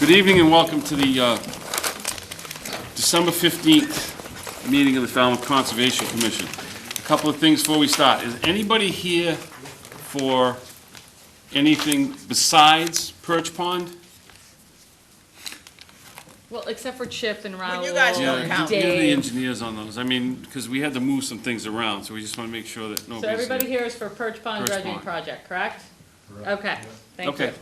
Good evening and welcome to the December 15th meeting of the Falmouth Conservation Commission. A couple of things before we start. Is anybody here for anything besides Perch Pond? Well, except for Chip and Raoul. you guys don't and count. You're the Dave. engineers on those. I mean, because we had to move some things around, so we just want to make sure that nobody's... So everybody here is for Perch Pond Perch dredging Pond. project, correct? Okay, thank Okay. you.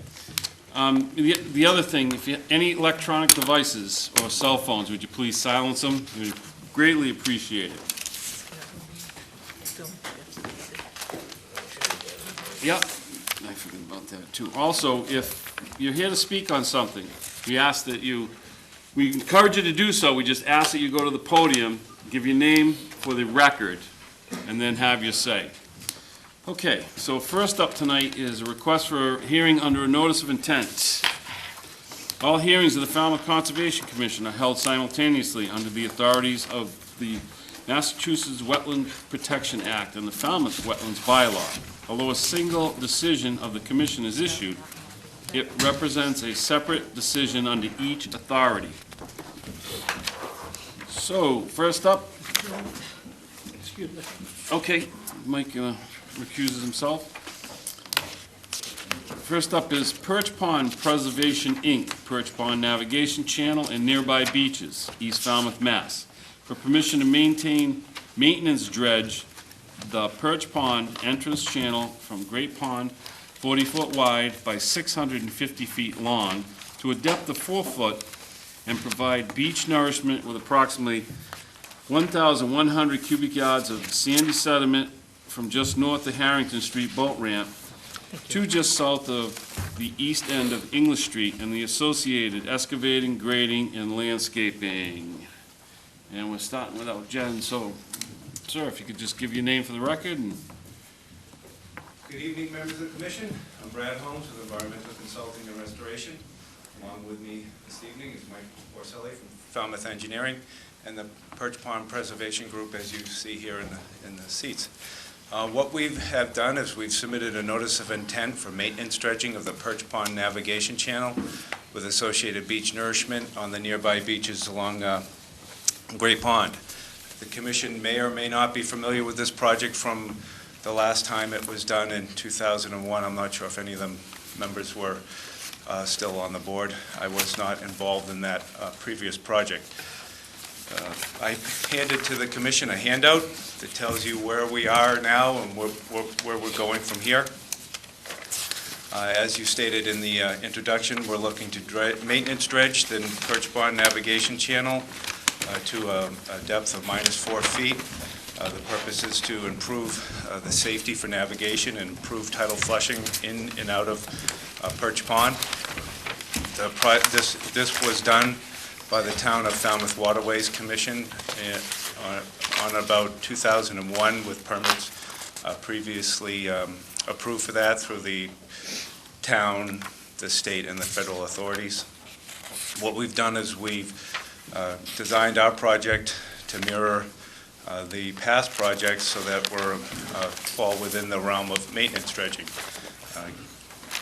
The other thing, if you any electronic devices or cell phones, would you please silence them? We'd greatly appreciate it. Yep, I forgot about that too. Also, if you're here to speak on something, we encourage you to do so. We just ask that you go to the podium, give your name for the record, and then have your say. Okay, so first up tonight is a request for a hearing under a notice of intent. All hearings of the Falmouth Conservation Commission are held simultaneously under the authorities of the Massachusetts Wetland Protection Act and the Falmouth Wetlands Bylaw. Although a single decision of the commission is issued, it represents a separate decision under each authority. So, first up, okay, Mike recuses himself. First up is Perch Pond Preservation, Inc., Perch Pond Navigation Channel and nearby beaches, East Falmouth, Mass. For permission to maintain maintenance dredge the Perch Pond entrance channel from Great Pond, 40-foot wide by 650 feet long, to a depth of 4 foot, and provide beach nourishment with approximately 1,100 cubic yards of sandy sediment from just north of Harrington Street boat ramp to just south of the east end of English Street and the associated excavating, grading, and landscaping. And we're starting without Jen, so, sir, if you could just give your name for the record and... Good evening, members of the commission. I'm Brad Holmes with Environmental Consulting and Restoration. Along with me this evening is Mike Porcelli from Falmouth Engineering and the Perch Pond Preservation Group, as you see here in the seats. What we have done is we've submitted a notice of intent for maintenance dredging of the Perch Pond Navigation Channel with associated beach nourishment on the nearby beaches along Great Pond. The commission may or may not be familiar with this project from the last time it was done in 2001. I'm not sure if any of the members were still on the board. I was not involved in that previous project. I handed to the commission a handout that tells you where we are now and where we're going from here. As you stated in the introduction, we're looking to maintenance dredge the Perch Pond Navigation Channel to a depth of -4 feet. The purpose is to improve the safety for navigation and improve tidal flushing in and out of Perch Pond. This was done by the Town of Falmouth Waterways Commission on about 2001 with permits previously approved for that through the town, the state, and the federal authorities. What we've done is we've designed our project to mirror the past projects so that we're fall within the realm of maintenance dredging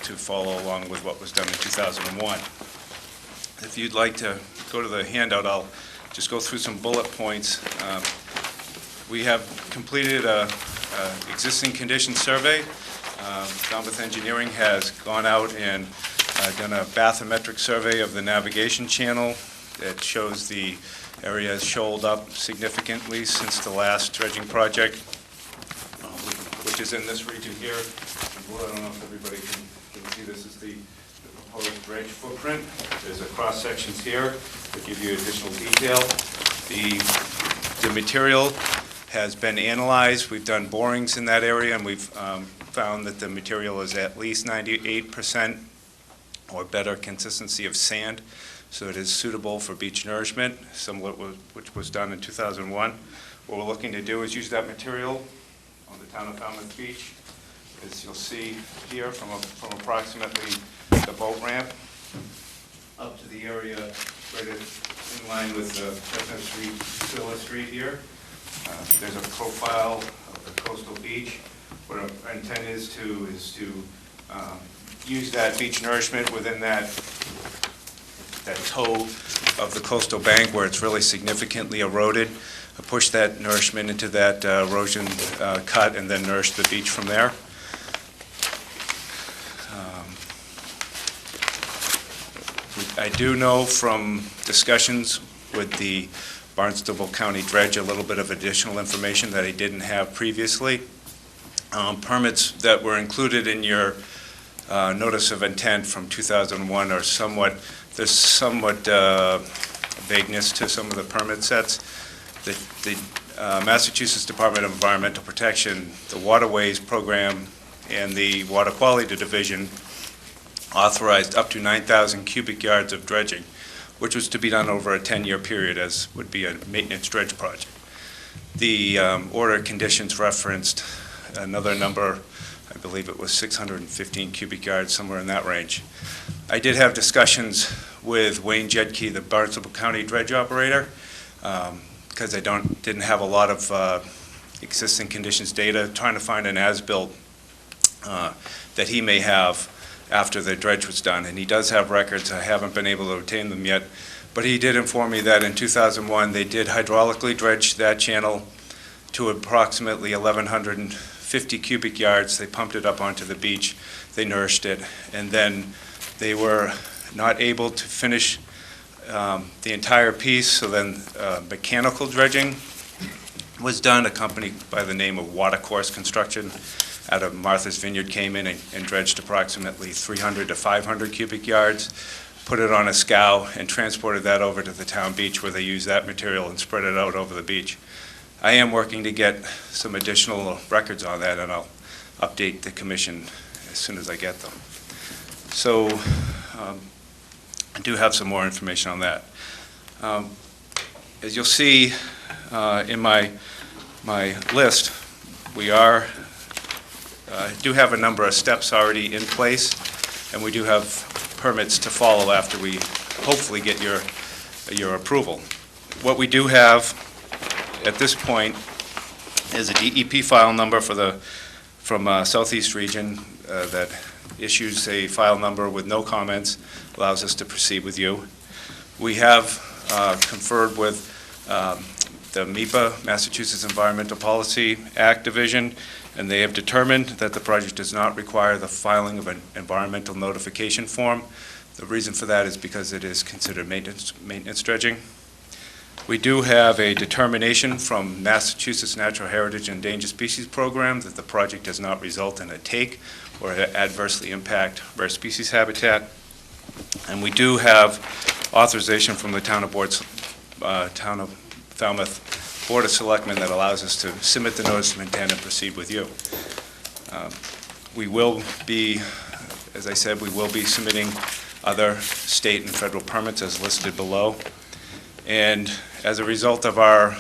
to follow along with what was done in 2001. If you'd like to go to the handout, I'll just go through some bullet points. We have completed a existing condition survey. Falmouth Engineering has gone out and done a bathymetric survey of the navigation channel. It shows the area has shoaled up significantly since the last dredging project, which is in this region here. I don't know if everybody can see this. Is the proposed dredge footprint. There's a cross sections here that give you additional detail. The material has been analyzed. We've done borings in that area, and we've found that the material is at least 98% or better consistency of sand. So it is suitable for beach nourishment, similar which was done in 2001. What we're looking to do is use that material on the Town of Falmouth beach. As you'll see here from approximately the boat ramp up to the area right in line with Chestnut Street, Scylla Street here. There's a profile of the coastal beach. What our intent is to use that beach nourishment within that toe of the coastal bank where it's really significantly eroded, push that nourishment into that erosion cut, and then nourish the beach from there. I do know from discussions with the Barnstable County Dredge a little bit of additional information that I didn't have previously. Permits that were included in your notice of intent from 2001 are there's somewhat vagueness to some of the permit sets. The Massachusetts Department of Environmental Protection, the Waterways Program, and the Water Quality Division authorized up to 9,000 cubic yards of dredging, which was to be done over a 10-year period, as would be a maintenance dredge project. The order of conditions referenced another number, I believe it was 615 cubic yards, somewhere in that range. I did have discussions with Wayne Jedke, the Barnstable County dredge operator, because I didn't have a lot of existing conditions data, trying to find an as-built that he may have after the dredge was done. And he does have records. I haven't been able to obtain them yet. But he did inform me that in 2001, they did hydraulically dredge that channel to approximately 1,150 cubic yards. They pumped it up onto the beach. They nourished it. And then they were not able to finish the entire piece, so then mechanical dredging was done. A company by the name of Watercourse Construction out of Martha's Vineyard came in and dredged approximately 300 to 500 cubic yards, put it on a scow, and transported that over to the town beach where they used that material and spread it out over the beach. I am working to get some additional records on that, and I'll update the commission as soon as I get them. So I do have some more information on that. As you'll see in my list, we do have a number of steps already in place, and we do have permits to follow after we hopefully get your approval. What we do have at this point is a DEP file number from Southeast Region that issues a file number with no comments, allows us to proceed with you. We have conferred with the MEPA, Massachusetts Environmental Policy Act Division, and they have determined that the project does not require the filing of an environmental notification form. The reason for that is because it is considered maintenance dredging. We do have a determination from Massachusetts Natural Heritage and Endangered Species Program that the project does not result in a take or adversely impact rare species habitat. And we do have authorization from the Town of Falmouth Board of Selectmen that allows us to submit the notice of intent and proceed with you. We will be, as I said, we will be submitting other state and federal permits as listed below. And as a result of our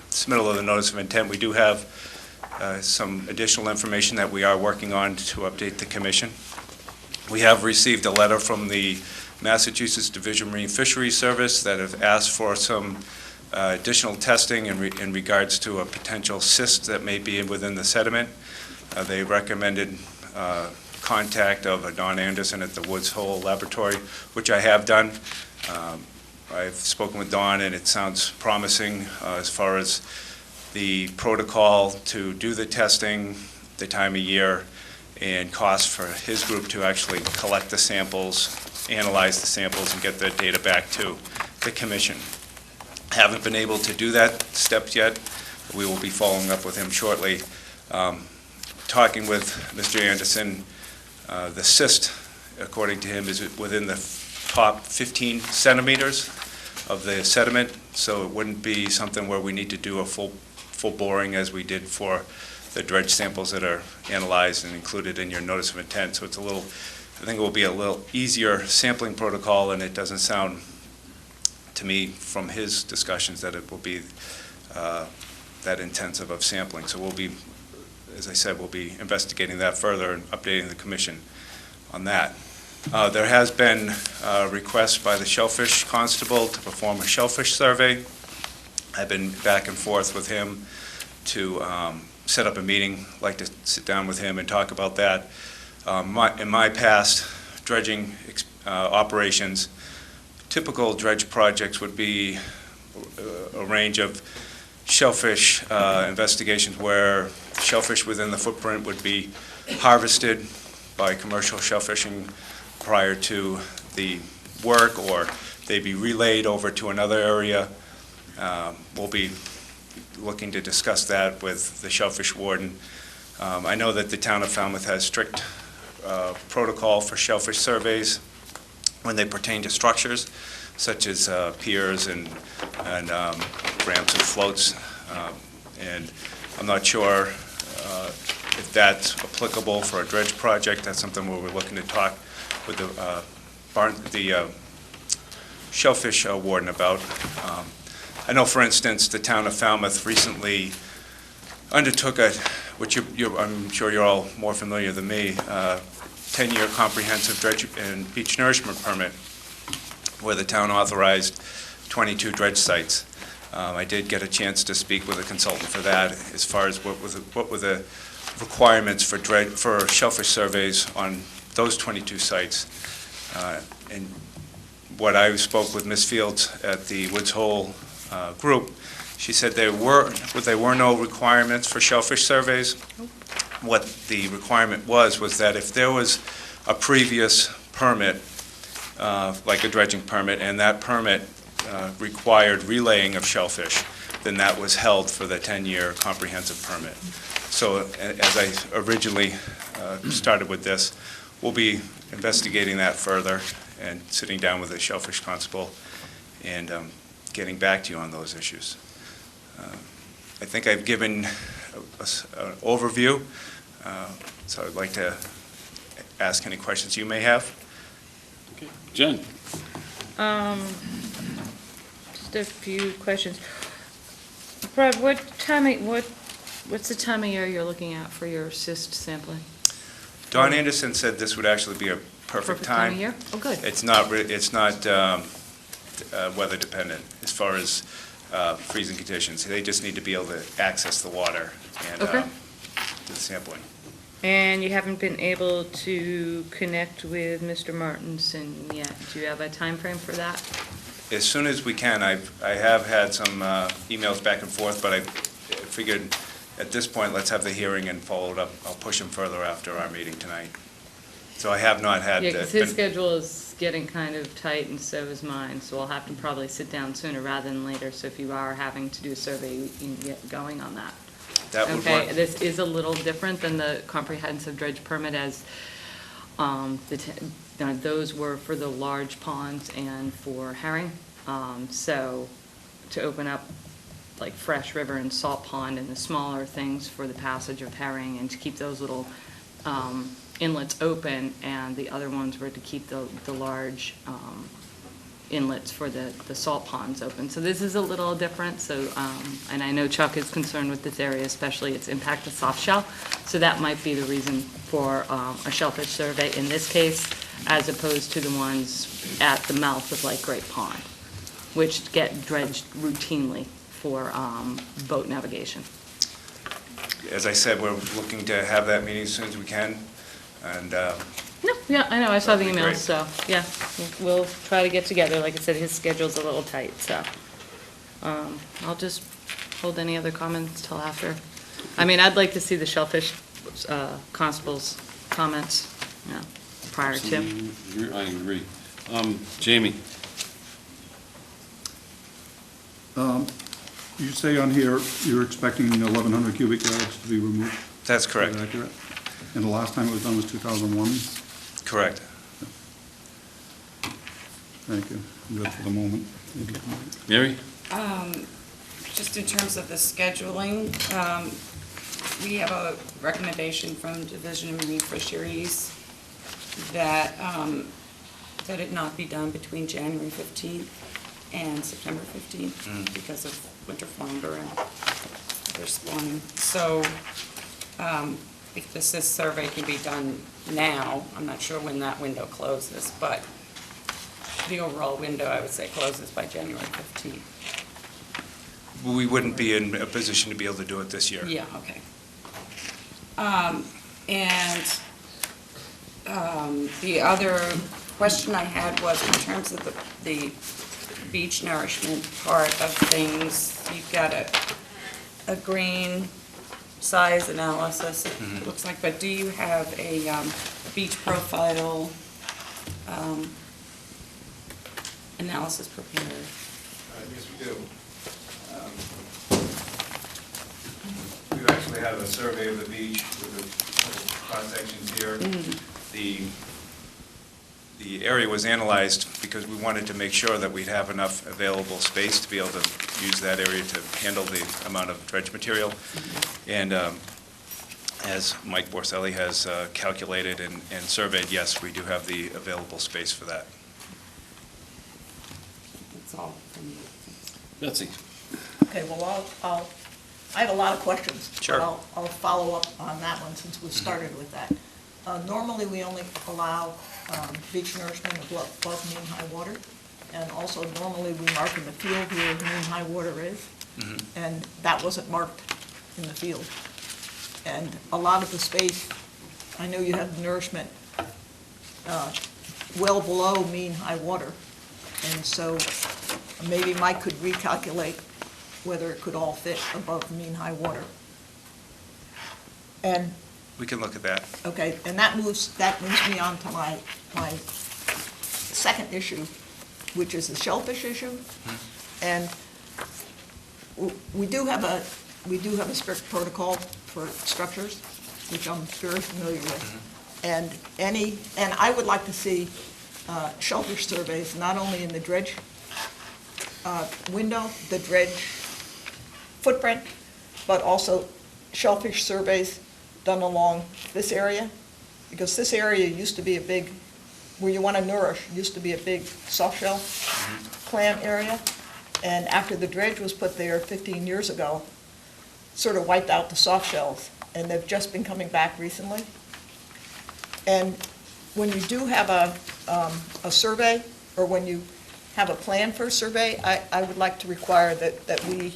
submittal of the notice of intent, we do have some additional information that we are working on to update the commission. We have received a letter from the Massachusetts Division of Marine Fisheries Service that have asked for some additional testing in regards to a potential cyst that may be within the sediment. They recommended contact of Don Anderson at the Woods Hole Laboratory, which I have done. I've spoken with Don, and it sounds promising as far as the protocol to do the testing, the time of year, and cost for his group to actually collect the samples, analyze the samples, and get the data back to the commission. Haven't been able to do that step yet. We will be following up with him shortly. Talking with Mr. Anderson, the cyst, according to him, is within the top 15 centimeters of the sediment, so it wouldn't be something where we need to do a full boring as we did for the dredge samples that are analyzed and included in your notice of intent. So it's I think it will be a little easier sampling protocol, and it doesn't sound to me from his discussions that it will be that intensive of sampling. So we'll be, as I said, we'll be investigating that further and updating the commission on that. There has been a request by the Shellfish Constable to perform a shellfish survey. I've been back and forth with him to set up a meeting. I'd like to sit down with him and talk about that. In my past dredging operations, typical dredge projects would be a range of shellfish investigations where shellfish within the footprint would be harvested by commercial shellfishing prior to the work, or they'd be relayed over to another area. We'll be looking to discuss that with the shellfish warden. I know that the town of Falmouth has strict protocol for shellfish surveys when they pertain to structures, such as piers and ramps and floats. And I'm not sure if that's applicable for a dredge project. That's something where we're looking to talk with the shellfish warden about. I know, for instance, the town of Falmouth recently undertook which I'm sure you're all more familiar than me, 10-year comprehensive dredge and beach nourishment permit, where the town authorized 22 dredge sites. I did get a chance to speak with a consultant for that, as far as what were the requirements for shellfish surveys on those 22 sites. And what I spoke with Ms. Fields at the Woods Hole group, she said there were no requirements for shellfish surveys. What the requirement was that if there was a previous permit, like a dredging permit, and that permit required relaying of shellfish, then that was held for the 10-year comprehensive permit. So as I originally started with this, we'll be investigating that further and sitting down with the shellfish constable and getting back to you on those issues. I think I've given an overview, so I'd like to ask any questions you may have. Okay. Jen? Just a few questions. Brad, what's the time of year you're looking at for your cyst sampling? Don Anderson said this would actually be a perfect time. Time of year? Oh, good. It's not weather dependent as far as freezing conditions. They just need to be able to access the water and Okay. do the sampling. And you haven't been able to connect with Mr. Martinson yet. Do you have a time frame for that? As soon as we can. I have had some emails back and forth, but I figured at this point, let's have the hearing and follow it up. I'll push him further after our meeting tonight. So I have not had. Yeah, because his schedule is getting kind of tight, and so is mine, so I'll have to probably sit down sooner rather than later. So if you are having to do a survey, you can get going on that. That would Okay, work. this is a little different than the comprehensive dredge permit, as those were for the large ponds and for herring. So to open up like fresh river and salt pond and the smaller things for the passage of herring, and to keep those little inlets open, and the other ones were to keep the large inlets for the salt ponds open. So this is a little different, so, and I know Chuck is concerned with this area, especially its impact to soft shell, so that might be the reason for a shellfish survey in this case, as opposed to the ones at the mouth of like Great Pond, which get dredged routinely for boat navigation. As I said, we're looking to have that meeting as soon as we can, and No, yeah, I know, I saw the That'd be emails, great. so, yeah, we'll try to get together. Like I said, his schedule's a little tight, so. I'll just hold any other comments till after. I mean, I'd like to see the shellfish constable's comments, prior to. I agree. Jamie? You say on here you're expecting 1,100 cubic yards to be removed? that's Is correct. that accurate? And the last time it was done was 2001? Correct. Thank you. I'm good for the moment. Thank you. Mary? Just in terms of the scheduling, we have a recommendation from Division of Marine Fisheries that it not be done between January 15th and September 15th because of winter flounder and other spawning. So if this survey can be done now, I'm not sure when that window closes, but the overall window, I would say, closes by January 15th. We wouldn't be in a position to be able to do it this year. Yeah, okay. The other question I had was in terms of the beach nourishment part of things, you've got a green size analysis, it looks like, but do you have a beach profile analysis prepared? Yes, we do. We actually have a survey of the beach with the cross-sections here. The area was analyzed because we wanted to make sure that we'd have enough available space to be able to use that area to handle the amount of dredge material. And as Mike Borselli has calculated and surveyed, yes, we do have the available space for that. That's all from me. Betsy? Okay, well, I have a lot of questions. Sure. But I'll follow up on that one since we started with that. Normally, we only allow beach nourishment above mean high water. And also, normally, we mark in the field where mean high water is. And that wasn't marked in the field. And a lot of the space, I know you have the nourishment well below mean high water. And so maybe Mike could recalculate whether it could all fit above mean high water. And, We can look at that. okay, and that moves me on to my second issue, which is the shellfish issue. And we do have a strict protocol for structures, which I'm very familiar with. And I would like to see shellfish surveys, not only in the dredge window, the dredge footprint, but also shellfish surveys done along this area, because this area used to be a big, where you want to nourish, used to be a big soft shell clam area, and after the dredge was put there 15 years ago, sort of wiped out the soft shells, and they've just been coming back recently. And when you do have a survey, or when you have a plan for a survey, I would like to require that we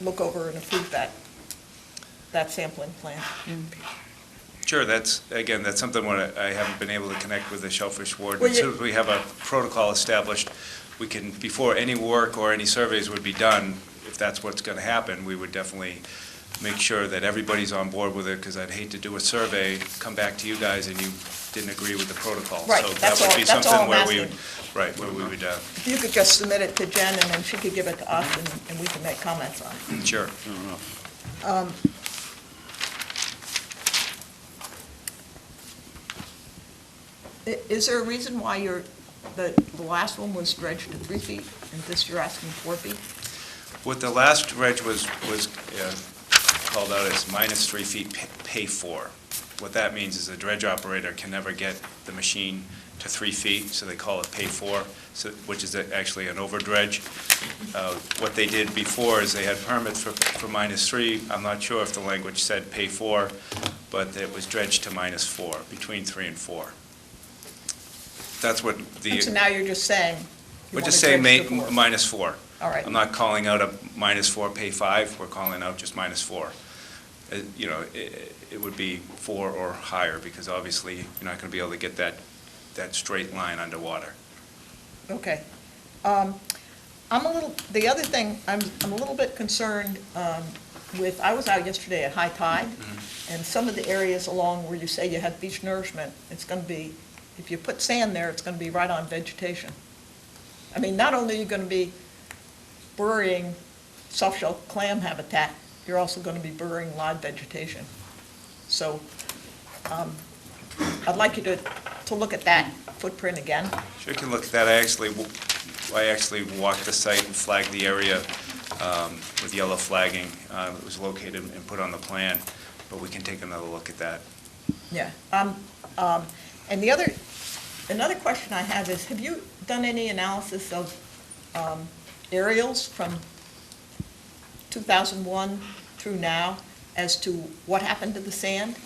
look over and approve that sampling plan. Sure, that's something what I haven't been able to connect with the shellfish warden. Well, As soon as we have a protocol established, we can, before any work or any surveys would be done, if that's what's going to happen, we would definitely make sure that everybody's on board with it, because I'd hate to do a survey, come back to you guys, and you didn't agree with the protocol. Right, So that's that would all- be that's all something I'm where we asking. would, right, where we would, If you could just submit it to Jen, and then she could give it to us, and we can make comments on it. sure. Is there a reason why the last one was dredged to 3 feet, and this you're asking 4 feet? What the last dredge was called out as -3 feet pay for. What that means is a dredge operator can never get the machine to 3 feet, so they call it pay for, which is actually an over dredge. What they did before is they had permits for -3. I'm not sure if the language said pay for, but it was dredged to -4, between 3 and 4. That's what And so now you're just saying you we're want just to saying dredge to 4. -4. All right. I'm not calling out a -4 pay 5, we're calling out just -4. You know, it would be 4 or higher, because obviously you're not going to be able to get that straight line underwater. Okay. The other thing, I'm a little bit concerned with, I was out yesterday at high tide, and some of the areas along where you say you have beach nourishment, it's going to be, if you put sand there, it's going to be right on vegetation. I mean, not only are you going to be burying soft-shell clam habitat, you're also going to be burying live vegetation. So I'd like you to look at that footprint again. Sure, you can look at that. I actually walked the site and flagged the area with yellow flagging. It was located and put on the plan, but we can take another look at that. Yeah. And another question I have is, have you done any analysis of aerials from 2001 through now as to what happened to the sand?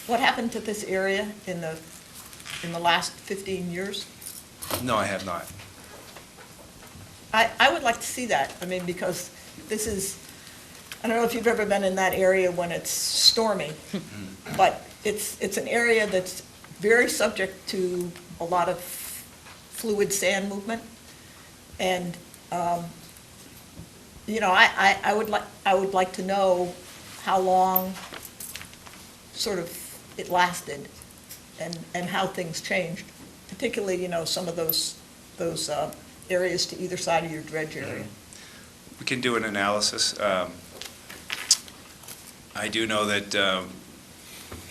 What happened to this area in the last 15 years? No, I have not. I would like to see that. I mean, because this is, I don't know if you've ever been in that area when it's stormy, but it's an area that's very subject to a lot of fluid sand movement. And, you know, I would like to know how long sort of it lasted and how things changed, particularly, you know, some of those areas to either side of your dredge area. We can do an analysis. I do know that,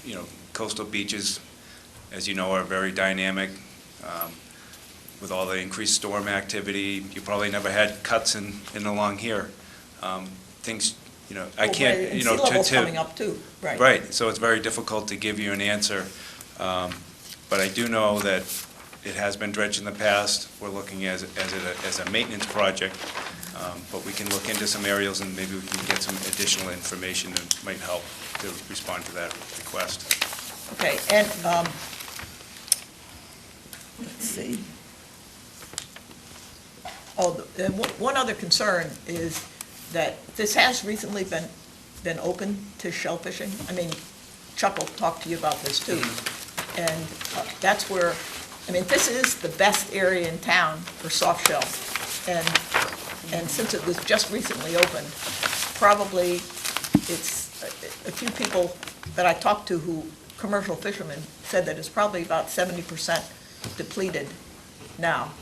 you know, coastal beaches, as you know, are very dynamic. With all the increased storm activity, you probably never had cuts in along here. Things, you know, I can't, And you know, sea level's coming up too, right? Right, so it's very difficult to give you an answer. But I do know that it has been dredged in the past. We're looking as a maintenance project. But we can look into some areas and maybe we can get some additional information that might help to respond to that request. Okay, and, let's see. Oh, and one other concern is that this has recently been open to shell fishing. I mean, Chuck will talk to you about this too. And that's where, I mean, this is the best area in town for soft shell. And since it was just recently opened, probably it's, a few people that I talked to who, commercial fishermen, said that it's probably about 70% depleted now.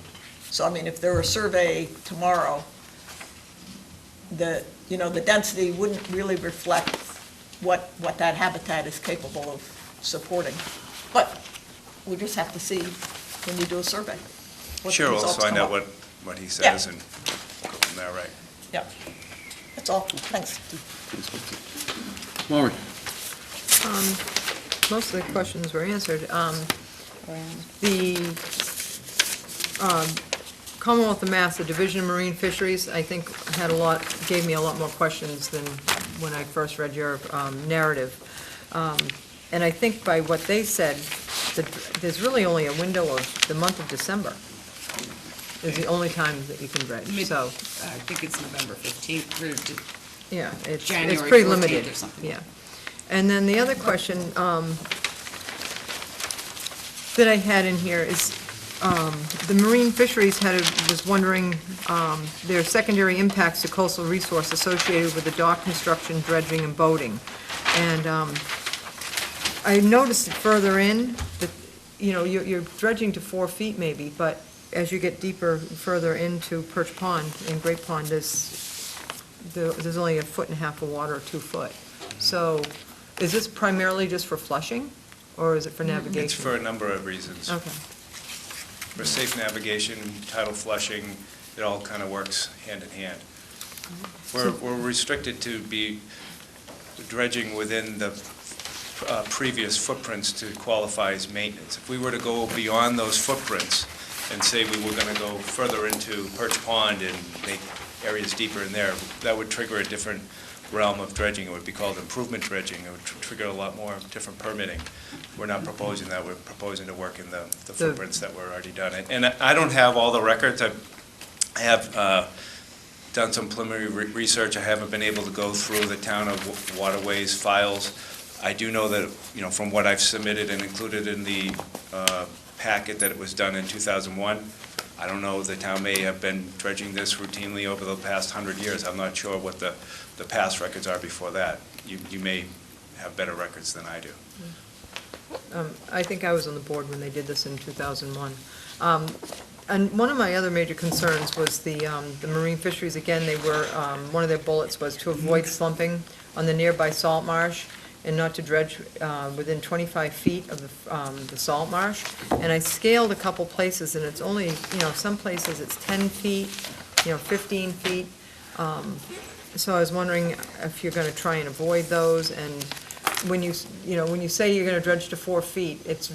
So, I mean, if there were a survey tomorrow, you know, the density wouldn't really reflect what that habitat is capable of supporting. But we just have to see when you do a survey. what the Sure, we'll results find come out up. what he says Yeah. and go from there, right? Yeah, that's all, thanks. Maureen? Most of the questions were answered. The Commonwealth of Mass, the Division of Marine Fisheries, I think gave me a lot more questions than when I first read your narrative. And I think by what they said, that there's really only a window of the month of December is the only time that you can dredge, so, I think it's November 15th through to yeah, it's January pretty 14th limited. or something. Yeah. And then the other question that I had in here is, the marine fisheries was wondering, their secondary impacts to coastal resource associated with the dock construction, dredging, and boating. And I noticed further in that, you know, you're dredging to 4 feet maybe, but as you get deeper, further into Perch Pond, in Great Pond, there's only 1.5 feet of water, or 2 foot. So is this primarily just for flushing, or is it for navigation? It's for a number of reasons. Okay. For safe navigation, tidal flushing, it all kind of works hand in hand. We're restricted to be dredging within the previous footprints to qualify as maintenance. If we were to go beyond those footprints and say we were going to go further into Perch Pond and make areas deeper in there, that would trigger a different realm of dredging. It would be called improvement dredging. It would trigger a lot more different permitting. We're not proposing that. We're proposing to work in the footprints that were already done. And I don't have all the records. I have done some preliminary research. I haven't been able to go through the town of Waterways files. I do know that, you know, from what I've submitted and included in the packet, that it was done in 2001. I don't know, the town may have been dredging this routinely over the past 100 years. I'm not sure what the past records are before that. You may have better records than I do. I think I was on the board when they did this in 2001. And one of my other major concerns was the marine fisheries. Again, they were, one of their bullets was to avoid slumping on the nearby salt marsh and not to dredge within 25 feet of the salt marsh. And I scaled a couple places, and it's only, you know, some places it's 10 feet, 15 feet. So I was wondering if you're going to try and avoid those, and when you say you're going to dredge to 4 feet, it's,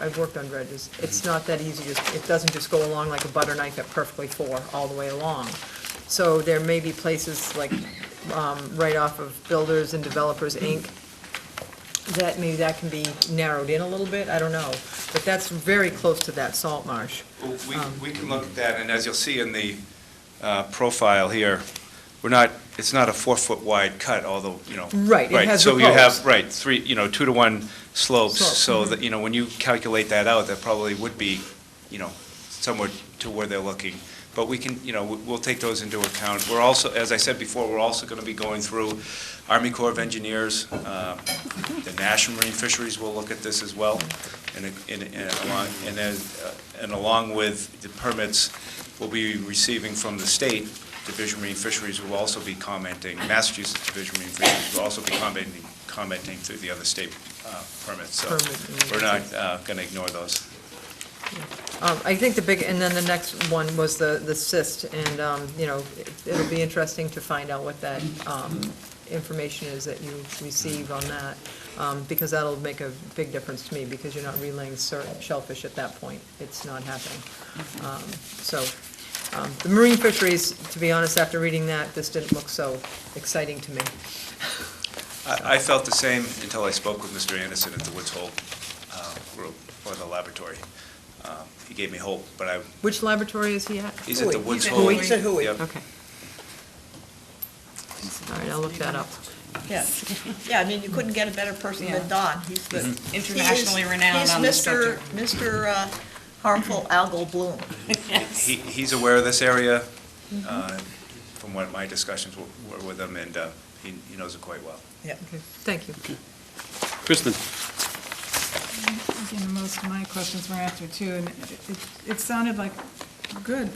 I've worked on dredges. It's not that easy. It doesn't just go along like a butter knife at perfectly 4 all the way along. So there may be places like right off of Builders and Developers, Inc., that maybe that can be narrowed in a little bit, I don't know. But that's very close to that salt marsh. Well, we can look at that, and as you'll see in the profile here, it's not a 4-foot wide cut, although, Right, it has so you repose. have, 2-to-1 slopes, Slope, so that, when you calculate that out, that probably would be, somewhat to where they're looking. But we can, we'll take those into account. We're also, as I said before, we're also going to be going through Army Corps of Engineers, the National Marine Fisheries will look at this as well, and along with the permits we'll be receiving from the state, Division of Marine Fisheries will also be commenting, Massachusetts Division of Marine Fisheries will also be commenting through the other state permits. So we're not going to ignore those. I think and then the next one was the cyst, and, it'll be interesting to find out what that information is that you receive on that, because that'll make a big difference to me, because you're not relaying shellfish at that point. It's not happening. The marine fisheries, to be honest, after reading that, this didn't look so exciting to me. I felt the same until I spoke with Mr. Anderson at the Woods Hole group, or the laboratory. He gave me hope, but Which laboratory is he at? he's at the Woods He's at Hole. Hui. He's at Hui. Yep. Okay. All right, I'll look that up. Yeah, yeah, I mean, you couldn't get a better person than Don. He's the. Internationally renowned on this subject. He's Mr. Harmful Algal Bloom. He's aware of this area, from what my discussions were with him, and he knows it quite well. Yeah. Okay, thank you. Kristen? Again, most of my questions were answered too, and it sounded like good,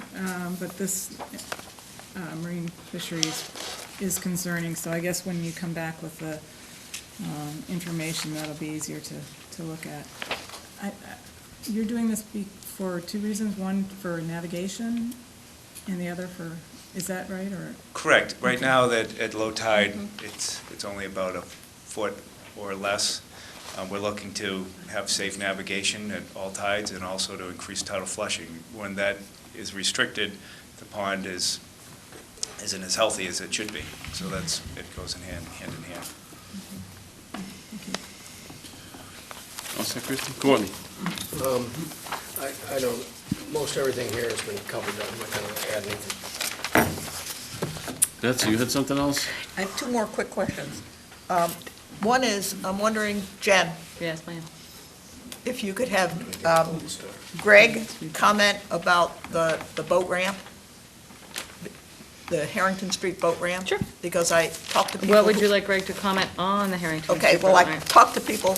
but this marine fisheries is concerning, so I guess when you come back with the information, that'll be easier to look at. You're doing this for two reasons, one for navigation and the other for, is that right, or? Correct. Right now, that at low tide, it's only about a foot or less. We're looking to have safe navigation at all tides and also to increase tidal flushing. When that is restricted, the pond isn't as healthy as it should be. So it goes hand in hand. All set, Kristen? Courtney? I know most everything here has been covered. I'm not going to add anything. Betsy, you had something else? I have two more quick questions. One is, I'm wondering, Jen, Yes, ma'am. if you could have Greg comment about the boat ramp, the Harrington Street boat ramp? Sure. Because I talked to people. What would who- you like Greg to comment on the Harrington Okay, Street well, I program? talked to people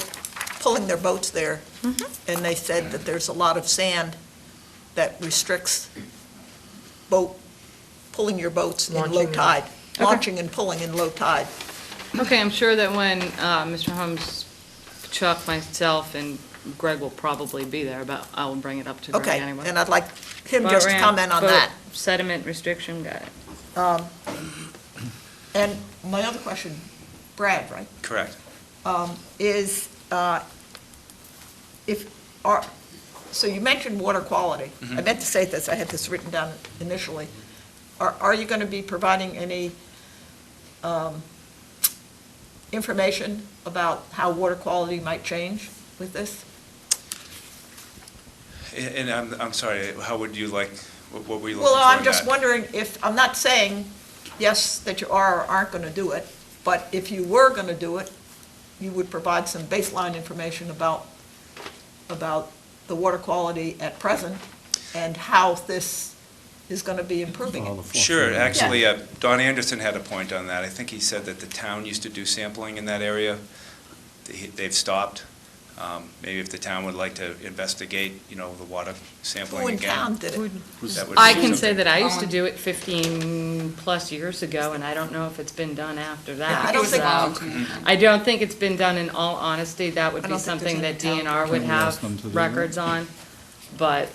pulling their boats there, Mm-hmm. and they said that there's a lot of sand that restricts pulling your boats in Launching low and- tide, Okay. launching and pulling in low tide. Okay, I'm sure that when Mr. Holmes, Chuck, myself, and Greg will probably be there, but I will bring it up to Greg Okay, anyway. and I'd like him Boat just to ramp, comment on boat that. Sediment restriction, got it. And my other question, Brad, right, Correct. is so you mentioned water quality. I meant to say this, I had this written down initially. Are you going to be providing any information about how water quality might change with this? And I'm sorry, how would you like, what were you looking for Well, I'm in just that? wondering if, I'm not saying, yes, that you are or aren't going to do it, but if you were going to do it, you would provide some baseline information about the water quality at present and how this is going to be improving it. Sure, actually, Don Anderson had a point on that. I think he said that the town used to do sampling in that area. They've stopped. Maybe if the town would like to investigate, the water sampling Who again. in town did it? that would I be can say something. that I used to do it 15-plus years ago, and I don't know if it's been done after that. Yeah, I don't think- So, I don't think it's been done. In all honesty, that would I be don't think something there's that any town DNR would Can we ask them to have do records on, but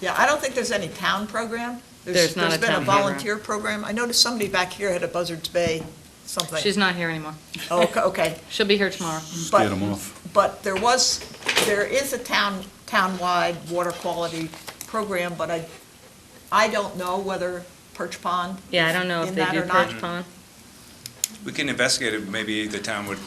Yeah, I don't think there's any town program. There's not a There's been a town program. volunteer program. I noticed somebody back here had a Buzzards Bay something. she's not here anymore. Oh, okay. She'll be here tomorrow. But- Get them off. But there is a townwide water quality program, but I don't know whether Perch Pond, Yeah, I don't know if In they that do or not. Perch Pond. We can investigate it, maybe the town would,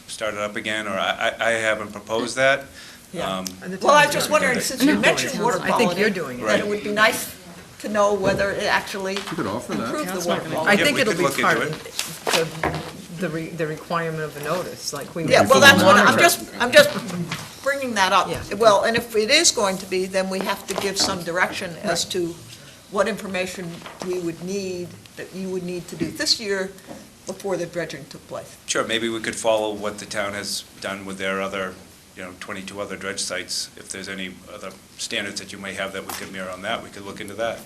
start it up again, or I haven't proposed that. yeah. And the Well, I town's was just doing it. wondering, since you mentioned water I quality. think you're doing it. That it would be nice to know whether it actually You could offer that. improved the Council's water not gonna- I quality. Yeah, think we it'll could be look part into of the requirement of a notice, like we. Yeah, well, that's what, monitor. I'm just bringing that up. Yeah. Well, and if it is going to be, then we have to give some direction as to what information we would need, that you would need to do this year before the dredging took place. Sure, maybe we could follow what the town has done with their other, 22 other dredge sites. If there's any other standards that you may have that we could mirror on that, we could look into that.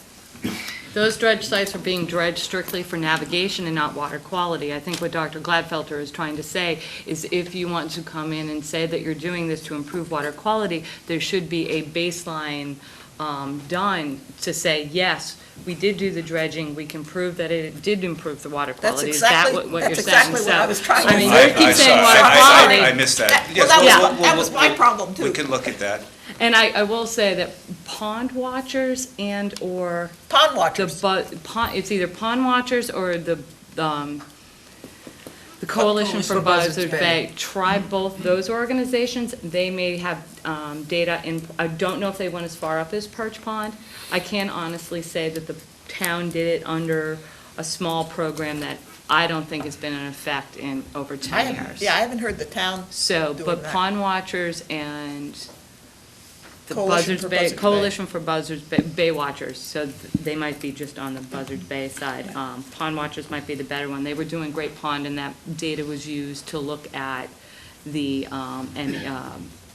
Those dredge sites are being dredged strictly for navigation and not water quality. I think what Dr. Gladfelter is trying to say is if you want to come in and say that you're doing this to improve water quality, there should be a baseline done to say, yes, we did do the dredging, we can prove that it did improve the water That's quality. exactly, Is that what you're that's saying? exactly what I was trying to I mean, say. you keep saying I- water I quality. missed that. Well, Yes, that was my problem, We too. can look at that. And I will say that pond watchers and/or Pond the, watchers. it's either pond watchers or the Coalition for Buzzards Bay. Try both those organizations. They may have data in, I don't know if they went as far up as Perch Pond. I can honestly say that the town did it under a small program that I don't think has been in effect in over 10 years. Yeah, I haven't heard the town So, doing but that. pond watchers and the Coalition Buzzards for Bay, Buzzards Bay. Coalition for Buzzards Bay Watchers, so they might be just on the Buzzards Bay side. Pond watchers might be the better one. They were doing Great Pond, and that data was used to look at the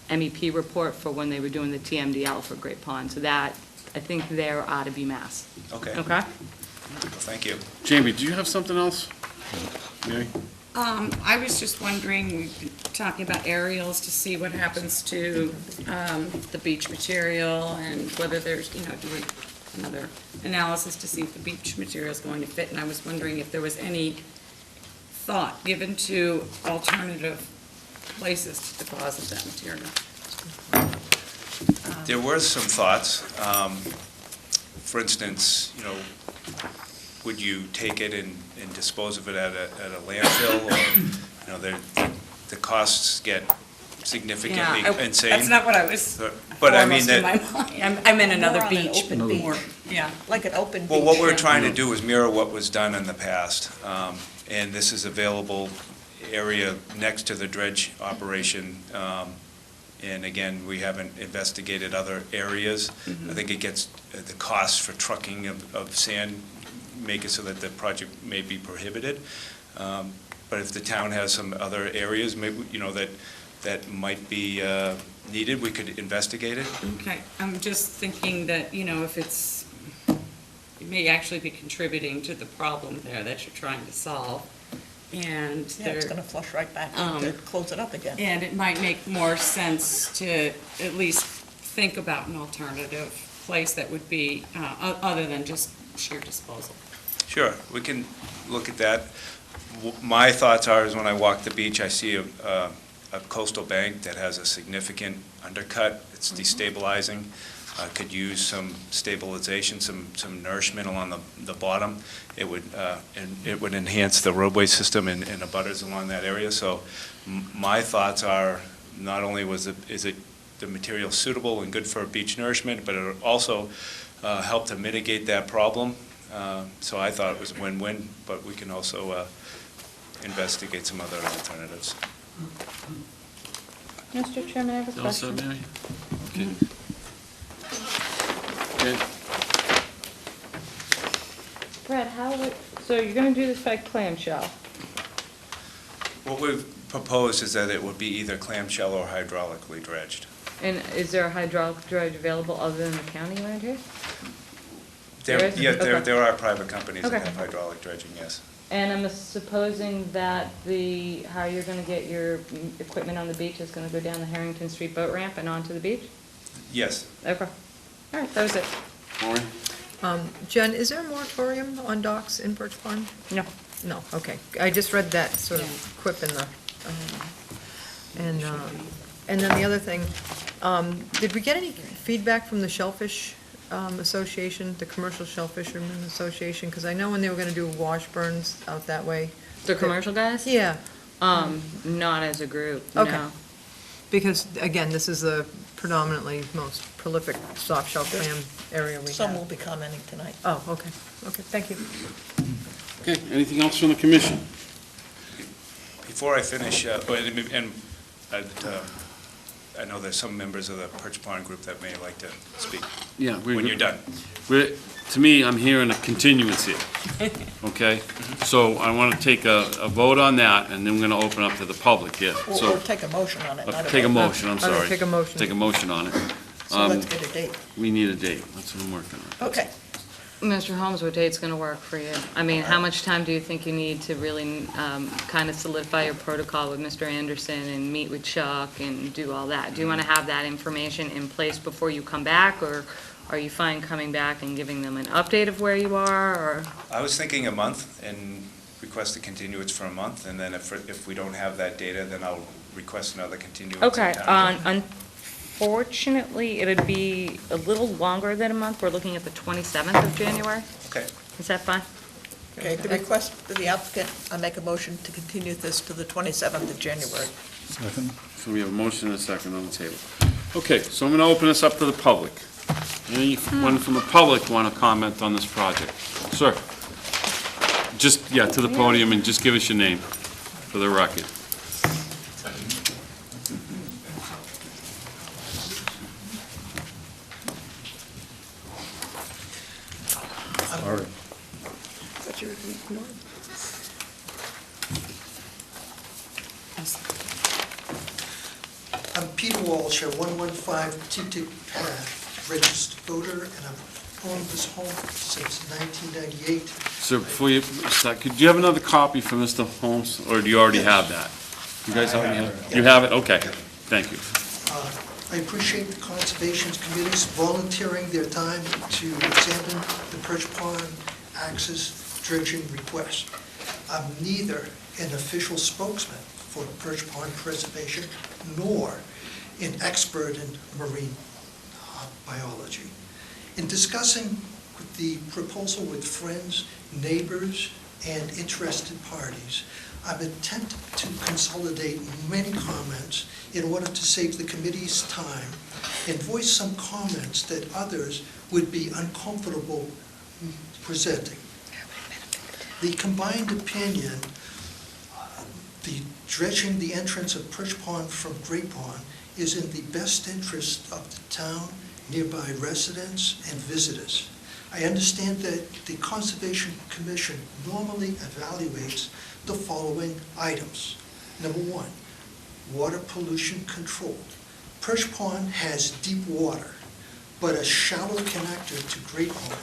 MEP report for when they were doing the TMDL for Great Pond. So that, I think they're out of UMass. Okay. Okay? Well, thank you. Jamie, do you have something else? Mary? I was just wondering, we've been talking about aerials to see what happens to the beach material and whether there's, doing another analysis to see if the beach material is going to fit. And I was wondering if there was any thought given to alternative places to deposit that material. There were some thoughts. For instance, would you take it and dispose of it at a landfill? Or, the costs get significantly insane. That's not what I was But I mean foremost in that, my mind. I meant another More on an beach. open beach. More, yeah. Like an open beach. well, what we're yeah. trying to do is mirror what was done in the past. And this is available area next to the dredge operation. And again, we haven't investigated other areas. I think it gets, the cost for trucking of sand make it so that the project may be prohibited. But if the town has some other areas, maybe, that might be needed, we could investigate it. Okay, I'm just thinking that, if it may actually be contributing to the problem there that you're trying to solve. And Yeah, it's there, gonna flush right back to close it up again. and it might make more sense to at least think about an alternative place that would be, other than just sheer disposal. Sure, we can look at that. My thoughts are, is when I walk the beach, I see a coastal bank that has a significant undercut. It's destabilizing. Could use some stabilization, some nourishment along the bottom. It would enhance the roadway system and the butters along that area. So my thoughts are, not only is it the material suitable and good for beach nourishment, but it would also help to mitigate that problem. So I thought it was a win-win, but we can also investigate some other alternatives. Mr. Chairman, I have a All set, question. Mary? Okay. Okay. Brad, so you're gonna do this by clamshell? What we've proposed is that it would be either clamshell or hydraulically dredged. And is there a hydraulic dredge available other than the county around here? There is? Yeah, Okay. there are private companies that Okay. have hydraulic dredging, yes. And I'm supposing that how you're gonna get your equipment on the beach is gonna go down the Harrington Street boat ramp and onto the beach? Yes. Okay. All right, that was it. Maureen? Jen, is there a moratorium on docks in Birch Pond? No. No, okay. I just read that sort of quip in the, and then the other thing, did we get any feedback from the Shellfish Association, the Commercial Shellfishermen Association? Because I know when they were gonna do Washburns out that way. The commercial guys? Yeah, Not as a group, Okay. no. because, again, this is the predominantly most prolific soft shell clam area we Some will have. be commenting tonight. Oh, okay, thank you. Okay, anything else from the commission? Before I finish, I know there's some members of the Perch Pond group that may like to speak Yeah. when you're done. To me, I'm hearing a continuance here, okay? So I want to take a vote on that, and then we're going to open up to the public here. Or So, take a motion on it, not a take a vote. motion, I'm I would sorry. take a motion. Take a motion on it. So let's get a date. We need a date, that's what I'm working on. Okay. Mr. Holmes, what date's going to work for you? I mean, how much time do you think you need to really kind of solidify your protocol with Mr. Anderson and meet with Chuck and do all that? Do you want to have that information in place before you come back, or are you fine coming back and giving them an update of where you are, or? I was thinking a month and request a continuance for a month, and then if we don't have that data, then I'll request another continuance. Okay, sometime. unfortunately, it'd be a little longer than a month. We're looking at the 27th of January. Okay. Is that fine? Okay, the request for the applicant, I make a motion to continue this to the 27th of January. Second. So we have a motion and a second on the table. Okay, so I'm going to open this up to the public. Anyone from the public want to comment on this project? Sir? Just, to the podium, and just give us your name for the record. Sorry. But you're ignoring. I'm Peter Walsh, a 115 Titic Path, registered voter, and I've owned this home since 1998. Sir, before you start, could you have another copy for Mr. Holmes, or do you already have that? You guys already have it? You have it? Okay, thank you. I appreciate the Conservation Committee's volunteering their time to examine the Perch Pond access dredging request. I'm neither an official spokesman for Perch Pond preservation nor an expert in marine biology. In discussing the proposal with friends, neighbors, and interested parties, I've attempted to consolidate many comments in order to save the committee's time and voice some comments that others would be uncomfortable presenting. The combined opinion, the dredging the entrance of Perch Pond from Great Pond is in the best interest of the town, nearby residents, and visitors. I understand that the Conservation Commission normally evaluates the following items. Number one, water pollution control. Perch Pond has deep water, but a shallow connector to Great Pond.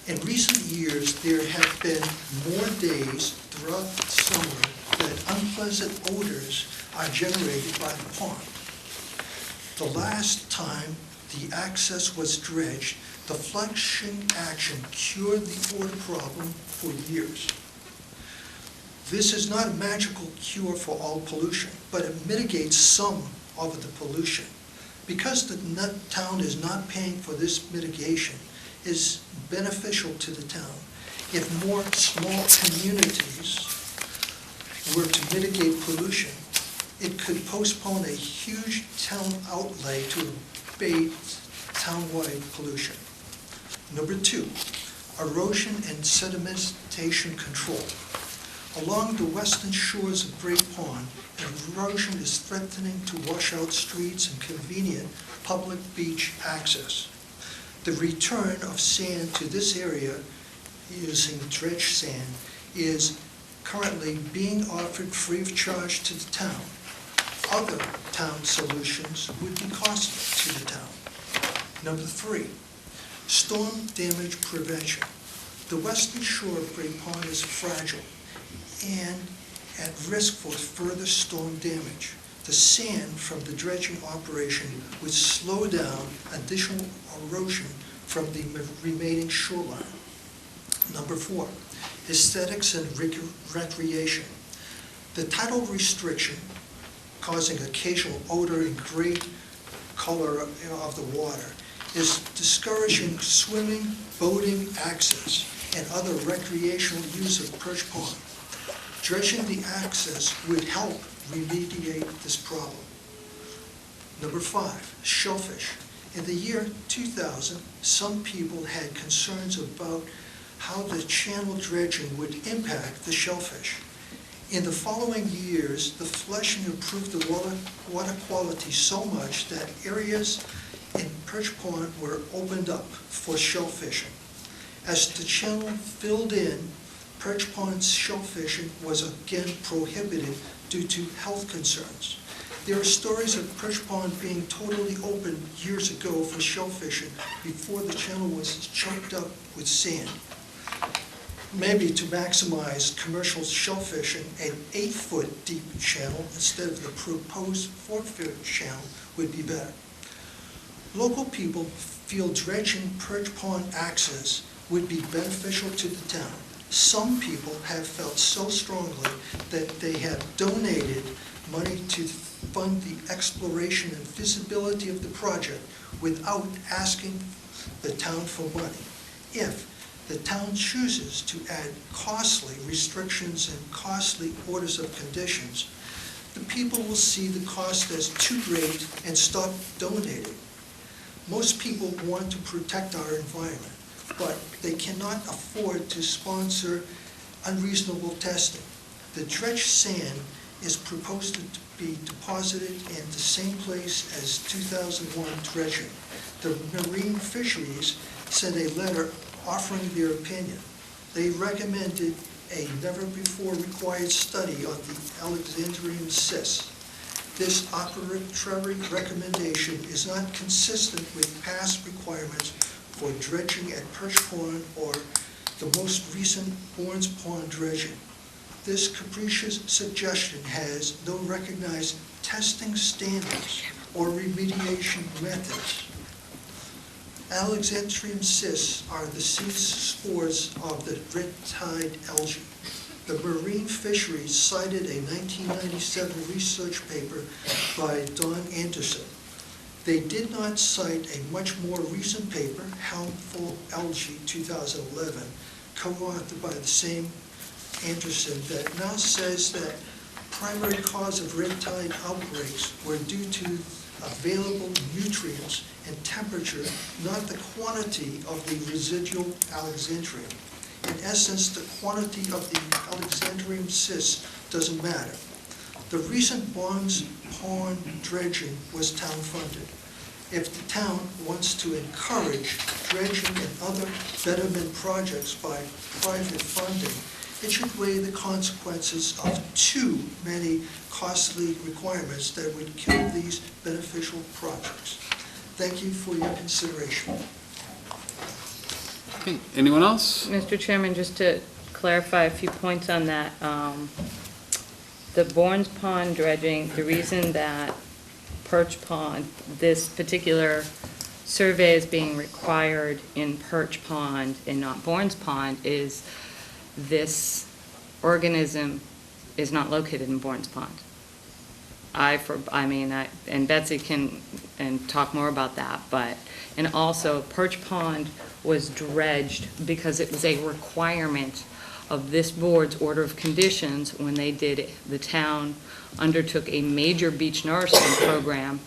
In recent years, there have been more days throughout the summer that unpleasant odors are generated by the pond. The last time the access was dredged, the flushing action cured the odor problem for years. This is not a magical cure for all pollution, but it mitigates some of the pollution. Because the town is not paying for this mitigation, is beneficial to the town. If more small communities were to mitigate pollution, it could postpone a huge town outlay to abate townwide pollution. Number two, erosion and sedimentation control. Along the western shores of Great Pond, erosion is threatening to wash out streets and convenient public beach access. The return of sand to this area using dredged sand is currently being offered free of charge to the town. Other town solutions would be costly to the town. Number three, storm damage prevention. The western shore of Great Pond is fragile and at risk for further storm damage. The sand from the dredging operation would slow down additional erosion from the remaining shoreline. Number four, aesthetics and recreation. The tidal restriction causing occasional odor and gray color of the water is discouraging swimming, boating access, and other recreational use of Perch Pond. Dredging the access would help remediate this problem. Number five, shellfish. In the year 2000, some people had concerns about how the channel dredging would impact the shellfish. In the following years, the flushing improved the water quality so much that areas in Perch Pond were opened up for shellfishing. As the channel filled in, Perch Pond's shellfishing was again prohibited due to health concerns. There are stories of Perch Pond being totally open years ago for shellfishing before the channel was choked up with sand. Maybe to maximize commercial shellfishing, an 8-foot deep channel instead of the proposed 4-foot channel would be better. Local people feel dredging Perch Pond access would be beneficial to the town. Some people have felt so strongly that they have donated money to fund the exploration and feasibility of the project without asking the town for money. If the town chooses to add costly restrictions and costly orders of conditions, the people will see the cost as too great and stop donating. Most people want to protect our environment, but they cannot afford to sponsor unreasonable testing. The dredged sand is proposed to be deposited in the same place as 2001 dredging. The Marine Fisheries sent a letter offering their opinion. They recommended a never-before-required study on the Alexandrian cysts. This arbitrary recommendation is not consistent with past requirements for dredging at Perch Pond or the most recent Bournes Pond dredging. This capricious suggestion has no recognized testing standards or remediation methods. Alexandrian cysts are the seed spores of the red tide algae. The Marine Fisheries cited a 1997 research paper by Don Anderson. They did not cite a much more recent paper, Harmful Algae 2011, co-authored by the same Anderson, that now says that primary cause of red tide outbreaks were due to available nutrients and temperature, not the quantity of the residual Alexandrium. In essence, the quantity of the Alexandrium cysts doesn't matter. The recent Bournes Pond dredging was town-funded. If the town wants to encourage dredging and other betterment projects by private funding, it should weigh the consequences of too many costly requirements that would kill these beneficial projects. Thank you for your consideration. Okay, anyone else? Mr. Chairman, just to clarify a few points on that, the Bournes Pond dredging, the reason that Perch Pond, this particular survey is being required in Perch Pond and not Bournes Pond is this organism is not located in Bournes Pond. And Betsy can talk more about that, and also Perch Pond was dredged because it was a requirement of this board's order of conditions when they did it. The town undertook a major beach nourishment program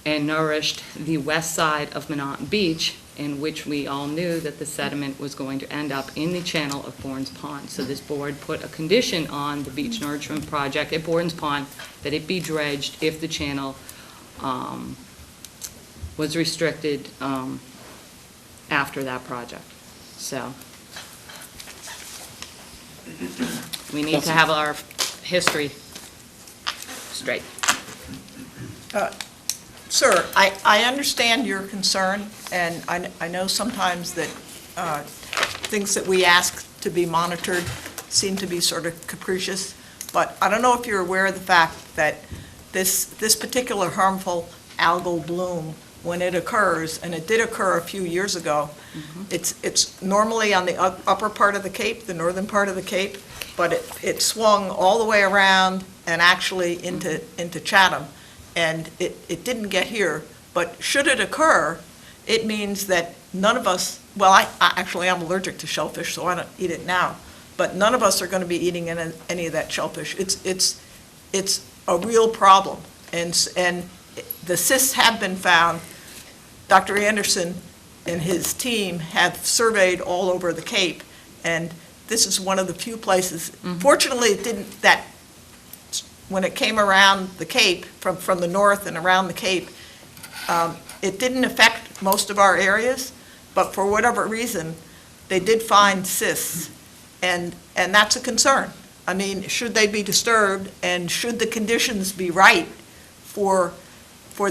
and nourished the west side of Minot Beach, in which we all knew that the sediment was going to end up in the channel of Bournes Pond. So this board put a condition on the beach nourishment project at Bournes Pond that it be dredged if the channel was restricted after that project. So we need to have our history straight. Sir, I understand your concern, and I know sometimes that things that we ask to be monitored seem to be sort of capricious, but I don't know if you're aware of the fact that this particular harmful algal bloom, when it occurs, and it did occur a few years ago, it's normally on the upper part of the Cape, the northern part of the Cape, but it swung all the way around and actually into Chatham. And it didn't get here, but should it occur, it means that none of us, well, I actually am allergic to shellfish, so I don't eat it now, but none of us are going to be eating any of that shellfish. It's a real problem, and the cysts have been found. Dr. Anderson and his team have surveyed all over the Cape, and this is one of the few places, fortunately, it didn't, when it came around the Cape, from the north and around the Cape, it didn't affect most of our areas, but for whatever reason, they did find cysts, and that's a concern. I mean, should they be disturbed, and should the conditions be right for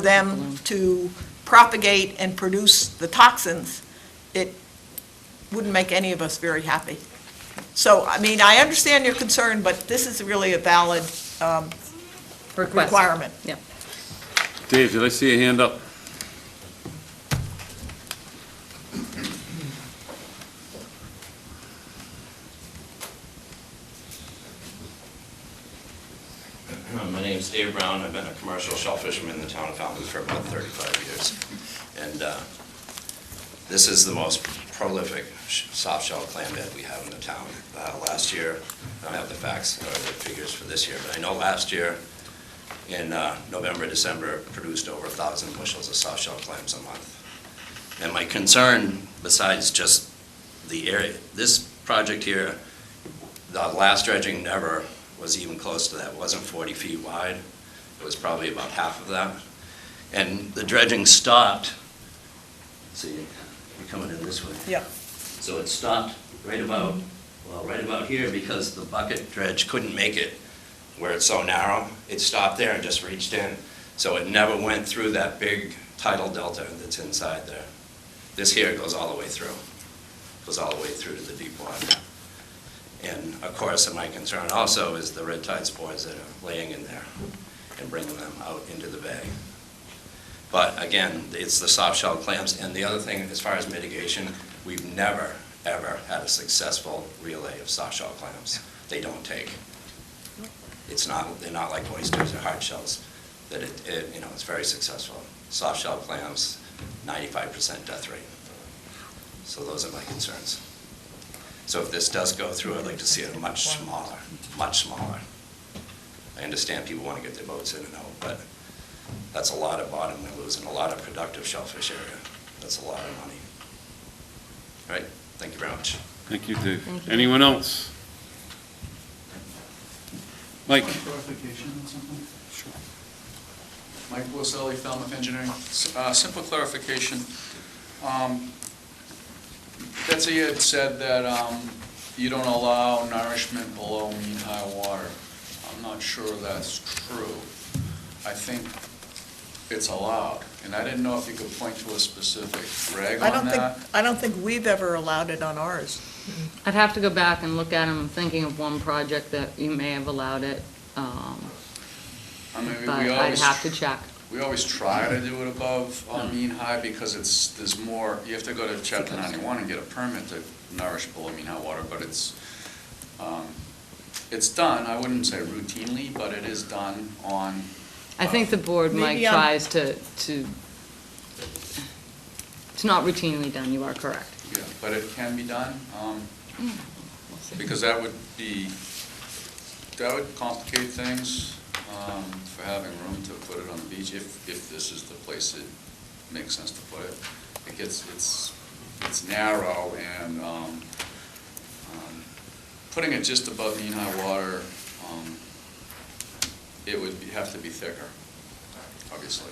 them to propagate and produce the toxins, it wouldn't make any of us very happy. So, I mean, I understand your concern, but this is really a valid Request. requirement. Yeah. Dave, did I see a hand up? My name's Dave Brown. I've been a commercial shellfisherman in the town of Falmouth for about 35 years. And this is the most prolific soft shell clam bed we have in the town. Last year, I don't have the facts or the figures for this year, but I know last year in November, December, it produced over 1,000 bushels of soft shell clams a month. And my concern, besides just the area, this project here, the last dredging never was even close to that. It wasn't 40 feet wide. It was probably about half of that. And the dredging stopped. See, you're coming in this way. Yeah. So it stopped right about here because the bucket dredge couldn't make it where it's so narrow. It stopped there and just reached in. So it never went through that big tidal delta that's inside there. This here goes all the way through. Goes all the way through to the deep water. And of course, my concern also is the red tide spores that are laying in there and bringing them out into the bay. But again, it's the soft shell clams. And the other thing, as far as mitigation, we've never, ever had a successful relay of soft shell clams. They don't take. They're not like oysters or hard shells. That it's very successful. Soft shell clams, 95% death rate. So those are my concerns. So if this does go through, I'd like to see it much smaller, much smaller. I understand people want to get their boats in and out, but that's a lot of bottom we're losing, a lot of productive shellfish area. That's a lot of money. All right, thank you very much. Thank you, Dave. Thank you. Anyone else? Mike? Clarification on something? Mike Borselli, Falmouth Engineering. Simple clarification. Betsy had said that you don't allow nourishment below mean-high water. I'm not sure that's true. I think it's allowed, and I didn't know if you could point to a specific reg on that. I don't think we've ever allowed it on ours. I'd have to go back and look at them. I'm thinking of one project that you may have allowed it, I mean, but we I'd always, have to check. we always try to do it above mean-high because there's more, you have to go to chapter 91 and get a permit to nourish below mean-high water, but it's done, I wouldn't say routinely, but it is done on. I think the board, Mike, Maybe tries to, it's not routinely done, you are correct. Yeah, but it can be done, We'll see. because that would complicate things for having room to put it on the beach, if this is the place it makes sense to put it. It's narrow, and putting it just above mean-high water, it would have to be thicker, obviously.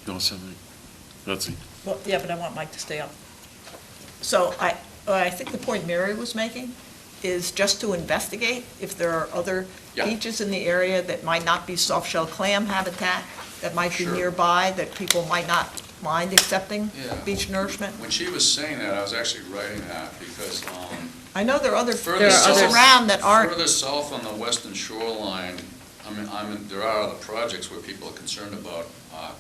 You want something? Betsy? Well, yeah, but I want Mike to stay up. So I think the point Mary was making is just to investigate if there are other Yeah. beaches in the area that might not be soft-shell clam habitat, that might be Sure. nearby, that people might not mind accepting Yeah. beach nourishment. When she was saying that, I was actually writing that, because I know there are other further beaches south- around that aren't. Further south on the western shoreline, there are other projects where people are concerned about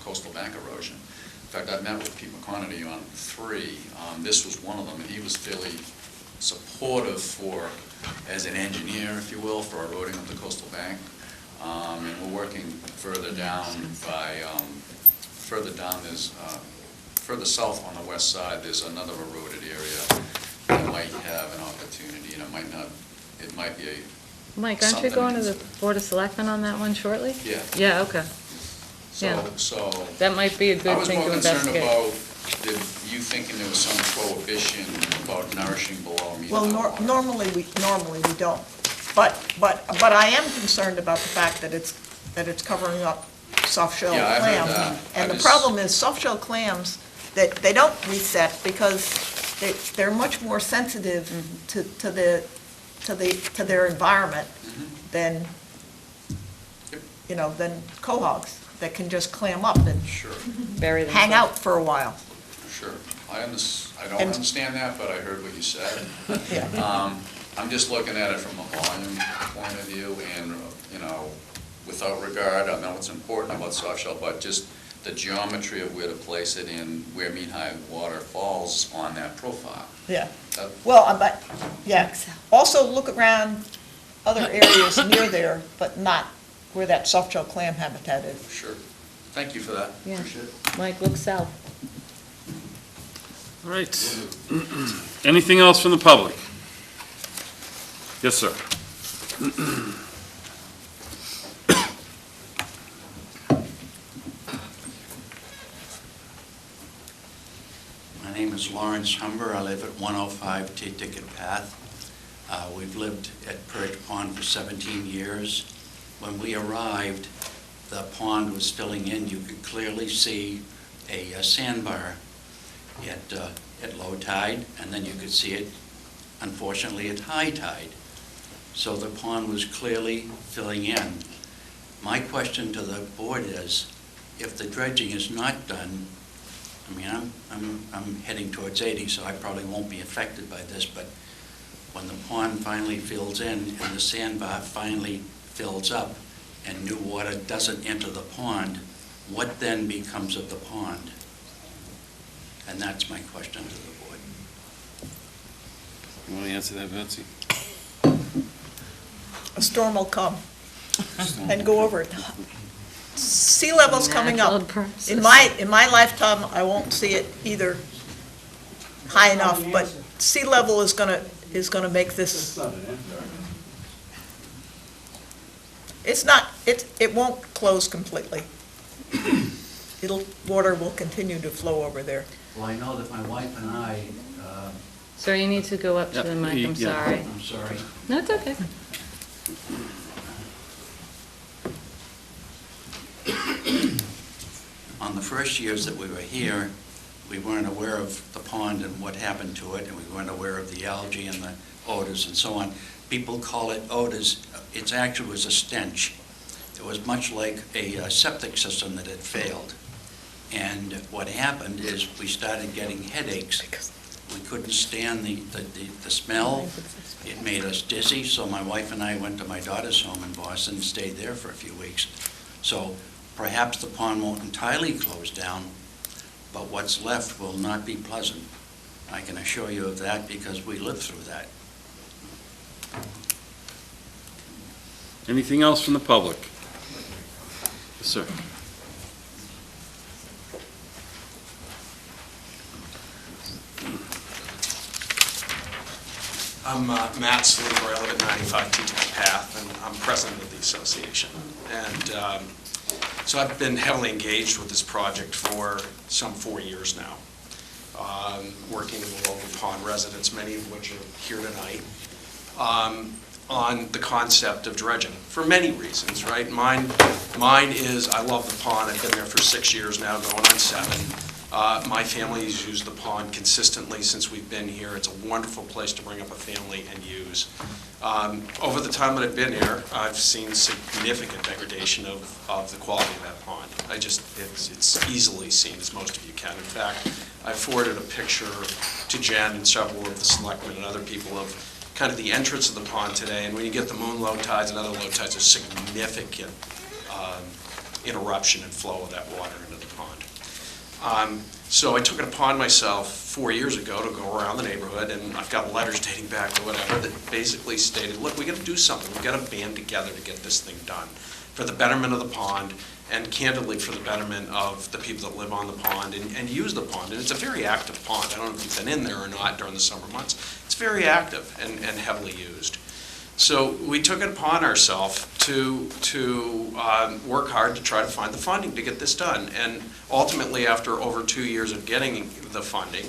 coastal bank erosion. In fact, I've met with Pete McConaty on 3. This was one of them, and he was fairly supportive as an engineer, if you will, for eroding of the coastal bank. And we're working further down there's, further south on the west side, there's another eroded area that might have an opportunity, and it might be a. Mike, aren't you something going to the consider. Board of Selectmen on that one shortly? Yeah. Yeah, okay. Yeah. So That might be a I good was thing more to concerned investigate. about the youth thinking there was some prohibition about nourishing below mean Well, high water. normally we don't. But I am concerned about the fact that it's covering up soft-shell Yeah, I heard clam. that. And I the just- problem is soft-shell clams, they don't reset because they're much more sensitive to their environment than, Yep. than quahogs that can just clam up and Sure, Bury themselves. hang out for a while. sure. I don't And- understand that, but I heard what you said. Yeah. I'm just looking at it from a volume point of view and, without regard, I know it's important about soft shell, but just the geometry of where to place it and where mean high water falls on that profile. Yeah. That- Well, but, yeah. Also look around other areas near there, but not where that soft-shell clam habitat is. Sure. Thank you for that. Yeah. Appreciate it. Mike, look south. All right. Anything else from the public? Yes, sir. My name is Lawrence Humber. I live at 105 T-Ticket Path. We've lived at Perch Pond for 17 years. When we arrived, the pond was filling in. You could clearly see a sandbar at low tide, and then you could see it, unfortunately, at high tide. So the pond was clearly filling in. My question to the board is, if the dredging is not done, I mean, I'm heading towards 80, so I probably won't be affected by this, but when the pond finally fills in and the sandbar finally fills up and new water doesn't enter the pond, what then becomes of the pond? And that's my question to the board. You want to answer that, Betsy? A storm will come and go over it. Sea level's coming Natural up. process. In my lifetime, I won't see it either high enough, but sea level is gonna make this. It won't close completely. Water will continue to flow over there. Well, I know that my wife and I, Sir, you need to go up to Yeah, the mic, I'm yeah. sorry. I'm sorry, No, it's okay. on the first years that we were here, we weren't aware of the pond and what happened to it, and we weren't aware of the algae and the odors and so on. People call it odors. It actually was a stench. It was much like a septic system that had failed. And what happened is we started getting headaches. We couldn't stand the smell. It made us dizzy, so my wife and I went to my daughter's home in Boston and stayed there for a few weeks. So perhaps the pond won't entirely close down, but what's left will not be pleasant. I can assure you of that because we lived through that. Anything else from the public? Yes, sir. I'm Matt Sluber. I live at 95 T-Ticket Path, and I'm president of the association. And so I've been heavily engaged with this project for some 4 years now, working with the local pond residents, many of which are here tonight, on the concept of dredging, for many reasons, right? Mine is, I love the pond. I've been there for 6 years now, going on 7. My family has used the pond consistently since we've been here. It's a wonderful place to bring up a family and use. Over the time that I've been here, I've seen significant degradation of the quality of that pond. It's easily seen, as most of you can. In fact, I forwarded a picture to Jen and several of the selectmen and other people of kind of the entrance of the pond today, and when you get the moon low tides and other low tides, there's significant interruption and flow of that water into the pond. So I took it upon myself 4 years ago to go around the neighborhood, and I've got letters dating back to whatever that basically stated, look, we got to do something. We got to band together to get this thing done for the betterment of the pond, and candidly for the betterment of the people that live on the pond and use the pond. And it's a very active pond. I don't know if you've been in there or not during the summer months. It's very active and heavily used. So we took it upon ourselves to work hard to try to find the funding to get this done. And ultimately, after over 2 years of getting the funding,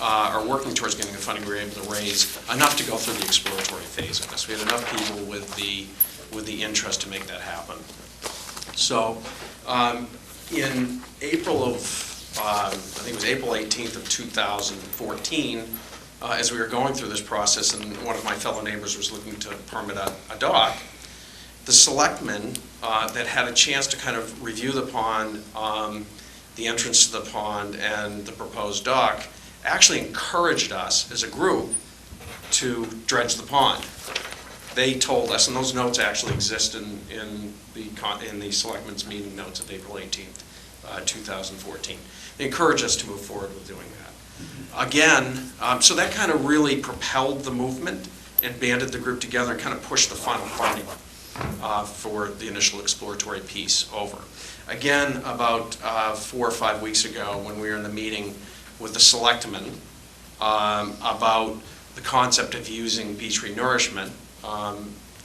or working towards getting the funding, we were able to raise enough to go through the exploratory phase of this. We had enough people with the interest to make that happen. So in April of, I think it was April 18th of 2014, as we were going through this process and one of my fellow neighbors was looking to permit a dock, the selectmen that had a chance to kind of review the pond, the entrance to the pond and the proposed dock, actually encouraged us as a group to dredge the pond. They told us, and those notes actually exist in the selectmen's meeting notes of April 18th, 2014. They encouraged us to move forward with doing that. Again, so that kind of really propelled the movement and banded the group together and kind of pushed the final funding for the initial exploratory piece over. Again, about 4 or 5 weeks ago, when we were in the meeting with the selectmen about the concept of using beach renourishment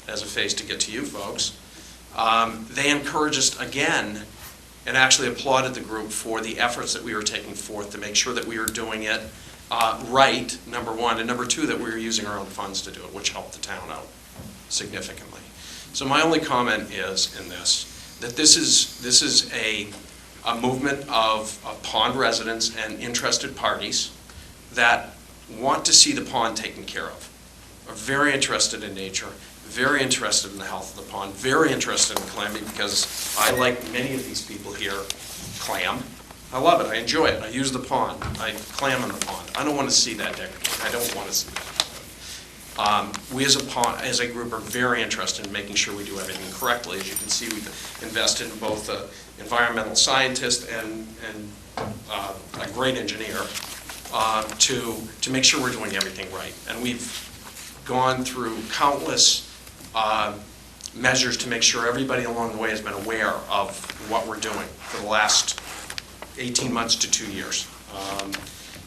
as a phase to get to you folks, they encouraged us again and actually applauded the group for the efforts that we were taking forth to make sure that we were doing it right, number one, and number two, that we were using our own funds to do it, which helped the town out significantly. So my only comment is in this, that this is a movement of pond residents and interested parties that want to see the pond taken care of, are very interested in nature, very interested in the health of the pond, very interested in clamming, because I, like many of these people here, clam. I love it. I enjoy it. I use the pond. I clam in the pond. I don't want to see that degradation. I don't want to see that. We as a group are very interested in making sure we do everything correctly. As you can see, we've invested in both an environmental scientist and a great engineer to make sure we're doing everything right. And we've gone through countless measures to make sure everybody along the way has been aware of what we're doing for the last 18 months to 2 years.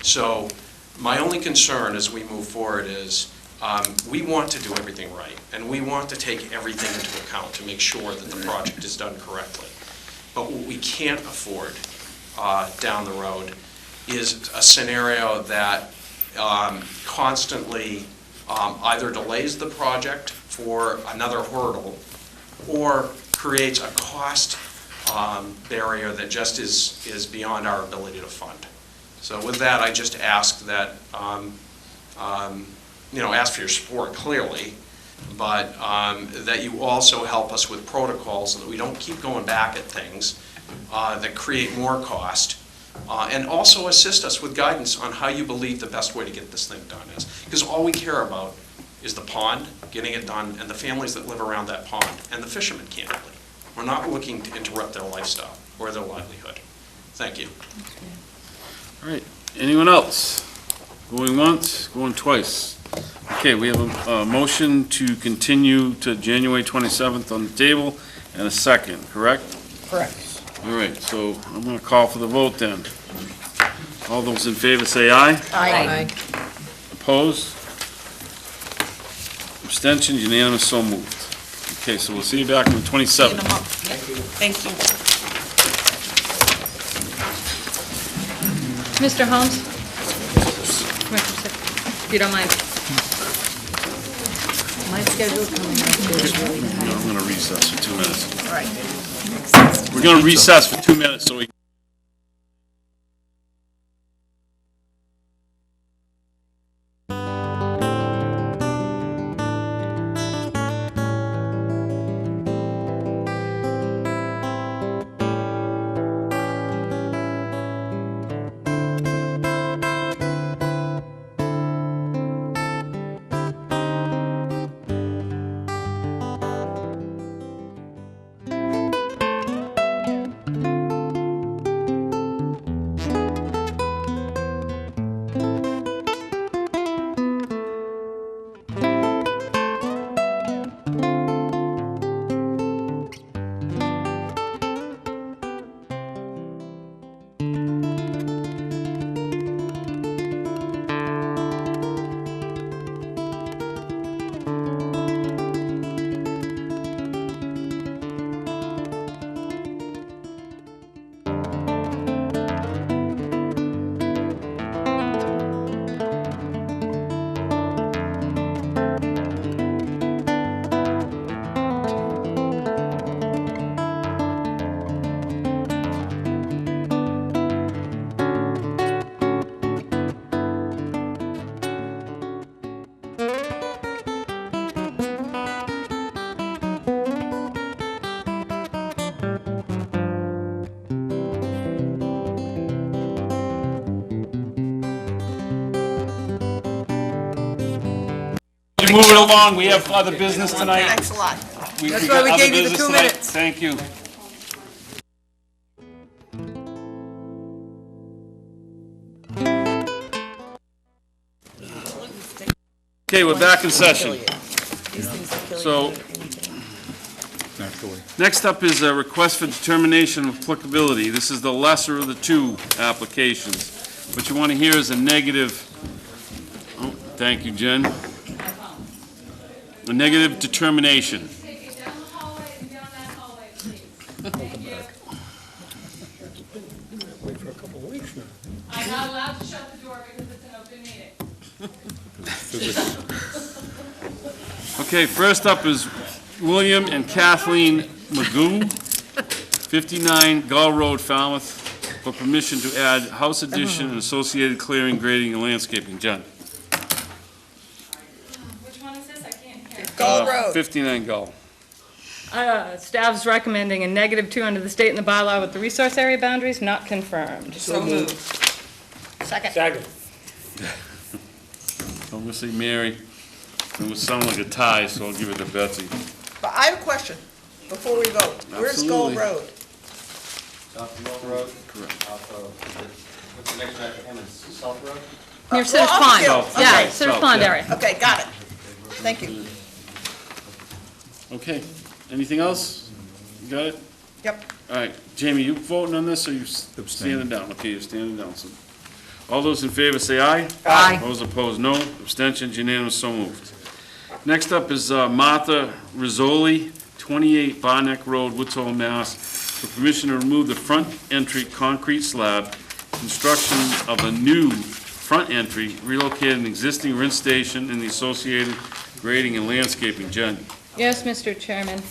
So my only concern as we move forward is we want to do everything right, and we want to take everything into account to make sure that the project is done correctly. But what we can't afford down the road is a scenario that constantly either delays the project for another hurdle or creates a cost barrier that just is beyond our ability to fund. So with that, I just ask that, ask for your support clearly, but that you also help us with protocols so that we don't keep going back at things that create more cost, and also assist us with guidance on how you believe the best way to get this thing done is. Because all we care about is the pond, getting it done, and the families that live around that pond, and the fishermen, candidly. We're not looking to interrupt their lifestyle or their livelihood. Thank you. All right, anyone else? Going once, going twice. Okay, we have a motion to continue to January 27th on the table and a second, correct? Correct. All right, so I'm going to call for the vote then. All those in favor say aye. Aye. Opposed? Abstentions, unanimous, so moved. Okay, so we'll see you back on the 27th. Thank you. Mr. Holmes? Come here for a second, if you don't mind. My schedule's coming up is really tight. I'm going to recess for 2 minutes. All right. We're going to recess for 2 minutes so we to move it along. We have other business tonight. Thanks a lot. That's got why we other gave you the business 2 tonight. minutes. Thank you. Okay, we're back in session. So, Naturally. next up is a request for determination of applicability. This is the lesser of the two applications. What you want to hear is a negative, oh, thank you, Jen. A negative determination. Wait for a couple of weeks now. I'm not allowed to shut the door because it's an open meeting. Okay, first up is William and Kathleen Magoo, 59 Gull Road, Falmouth, for permission to add house addition and associated clearing, grading, and landscaping. Jen? Which one is this? I can't hear. Gull Road. 59 Gull. Staff's recommending a -2 under the state and the bylaw with the resource area boundaries not confirmed. So moved. Second. Second. I'm gonna say Mary. It would sound like a tie, so I'll give it to Betsy. But I have a question before we vote. Where's Gull Absolutely. Road? South Mill Road. Correct. Off of, what's the next one after him, is South Road? Near Sitters well, Pond. Uphill. Yeah, Okay. Sitters South, Pond yeah. area. Okay, got it. Thank you. Okay, anything else? You got it? Yep. All right, Jamie, you voting on this, or you Abstain. standing down? Okay, you're standing down, so. All those in favor say aye. Aye. Those opposed, no. Abstentions, unanimous, so moved. Next up is Martha Rizzoli, 28 Barneck Road, Woods Hole, Mass., for permission to remove the front entry concrete slab, construction of a new front entry, relocate an existing rinse station, and the associated grading and landscaping. Jen? Yes, Mr. Chairman.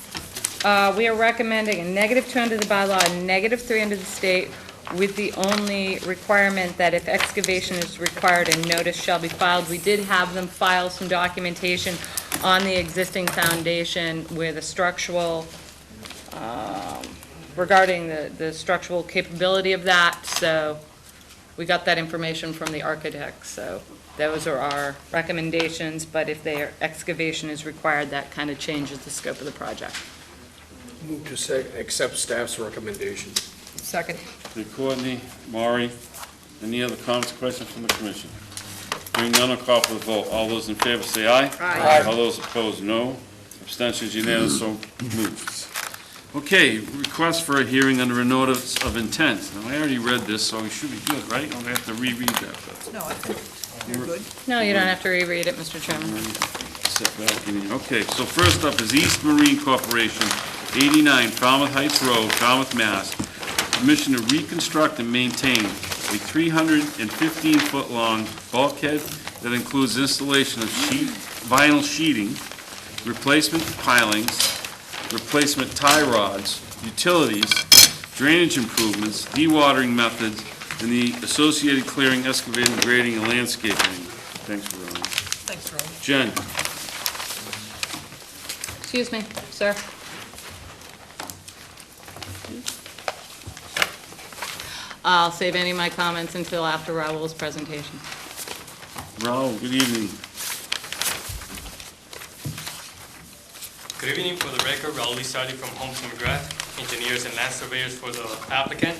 We are recommending a -2 under the bylaw, a -3 under the state, with the only requirement that if excavation is required, a notice shall be filed. We did have them file some documentation on the existing foundation where the structural, regarding the structural capability of that, so we got that information from the architect, so those are our recommendations, but if their excavation is required, that kind of changes the scope of the project. Move to accept staff's recommendations. Second. Okay, Courtney, Maury, any other comments or questions from the commission? Hearing none, I'll call for the vote. All those in favor say aye. Aye. All those opposed, no. Abstentions unanimous, so moved. Okay, request for a hearing under a notice of intent. Now, I already read this, so we should be good, right? I'm gonna have to reread that. but- No, I think you're good. No, you don't have to reread it, Mr. Chairman. Sit back in here. Okay, so first up is East Marine Corporation, 89 Falmouth Heights Road, Falmouth, Mass. Permission to reconstruct and maintain a 315-foot-long bulkhead that includes installation of vinyl sheeting, replacement pilings, replacement tie rods, utilities, drainage improvements, dewatering methods, and the associated clearing, excavating, grading, and landscaping. Thanks, Ron. Thanks, Ron. Jen? Excuse me, sir. I'll save any of my comments until after Raul's presentation. Raul, good evening. Good evening. For the record, Raul Lizardi from Holmes & McGrath, engineers and land surveyors for the applicant.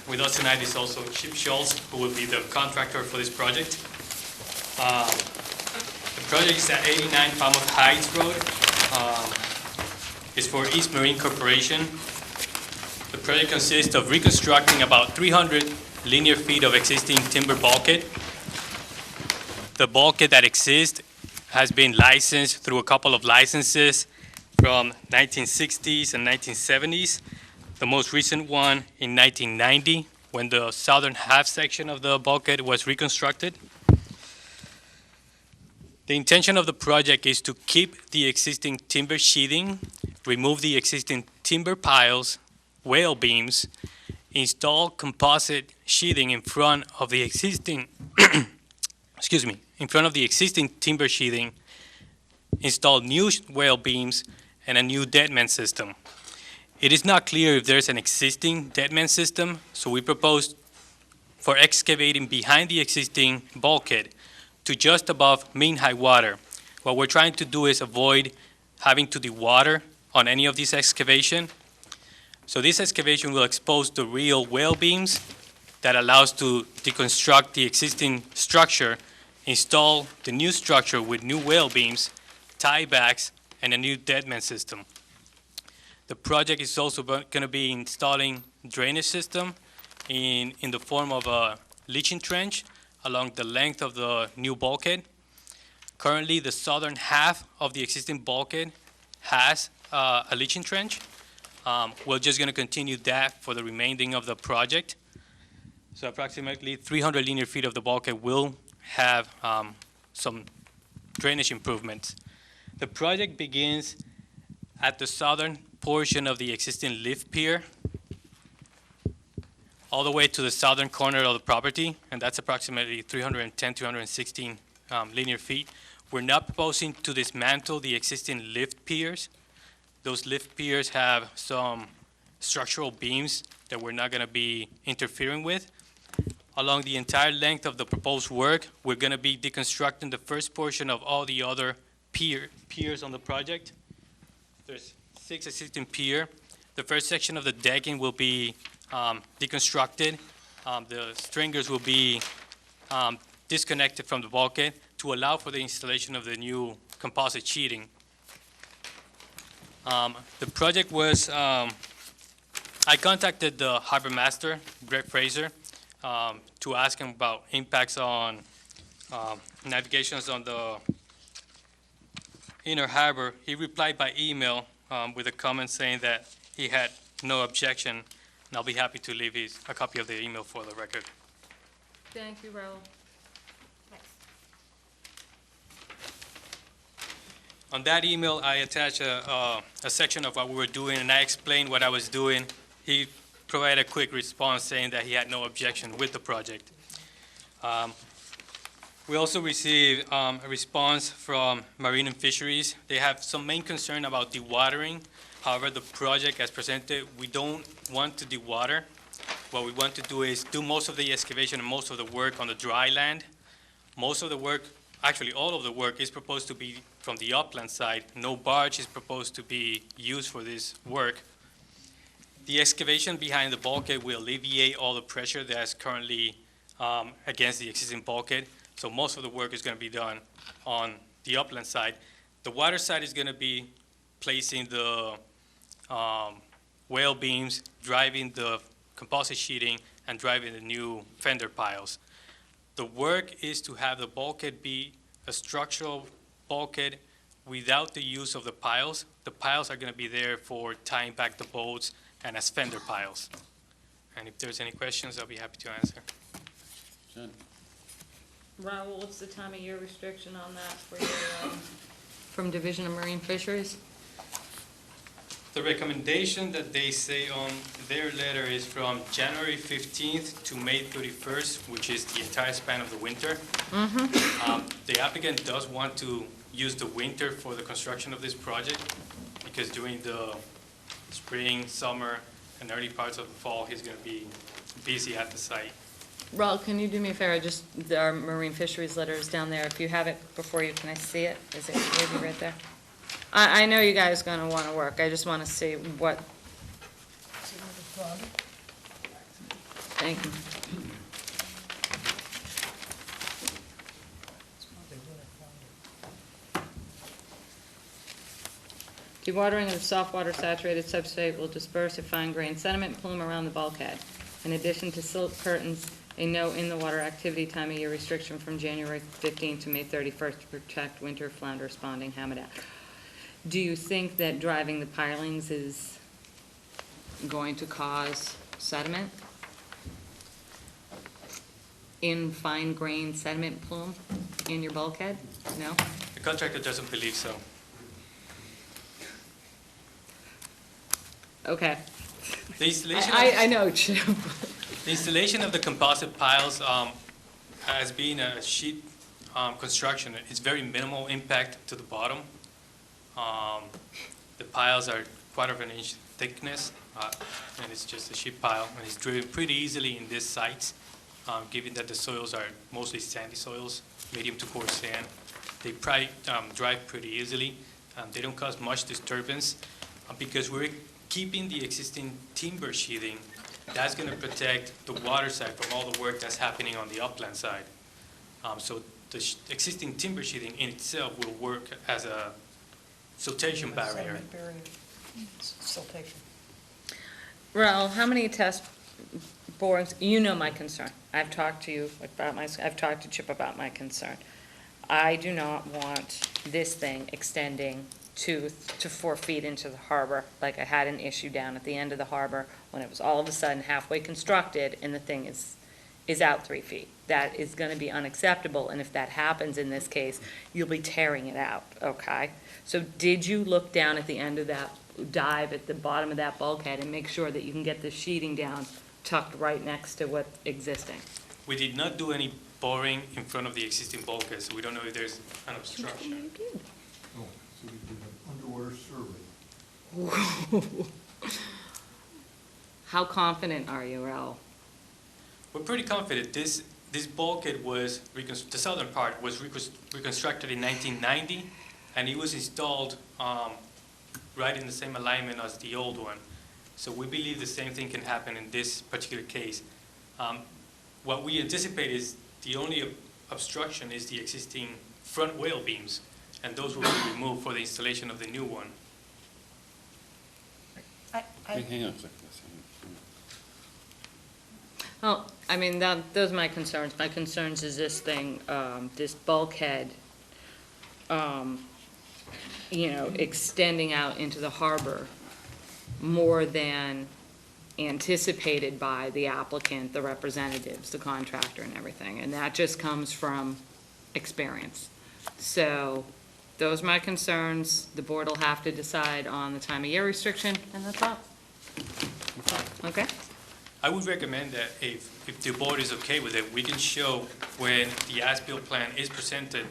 With us tonight is also Chip Schultz, who will be the contractor for this project. The project is at 89 Falmouth Heights Road. It's for East Marine Corporation. The project consists of reconstructing about 300 linear feet of existing timber bulkhead. The bulkhead that exists has been licensed through a couple of licenses from 1960s and 1970s. The most recent one in 1990, when the southern half section of the bulkhead was reconstructed. The intention of the project is to keep the existing timber sheathing, remove the existing timber piles, whale beams, install composite sheathing in front of the existing, in front of the existing timber sheathing, install new whale beams and a new deadman system. It is not clear if there's an existing deadman system, so we propose for excavating behind the existing bulkhead, to just above mean high water. What we're trying to do is avoid having to dewater on any of these excavation. So this excavation will expose the real well beams that allows to deconstruct the existing structure, install the new structure with new well beams, tiebacks, and a new deadman system. The project is also going to be installing drainage system in the form of a leaching trench along the length of the new bulkhead. Currently, the southern half of the existing bulkhead has a leaching trench. We're just going to continue that for the remaining of the project. So approximately 300 linear feet of the bulkhead will have some drainage improvements. The project begins at the southern portion of the existing lift pier, all the way to the southern corner of the property, and that's approximately 310, 316 linear feet. We're not proposing to dismantle the existing lift piers. Those lift piers have some structural beams that we're not going to be interfering with. Along the entire length of the proposed work, we're going to be deconstructing the first portion of all the other piers on the project. There's 6 existing piers. The first section of the decking will be deconstructed. The stringers will be disconnected from the bulkhead to allow for the installation of the new composite sheeting. The project was, I contacted the harbor master, Greg Fraser, to ask him about impacts on navigations on the inner harbor. He replied by email with a comment saying that he had no objection, and I'll be happy to leave a copy of the email for the record. Thank you, Raul. On that email, I attached a section of what we were doing, and I explained what I was doing. He provided a quick response saying that he had no objection with the project. We also received a response from Marine and Fisheries. They have some main concern about dewatering. However, the project as presented, we don't want to dewater. What we want to do is do most of the excavation and most of the work on the dry land. Most of the work, actually all of the work, is proposed to be from the upland side. No barge is proposed to be used for this work. The excavation behind the bulkhead will alleviate all the pressure that's currently against the existing bulkhead. So most of the work is going to be done on the upland side. The water side is going to be placing the whale beams, driving the composite sheeting, and driving the new fender piles. The work is to have the bulkhead be a structural bulkhead without the use of the piles. The piles are going to be there for tying back the boats and as fender piles. And if there's any questions, I'll be happy to answer. Jen? Raul, what's the time of year restriction on that for your, from Division of Marine Fisheries? The recommendation that they say on their letter is from January 15th to May 31st, which is the entire span of the winter. The applicant does want to use the winter for the construction of this project because during the spring, summer, and early parts of the fall, he's going to be busy at the site. Raul, can you do me a favor? Just our Marine Fisheries letter is down there. If you have it before you, can I see it? Is it maybe right there? I know you guys are going to want to work. I just want to see what. Thank you. Dewatering of the soft-water saturated substrate will disperse a fine-grained sediment plume around the bulkhead. In addition to silt curtains, a no in-the-water activity time of year restriction from January 15th to May 31st to protect winter flounder spawning hamadach. Do you think that driving the pilings is going to cause sediment in fine-grained sediment plume in your bulkhead? No? The contractor doesn't believe so. Okay. The installation I know, Chip. The installation of the composite piles has been a sheet construction. It's very minimal impact to the bottom. The piles are 1/4 inch thickness, and it's just a sheet pile, and it's driven pretty easily in this site, given that the soils are mostly sandy soils, medium to coarse sand. They probably dry pretty easily. They don't cause much disturbance because we're keeping the existing timber sheathing. That's going to protect the water side from all the work that's happening on the upland side. So the existing timber sheathing in itself will work as a siltation barrier. Sediment barrier. Siltation. Raul, how many test borings, you know my concern. I've talked to you about I've talked to Chip about my concern. I do not want this thing extending 2 to 4 feet into the harbor, like I had an issue down at the end of the harbor when it was all of a sudden halfway constructed and the thing is out 3 feet. That is going to be unacceptable, and if that happens in this case, you'll be tearing it out, okay? So did you look down at the end of that dive at the bottom of that bulkhead and make sure that you can get the sheeting down tucked right next to what's existing? We did not do any boring in front of the existing bulkhead, so we don't know if there's an obstruction. Oh, so we did an underwater survey. How confident are you, Raul? We're pretty confident. This bulkhead was, the southern part was reconstructed in 1990, and it was installed right in the same alignment as the old one. So we believe the same thing can happen in this particular case. What we anticipate is the only obstruction is the existing front whale beams, and those will be removed for the installation of the new one. Hang on a second. Well, I mean, those are my concerns. My concerns is this thing, this bulkhead, extending out into the harbor more than anticipated by the applicant, the representatives, the contractor and everything. And that just comes from experience. So those are my concerns. The board will have to decide on the time of year restriction, and that's all. Okay? I would recommend that if the board is okay with it, we can show when the as-built plan is presented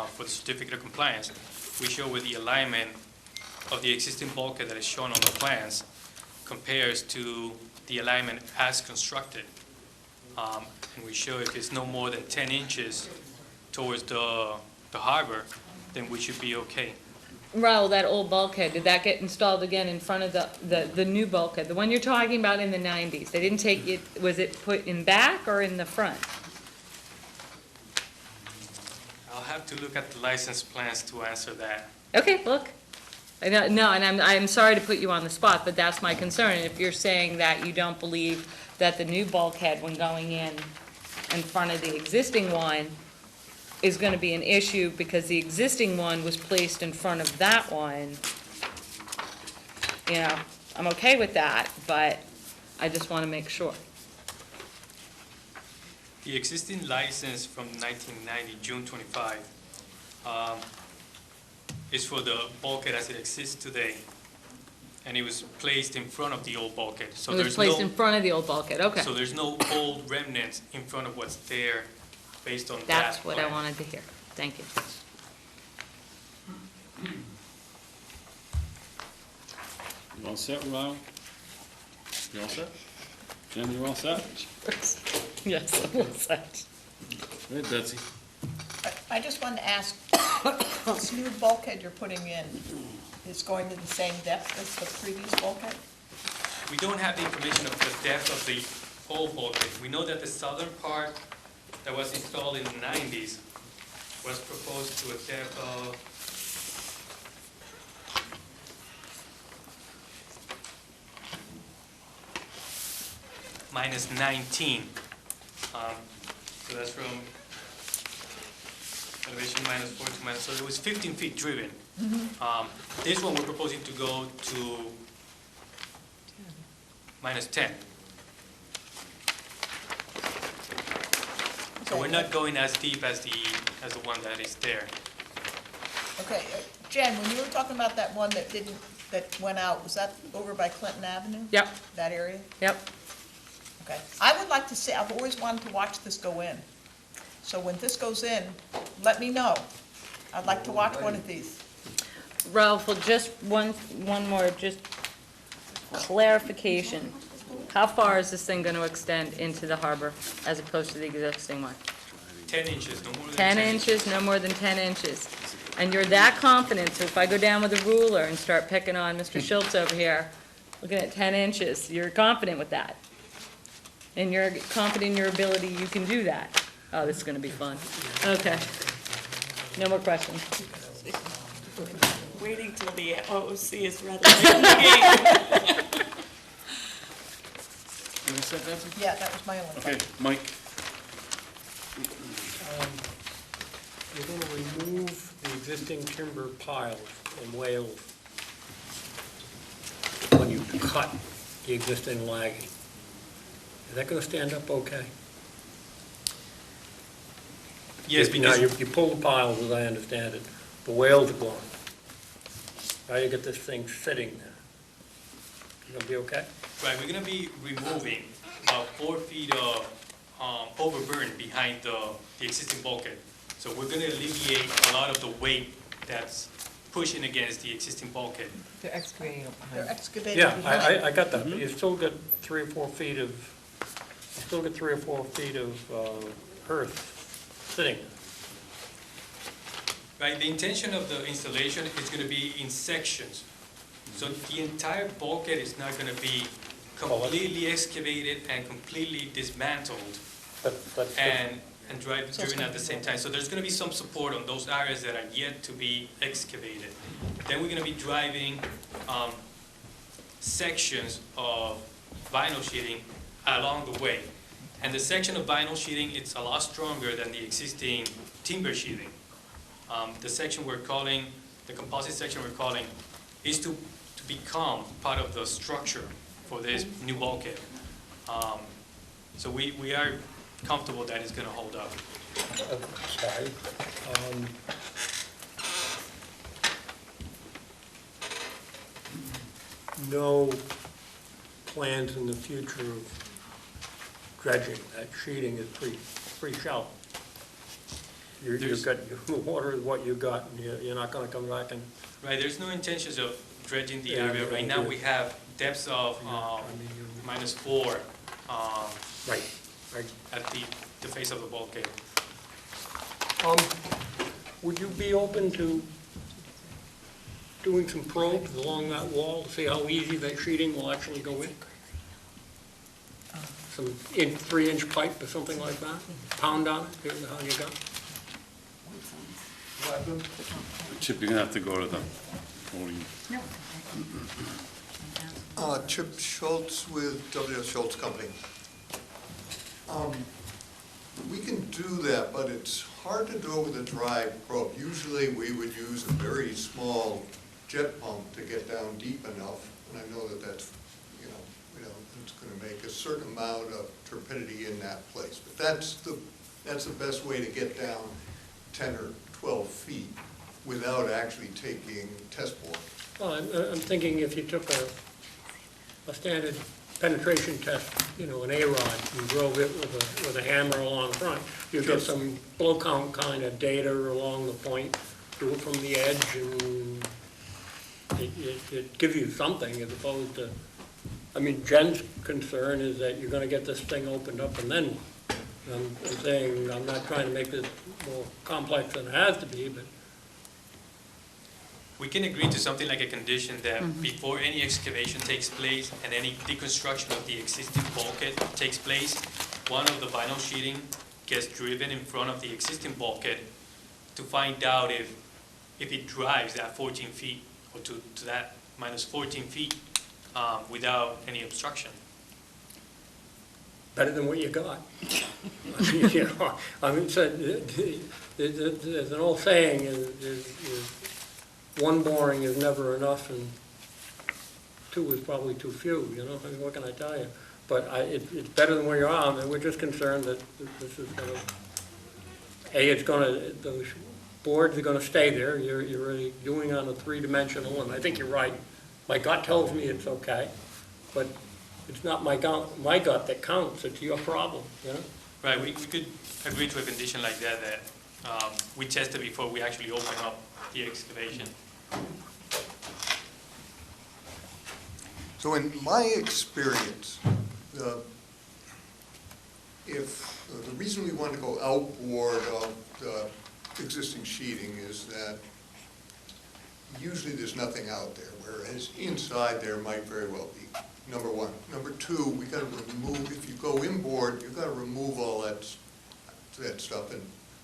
for the certificate of compliance, we show where the alignment of the existing bulkhead that is shown on the plans compares to the alignment as constructed. And we show if it's no more than 10 inches towards the harbor, then we should be okay. Raul, that old bulkhead, did that get installed again in front of the new bulkhead? The one you're talking about in the 90s? They didn't take it, was it put in back or in the front? I'll have to look at the license plans to answer that. Okay, look. No, and I'm sorry to put you on the spot, but that's my concern. If you're saying that you don't believe that the new bulkhead, when going in front of the existing one, is going to be an issue because the existing one was placed in front of that one, I'm okay with that, but I just want to make sure. The existing license from 1990, June 25, is for the bulkhead as it exists today, and it was placed in front of the old bulkhead. So It was placed in front of the old bulkhead, okay. So there's no old remnants in front of what's there based on that That's what I plan. wanted to hear. Thank you. You all set, Raul? You all set? Jen, you all set? Yes, I'm all set. Go ahead, Betsy. I just wanted to ask, this new bulkhead you're putting in is going to the same depth as the previous bulkhead? We don't have the information of the depth of the old bulkhead. We know that the southern part that was installed in the 90s was proposed to a depth of minus 19. So that's from elevation minus 4 to minus, so it was 15 feet driven. This one we're proposing to go to minus 10. So we're not going as deep as the one that is there. Okay, Jen, when you were talking about that one that went out, was that over by Clinton Avenue? Yep, That area? yep. Okay. I would like to see, I've always wanted to watch this go in. So when this goes in, let me know. I'd like to watch one of these. Ralph, well, just one more, just clarification. How far is this thing going to extend into the harbor as opposed to the existing one? 10 inches, no more than 10 inches, no more than 10 inches. And you're that confident, so if I go down with a ruler and start picking on Mr. Schultz over here, looking at 10 inches, you're confident with that? And you're confident in your ability, you can do that? Oh, this is gonna be fun. Okay. No more questions. Waiting till the OOC is ready. Okay. You want to set that? Yeah, that was my only Okay, question. Mike? You're going to remove the existing timber piles and whales when you cut the existing lagging. Is that going to stand up okay? Yes, Now, because, you pull the piles, as I understand it, the whales are gone. Now you get this thing sitting there. You gonna be okay? right, we're gonna be removing about 4 feet of overburden behind the existing bulkhead. So we're gonna alleviate a lot of the weight that's pushing against the existing bulkhead. They're excavating up They're behind. excavating Yeah, behind. I got that, but you still got 3 or 4 feet of, earth sitting there. Right, the intention of the installation is gonna be in sections. So the entire bulkhead is not gonna be completely excavated and completely dismantled That's and driven at the same time. So there's gonna be some support on those areas that are yet to be excavated. Then we're gonna be driving sections of vinyl sheeting along the way. And the section of vinyl sheeting, it's a lot stronger than the existing timber sheeting. The section we're calling, the composite section we're calling, is to become part of the structure for this new bulkhead. So we are comfortable that it's gonna hold up. Okay. No plans in the future of dredging, that sheeting is pre-shell. You've There's- got, you watered what you got, and you're not gonna come back and, Right, there's no intentions of dredging the area. Right now, we have depths of -4 right, right. at the face of the bulkhead. Would you be open to doing some probes along that wall to see how easy that sheeting will actually go in? Some 3-inch pipe or something like that? Pound on it, here's how you got. Chip, you're gonna have to go to the podium. Chip Schultz with W. Schultz Company. We can do that, but it's hard to do it with a dry probe. Usually, we would use a very small jet pump to get down deep enough, and I know that that's, it's gonna make a certain amount of turbidity in that place. But that's the best way to get down 10 or 12 feet without actually taking test bore. Well, I'm thinking if you took a standard penetration test, an A-rod, and drove it with a hammer along the front, you get some blow count kind of data along the point, do it from the edge, and it gives you something as opposed to, Jen's concern is that you're gonna get this thing opened up and then, I'm saying, I'm not trying to make this more complex than it has to be, but We can agree to something like a condition that before any excavation takes place and any deconstruction of the existing bulkhead takes place, one of the vinyl sheeting gets driven in front of the existing bulkhead to find out if it drives that 14 feet or to that minus 14 feet without any obstruction. better than what you got. So, there's an old saying, is one boring is never enough, and 2 is probably too few, what can I tell you? But it's better than where you are, we're just concerned that this is those boards are gonna stay there, you're really doing on a 3-dimensional, and I think you're right. My gut tells me it's okay, but it's not my gut that counts, it's your problem, Right, we could agree to a condition like that we test it before we actually open up the excavation. So in my experience, if, the reason we want to go outboard of the existing sheeting is that usually there's nothing out there, whereas inside there might very well be, number one. Number two, we gotta remove, if you go inboard, you've gotta remove all that stuff, and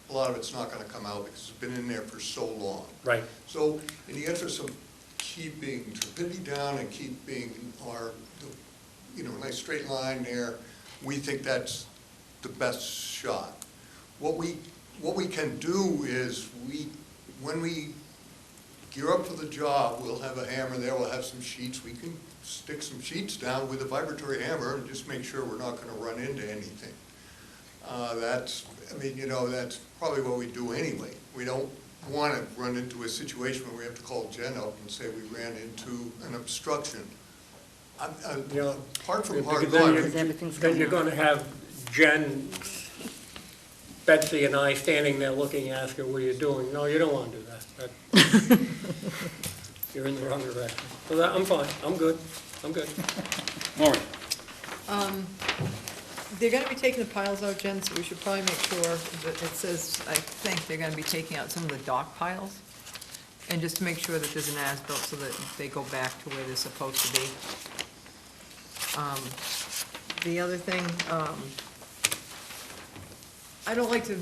a lot of it's not gonna come out because it's been in there for so long. Right. So, in the interest of keeping turbidity down and keeping our, nice straight line there, we think that's the best shot. What we can do is, when we gear up for the job, we'll have a hammer there, we'll have some sheets, we can stick some sheets down with a vibratory hammer and just make sure we're not gonna run into anything. That's probably what we do anyway. We don't wanna run into a situation where we have to call Jen up and say we ran into an obstruction. Apart from hard Because everything's then going you're on. gonna have Jen, Betsy and I standing there looking, asking, what are you doing? No, you don't wanna do that. You're in the wrong direction. So that, I'm fine, I'm good. Maureen? They're gonna be taking the piles out, Jen, so we should probably make sure that it says, I think they're gonna be taking out some of the dock piles. And just to make sure that there's an as-built so that they go back to where they're supposed to be. The other thing, I don't like to,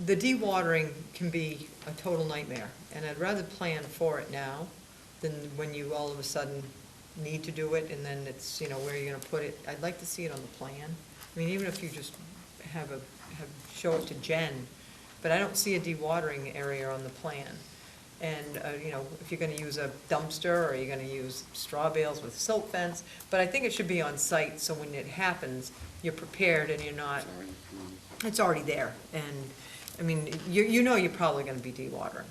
the dewatering can be a total nightmare, and I'd rather plan for it now than when you all of a sudden need to do it, and then it's, where you're gonna put it. I'd like to see it on the plan. I mean, even if you just show it to Jen, but I don't see a dewatering area on the plan. And, if you're gonna use a dumpster, or you're gonna use straw bales with silt fence, but I think it should be on site, so when it happens, you're prepared and you're not, it's already there. And, I mean, you're probably gonna be dewatering.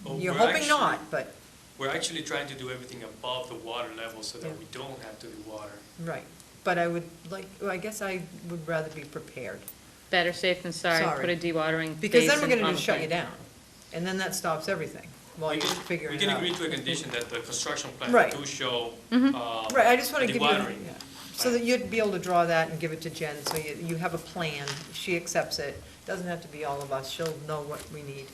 Well, You're we're hoping actually- not, but, We're actually trying to do everything above the water level so that we don't have to do water. right. But I would I guess I would rather be prepared. Better safe than sorry, Sorry. put a dewatering Because then we're basin gonna on just the shut you plan. down, and then that stops everything while you're figuring We it can out. agree to a condition that the construction plans Right. do show, Right, I just wanna give you, dewatering. yeah, so that you'd be able to draw that and give it to Jen, so you have a plan, she accepts it, doesn't have to be all of us, she'll know what we need.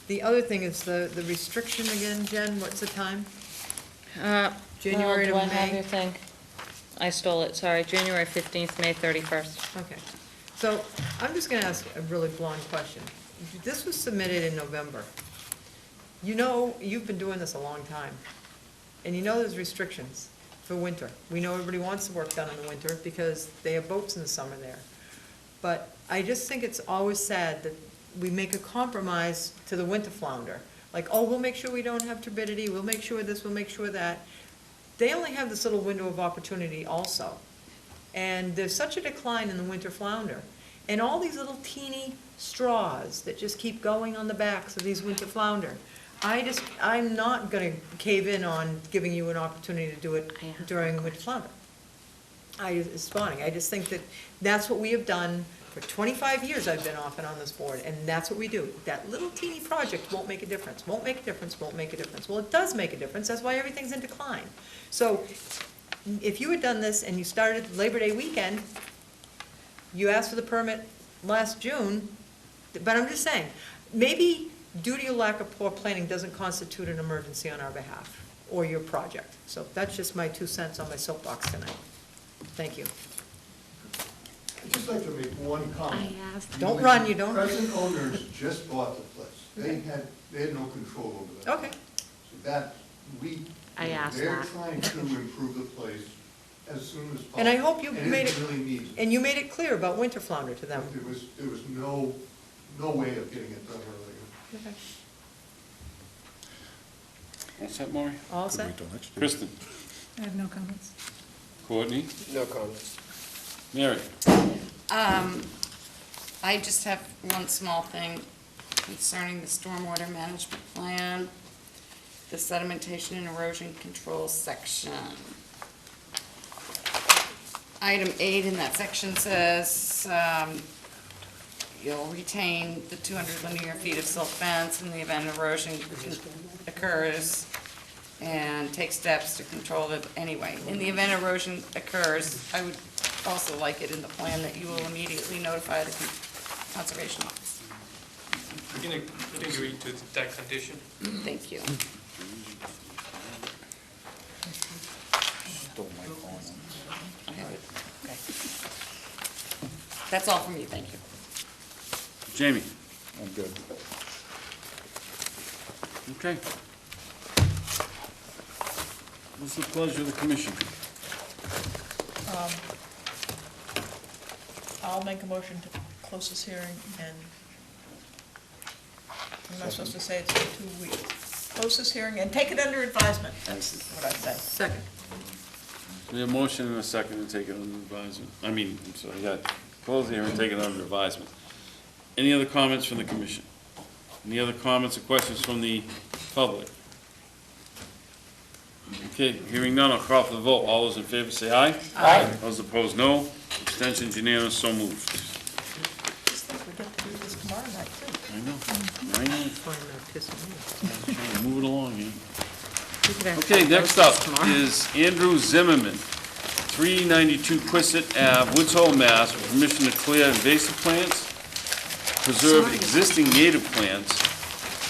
The other thing is the restriction again, Jen, what's the time? January to Do I have May? your thing? I stole it, sorry, January 15th, May 31st. Okay, so I'm just gonna ask a really blunt question. This was submitted in November. You've been doing this a long time, and there's restrictions for winter. We know everybody wants the work done in the winter because they have boats in the summer there. But I just think it's always sad that we make a compromise to the winter flounder. Like, oh, we'll make sure we don't have turbidity, we'll make sure this, we'll make sure that. They only have this little window of opportunity also. And there's such a decline in the winter flounder. And all these little teeny straws that just keep going on the backs of these winter flounder. I'm not gonna cave in on giving you an opportunity to do it during winter flounder. It's spawning. I just think that's what we have done. For 25 years I've been off and on this board, and that's what we do. That little teeny project won't make a difference, won't make a difference, won't make a difference. Well, it does make a difference, that's why everything's in decline. So, if you had done this and you started Labor Day weekend, you asked for the permit last June, but I'm just saying, maybe due to your lack of poor planning doesn't constitute an emergency on our behalf, or your project. So that's just my 2 cents on my soapbox tonight. Thank you. I'd just like to make one comment. Don't run, you don't. Present owners just bought the place. They had no control over that. Okay. So they're trying to improve the place as soon as possible. And I hope you And made it really needs it. And you made it clear about winter flounder to them. There was no way of getting it done earlier. Okay. All set, Maureen? All set? Kristen? I have no comments. Courtney? No comments. Mary? I just have one small thing concerning the stormwater management plan, the sedimentation and erosion control section. Item 8 in that section says, you'll retain the 200 linear feet of silt fence in the event erosion occurs. and take steps to control it anyway. In the event erosion occurs, I would also like it in the plan that you will immediately notify the conservation office. We can agree to that condition. Thank you. I have it. Okay. That's all from me, thank you. Jamie? I'm good. Okay. What's the pleasure of the commission? I'll make a motion to close this hearing and, I'm not supposed to say it's for 2 weeks. Close this hearing and take it under advisement, that's what I say. Second. We have a motion and a second to take it under advisement. I'm sorry, yeah, close the hearing and take it under advisement. Any other comments from the commission? Any other comments or questions from the public? Okay, hearing none, I'll call for the vote. All those in favor say aye. Aye. Those opposed, no. Abstentions unanimous, so moved. Just think we get to do this tomorrow night, too. I know. Fine, not pissing me off. Trying to move it along here. You could Okay, actually next post up this tomorrow. is Andrew Zimmerman, 392 Quistit Ave, Woods Hole, Mass, with permission to clear invasive plants, preserve existing native plants,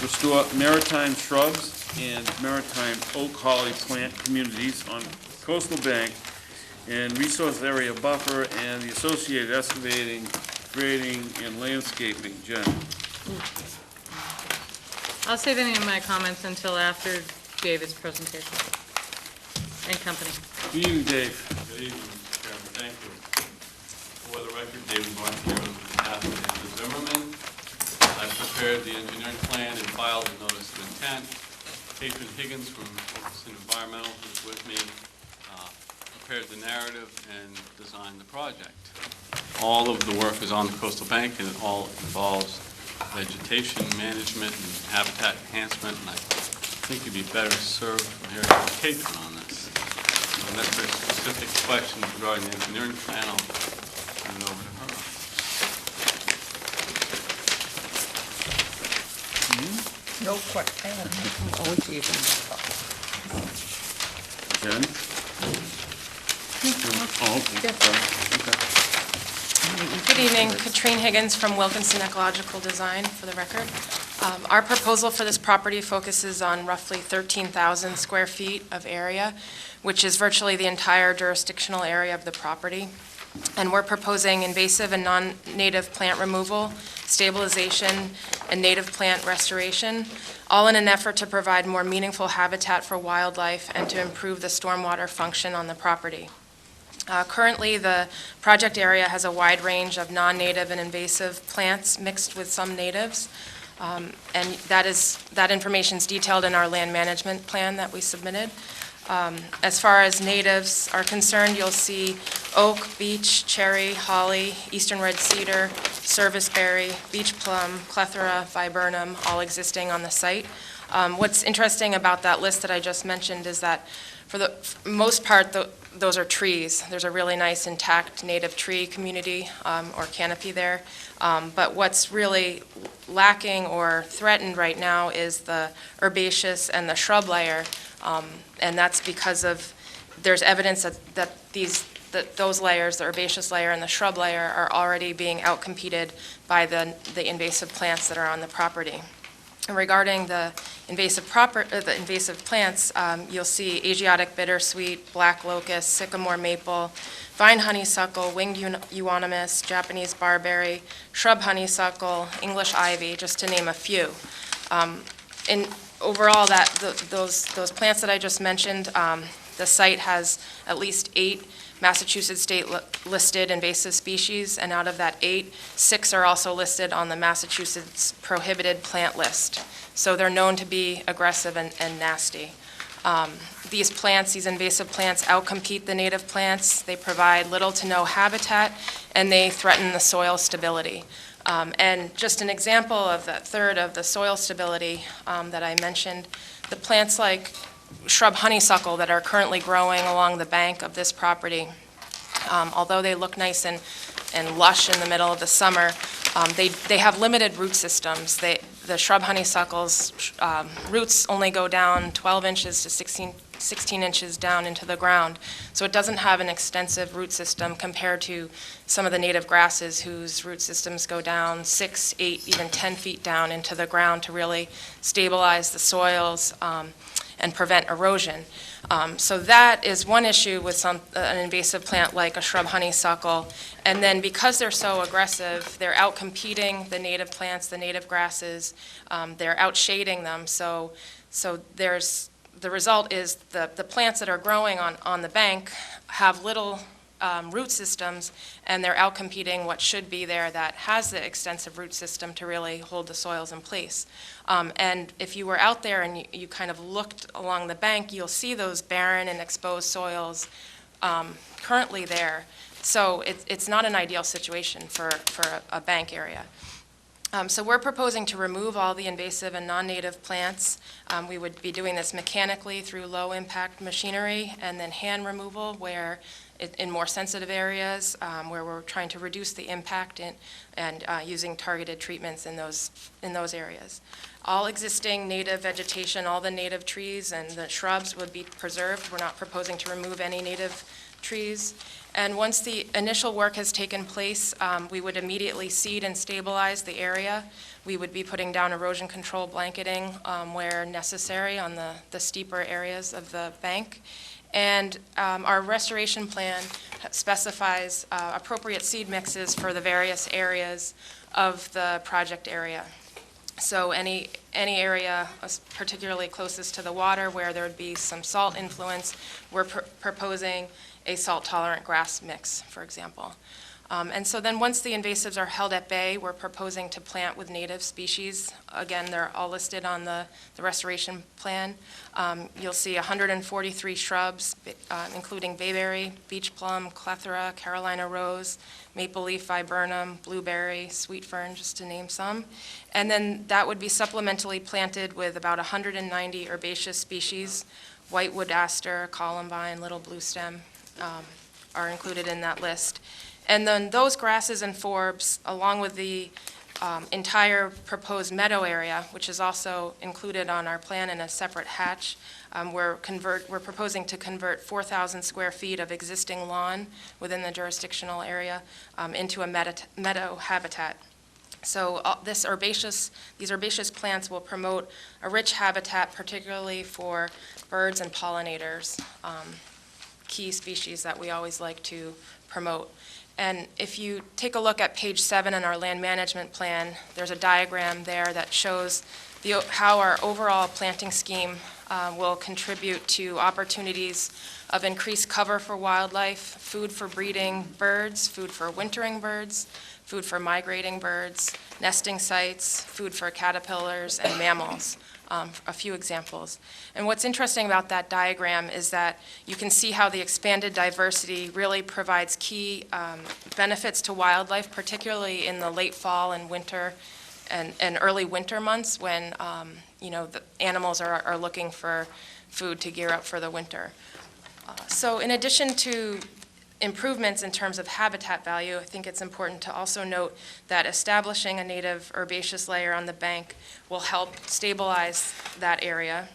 restore maritime shrubs and maritime oak holly plant communities on coastal bank and resource area buffer and the associated excavating, grading, and landscaping. Jen? I'll save any of my comments until after David's presentation and company. To you, Dave. Good evening, Mr. Chairman, thank you. For the record, David Barnes here on behalf of Andrew Zimmerman. I prepared the engineering plan and filed the notice of intent. Catherine Higgins from Wilkinson Environmental, who's with me, prepared the narrative and designed the project. All of the work is on the coastal bank, and it all involves vegetation management and habitat enhancement, and I think you'd be better served from hearing from Catherine on this. Unless there's specific questions regarding the engineering plan, I'll turn it over to her. No question. Always even. Jen? Oh, okay. Okay. Good evening, Katrine Higgins from Wilkinson Ecological Design, for the record. Our proposal for this property focuses on roughly 13,000 square feet of area, which is virtually the entire jurisdictional area of the property. And we're proposing invasive and non-native plant removal, stabilization, and native plant restoration, all in an effort to provide more meaningful habitat for wildlife and to improve the stormwater function on the property. Currently, the project area has a wide range of non-native and invasive plants mixed with some natives. And that information is detailed in our land management plan that we submitted. As far as natives are concerned, you'll see oak, beech, cherry, holly, eastern red cedar, serviceberry, beech plum, clethra, viburnum, all existing on the site. What's interesting about that list that I just mentioned is that for the most part, those are trees. There's a really nice intact native tree community or canopy there. But what's really lacking or threatened right now is the herbaceous and the shrub layer. And that's because there's evidence that those layers, the herbaceous layer and the shrub layer, are already being outcompeted by the invasive plants that are on the property. And regarding the invasive plants, you'll see Asiatic bittersweet, black locust, sycamore maple, vine honeysuckle, winged euonymus, Japanese barberry, shrub honeysuckle, English ivy, just to name a few. Overall, those plants that I just mentioned, the site has at least 8 Massachusetts state listed invasive species, and out of that 8, 6 are also listed on the Massachusetts prohibited plant list. So they're known to be aggressive and nasty. These invasive plants, outcompete the native plants. They provide little to no habitat, and they threaten the soil stability. And just an example of that third of the soil stability that I mentioned, the plants like shrub honeysuckle that are currently growing along the bank of this property, although they look nice and lush in the middle of the summer, they have limited root systems. the shrub honeysuckles, roots only go down 12 inches to 16 inches down into the ground. So it doesn't have an extensive root system compared to some of the native grasses whose root systems go down 6, 8, even 10 feet down into the ground to really stabilize the soils and prevent erosion. So that is one issue with an invasive plant like a shrub honeysuckle. And then because they're so aggressive, they're out-competing the native plants, the native grasses. They're out-shading them. So the result is the plants that are growing on the bank have little root systems, and they're out-competing what should be there that has the extensive root system to really hold the soils in place. And if you were out there and you kind of looked along the bank, you'll see those barren and exposed soils currently there. So it's not an ideal situation for a bank area. So we're proposing to remove all the invasive and non-native plants. We would be doing this mechanically through low-impact machinery, and then hand removal where in more sensitive areas where we're trying to reduce the impact and using targeted treatments in those areas. All existing native vegetation, all the native trees and the shrubs would be preserved. We're not proposing to remove any native trees. And once the initial work has taken place, we would immediately seed and stabilize the area. We would be putting down erosion control blanketing where necessary on the steeper areas of the bank. And our restoration plan specifies appropriate seed mixes for the various areas of the project area. So any area, particularly closest to the water, where there would be some salt influence, we're proposing a salt-tolerant grass mix, for example. And so then once the invasives are held at bay, we're proposing to plant with native species. Again, they're all listed on the restoration plan. You'll see 143 shrubs, including bayberry, beech plum, clethra, Carolina rose, maple leaf viburnum, blueberry, sweet fern, just to name some. And then that would be supplementally planted with about 190 herbaceous species. Whitewood aster, columbine, little bluestem are included in that list. And then those grasses and forbs, along with the entire proposed meadow area, which is also included on our plan in a separate hatch, we're proposing to convert 4,000 square feet of existing lawn within the jurisdictional area into a meadow habitat. So these herbaceous plants will promote a rich habitat, particularly for birds and pollinators, key species that we always like to promote. And if you take a look at page 7 in our land management plan, there's a diagram there that shows how our overall planting scheme will contribute to opportunities of increased cover for wildlife, food for breeding birds, food for wintering birds, food for migrating birds, nesting sites, food for caterpillars and mammals. A few examples. And what's interesting about that diagram is that you can see how the expanded diversity really provides key benefits to wildlife, particularly in the late fall and winter and early winter months when the animals are looking for food to gear up for the winter. So in addition to improvements in terms of habitat value, I think it's important to also note that establishing a native herbaceous layer on the bank will help stabilize that area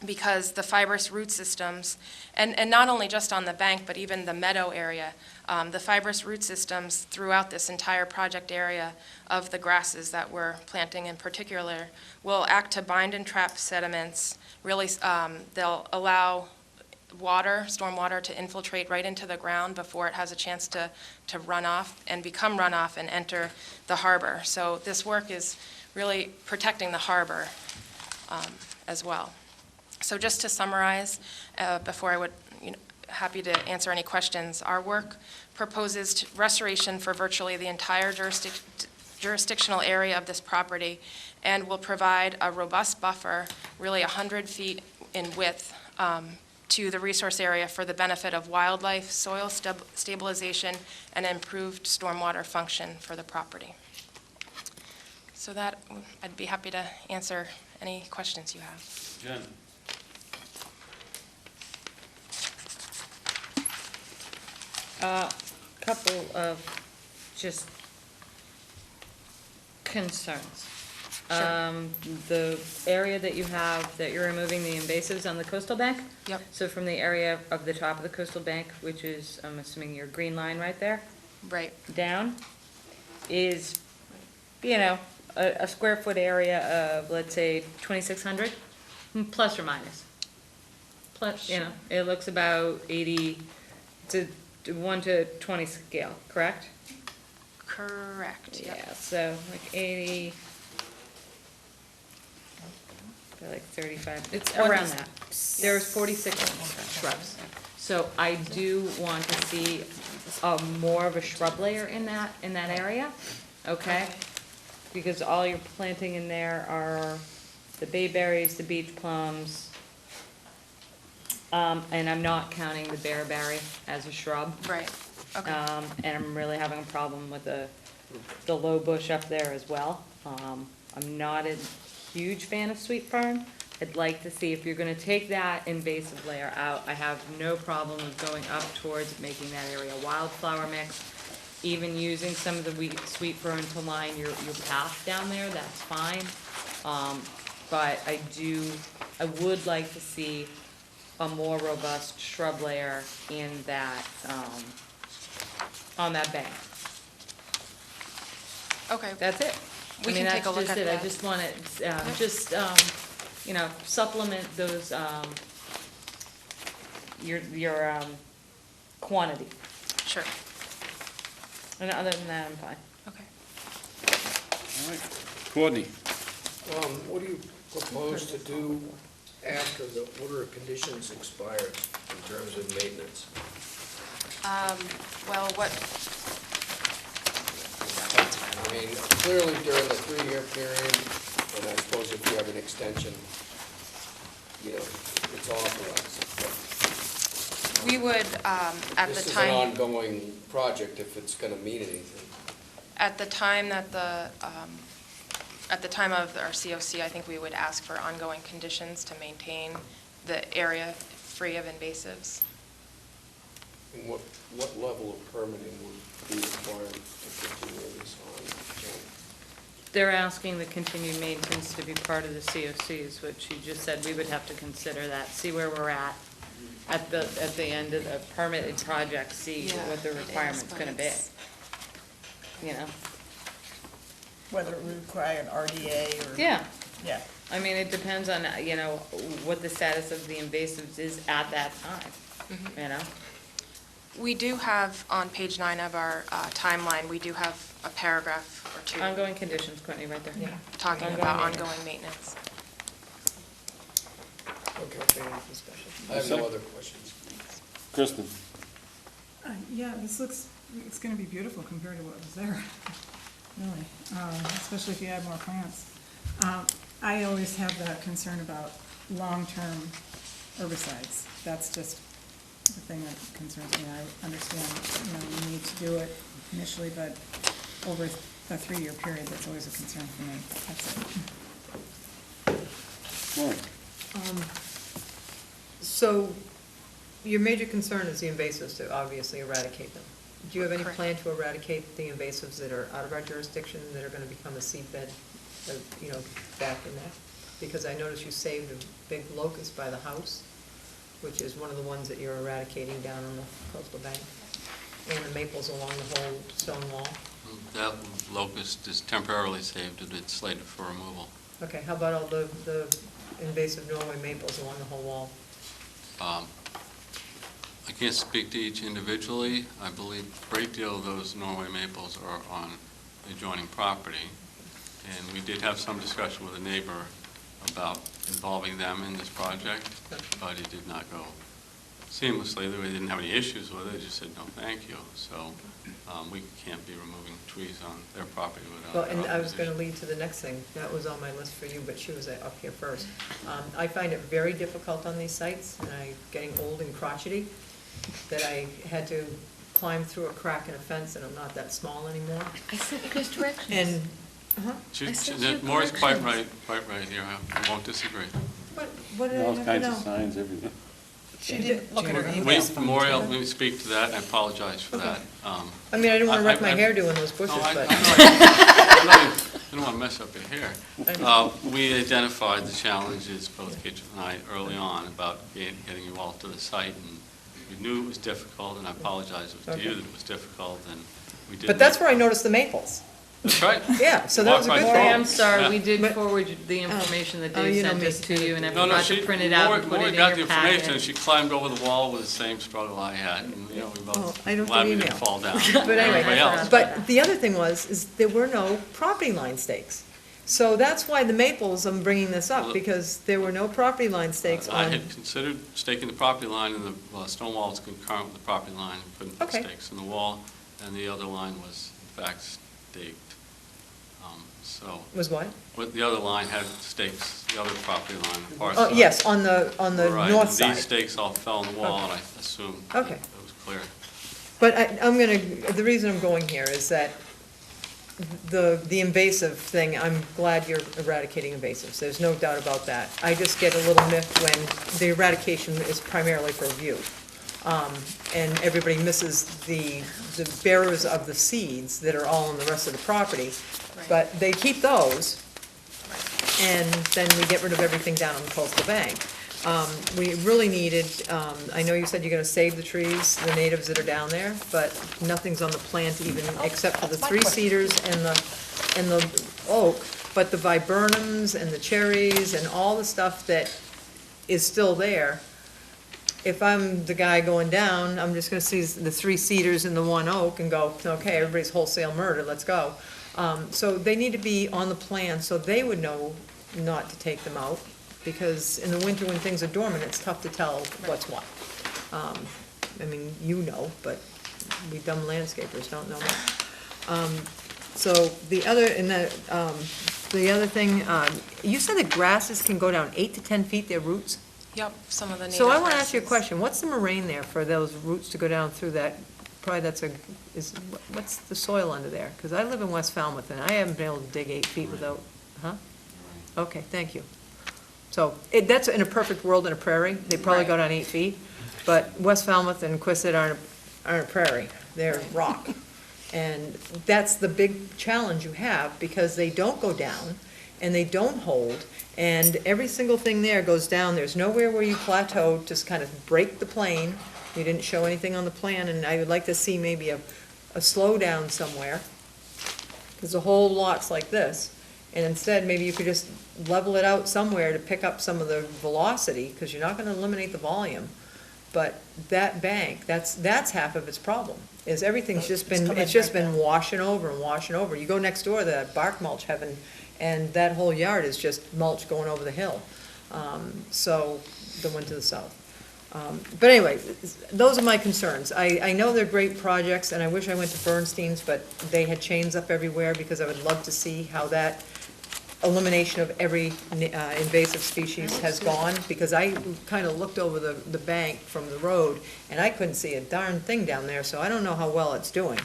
because the fibrous root systems, and not only just on the bank, but even the meadow area, the fibrous root systems throughout this entire project area of the grasses that we're planting in particular will act to bind and trap sediments. Really, they'll allow stormwater to infiltrate right into the ground before it has a chance to run off and become runoff and enter the harbor. So this work is really protecting the harbor as well. So just to summarize, before I would, happy to answer any questions, our work proposes restoration for virtually the entire jurisdictional area of this property and will provide a robust buffer, really 100 feet in width, to the resource area for the benefit of wildlife, soil stabilization, and improved stormwater function for the property. So that, I'd be happy to answer any questions you have. Jen? Couple of just concerns. The area that you have, that you're removing the invasives on the coastal bank? Yep. So from the area of the top of the coastal bank, which is, I'm assuming your green line right there, Right. down, is, you know, a square foot area of, let's say, 2,600, plus or minus. Plus, you know, it looks about 80, to 1 to 20 scale, correct? Correct, yep. Yeah, so like 80, like 35, it's around that. There's 46 shrubs. So I do want to see more of a shrub layer in that area, okay? Because all you're planting in there are the bayberries, the beach plums, and I'm not counting the bearberry as a shrub. Right, okay. And I'm really having a problem with the low bush up there as well. I'm not a huge fan of sweet fern. I'd like to see if you're gonna take that invasive layer out, I have no problem with going up towards making that area a wildflower mix. Even using some of the sweet fern to line your path down there, that's fine. But I would like to see a more robust shrub layer in that, on that bank. Okay. That's it. We can take a look at I that. just want to, you know, supplement those, your quantity. Sure. And other than that, I'm fine. Okay. All right. Courtney? What do you propose to do after the order of conditions expires in terms of maintenance? Well, what, I mean, clearly during the 3-year period, and I suppose if you have an extension, you know, it's authorized. we would, at the This is an time, ongoing project if it's gonna mean anything. at the time that at the time of our COC, I think we would ask for ongoing conditions to maintain the area free of invasives. And what level of permitting would be required to continue this on, Jen? They're asking the continued maintenance to be part of the COCs, which you just said we would have to consider that, see where we're at the end of the permitted project, see Yeah, what the it is, requirement's but gonna be. it's- You know? Whether it would require an RDA or. Yeah. Yeah. I mean, it depends on, you know, what the status of the invasives is at that time, you know? We do have, on page 9 of our timeline, we do have a paragraph or two. Ongoing conditions, Courtney, right there. Talking Ongoing about maintenance. ongoing maintenance. Okay. I have no other questions. Kristen? Yeah, this looks, it's gonna be beautiful compared to what was there, really, especially if you add more plants. I always have that concern about long-term herbicides. That's just the thing that concerns me. I understand, you know, you need to do it initially, but over a 3-year period, that's always a concern for me. That's it. Lauren? So, your major concern is the invasives, to obviously eradicate them. Do you have any Correct. plan to eradicate the invasives that are out of our jurisdiction, that are gonna become a seedbed, you know, back in there? Because I noticed you saved a big locust by the house, which is one of the ones that you're eradicating down on the coastal bank, and the maples along the whole stone wall. That locust is temporarily saved, and it's slated for removal. Okay, how about all the invasive Norway maples along the whole wall? I can't speak to each individually. I believe a great deal of those Norway maples are on adjoining property, and we did have some discussion with a neighbor about involving them in this project, but it did not go seamlessly. They didn't have any issues with it, they just said, no, thank you. So we can't be removing trees on their property without Well, their and I was authorization. gonna lead to the next thing, that was on my list for you, but she was up here first. I find it very difficult on these sites, and I'm getting old and crotchety, that I had to climb through a crack in a fence, and I'm not that small anymore. I sent you guys directions. And, Maureen's quite right here, I won't disagree. what did I All have to kinds of know? signs, everything. She didn't look at her Wait, emails. Maury, let me speak to that, and I apologize for that. I mean, I didn't wanna wreck my hair doing those bushes, No, but. I I don't want to mess up your hair. We identified the challenges, both Kitch and I, early on about getting you all to the site, and we knew it was difficult, and I apologize to you that it was difficult, and we did. But that's where I noticed the maples. That's right. Yeah, so that was a Walk good right thing. through. I'm sorry, Yeah. we did forward the information that Oh, Dave you know sent me. us to you, and I No, forgot to print it out and put it in got the your information, and packet. she climbed over the wall with the same struggle I had, and, you know, we Oh, both, I don't glad get we didn't email. fall down. But Everybody anyway, else. but the other thing is there were no property line stakes. So that's why the maples, I'm bringing this up, because there were no property line stakes I on, had considered staking the property line, and the stone wall is concurrent with the property line, putting Okay. stakes in the wall, and the other line was, in fact, staked. So, was what? the other line had stakes, the other property line, the far side. Oh, yes, on the Right, north and side. these stakes all fell in the wall, and I assumed that Okay. it was clear. But the reason I'm going here is that the invasive thing, I'm glad you're eradicating invasives, there's no doubt about that. I just get a little miffed when the eradication is primarily for view. And everybody misses the bearers of the seeds that are all on the rest of the property. But they keep those, and then we get rid of everything down on the coastal bank. We really needed, I know you said you're gonna save the trees, the natives that are down there, but nothing's on the plan to even, except for the that's my 3 question. cedars and the oak, but the viburnums and the cherries and all the stuff that is still there. If I'm the guy going down, I'm just gonna see the 3 cedars and the 1 oak and go, okay, everybody's wholesale murder, let's go. So they need to be on the plan, so they would know not to take them out, because in the winter when things are dormant, it's tough to tell what's what. I mean, you know, but we dumb landscapers don't know that. So the other, the other thing, you said that grasses can go down 8 to 10 feet, their roots? Yep, some of the native So I want to ask you a grasses. question, what's the moraine there for those roots to go down through that? Probably what's the soil under there? Because I live in West Falmouth, and I haven't been able to dig 8 feet without, huh? Okay, thank you. So, that's in a perfect world in a prairie, they probably go down 8 feet, but West Falmouth and Quistit aren't a prairie, they're rock. And that's the big challenge you have, because they don't go down, and they don't hold, and every single thing there goes down, there's nowhere where you plateau, just kind of break the plane. You didn't show anything on the plan, and I would like to see maybe a slowdown somewhere, because the whole lot's like this, and instead, maybe you could just level it out somewhere to pick up some of the velocity, because you're not gonna eliminate the volume. But that bank, that's half of its problem, is everything's just been washing over and washing over. You go next door to that bark mulch heaven, and that whole yard is just mulch going over the hill. So, the one to the south. But anyway, those are my concerns. I know they're great projects, and I wish I went to Bernstein's, but they had chains up everywhere, because I would love to see how that elimination of every invasive species has gone, because I kind of looked over the bank from the road, and I couldn't see a darn thing down there, so I don't know how well it's doing.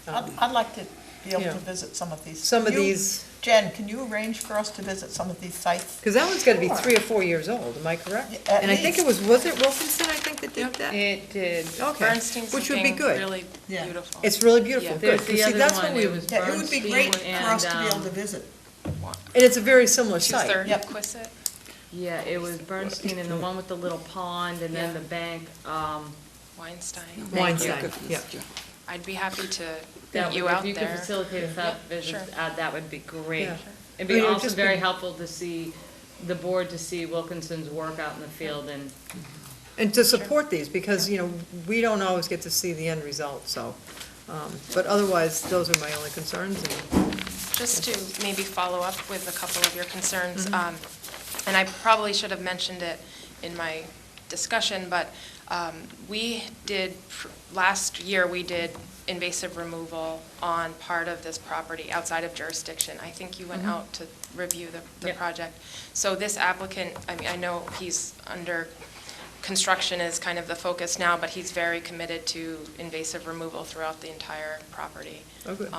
I'd like to be able Yeah. to visit some of these. Some of You- these- Jen, can you arrange for us to visit some of these sites? Because that one's got to be Sure. 3 or 4 years old, am I correct? Yeah, at And I think it least. was it Wilkinson, I think, that did that? It did. Okay, Bernstein's which would be looking good. really Yeah. beautiful. It's really beautiful, Yeah. good. There's the See, other that's what one, we- it was Yeah, it would be great Bernstein for us to be able and, to visit. And it's a very similar site. 230 Yep. Quistit. Yeah, it was Bernstein and the one with the little pond, and then Yeah. the bank, Weinstein. Weinstein, yeah. I'd be happy to that get you out if you could there. facilitate a Yeah, visit, sure. that would be great. Yeah. It'd I be mean, it would also just very be- helpful to see, the board to see Wilkinson's work out in the field, and And to support these, because, you know, we don't always get to see the end result, so. But otherwise, those are my only concerns, and Just to maybe follow up with a couple of your concerns, Mm-hmm. and I probably should have mentioned it in my discussion, but last year, we did invasive removal on part of this property outside of jurisdiction. I think you went Mm-hmm. out to review the Yep. project. So this applicant, I mean, I know he's under construction is kind of the focus now, but he's very committed to invasive removal throughout the entire property. Oh, good.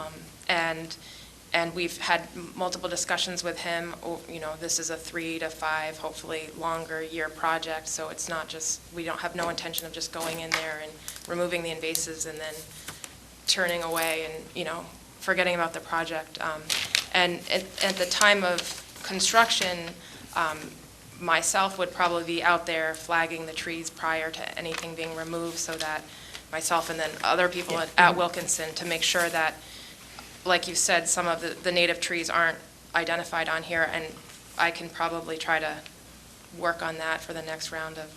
And we've had multiple discussions with him, you know, this is a 3 to 5, hopefully longer year project, so it's not just, we don't have no intention of just going in there and removing the invasives and then turning away and, you know, forgetting about the project. And at the time of construction, myself would probably be out there flagging the trees prior to anything being removed, so that myself and then other people at Wilkinson, to make sure that, like you said, some of the native trees aren't identified on here, and I can probably try to work on that for the next round of,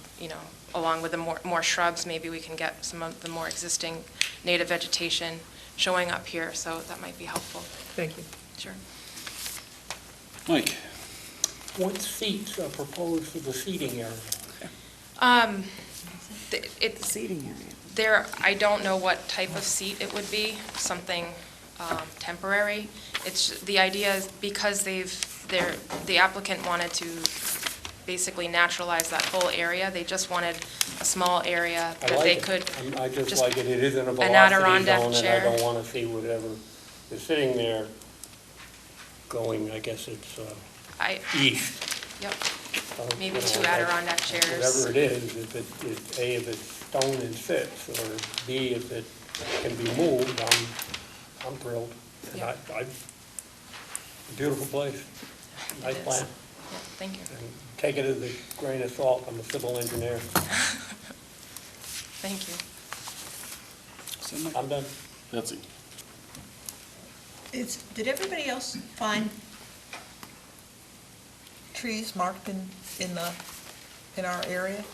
along with the more shrubs, maybe we can get some of the more existing native vegetation showing up here, so that might be helpful. Thank you. Sure. Mike? What seats are proposed for the seating area? It's Seating area. there, I don't know what type of seat it would be, something temporary. It's, the idea is because the applicant wanted to basically naturalize that whole area, they just wanted a small area I that like they it. could, I just just like it. It isn't a an velocity Adirondack zone, and I chair. don't want to see whatever is sitting there going, I guess it's east. Yep, So, maybe you know, 2 Adirondack chairs. Whatever it is, if if it's stone and sits, or B, if it can be moved, I'm thrilled. And Yeah. Beautiful place, nice is. plan. Yeah, thank you. And take it as a grain of salt, I'm a civil engineer. Thank you. I'm done. Betsy? Did everybody else find trees marked in our area?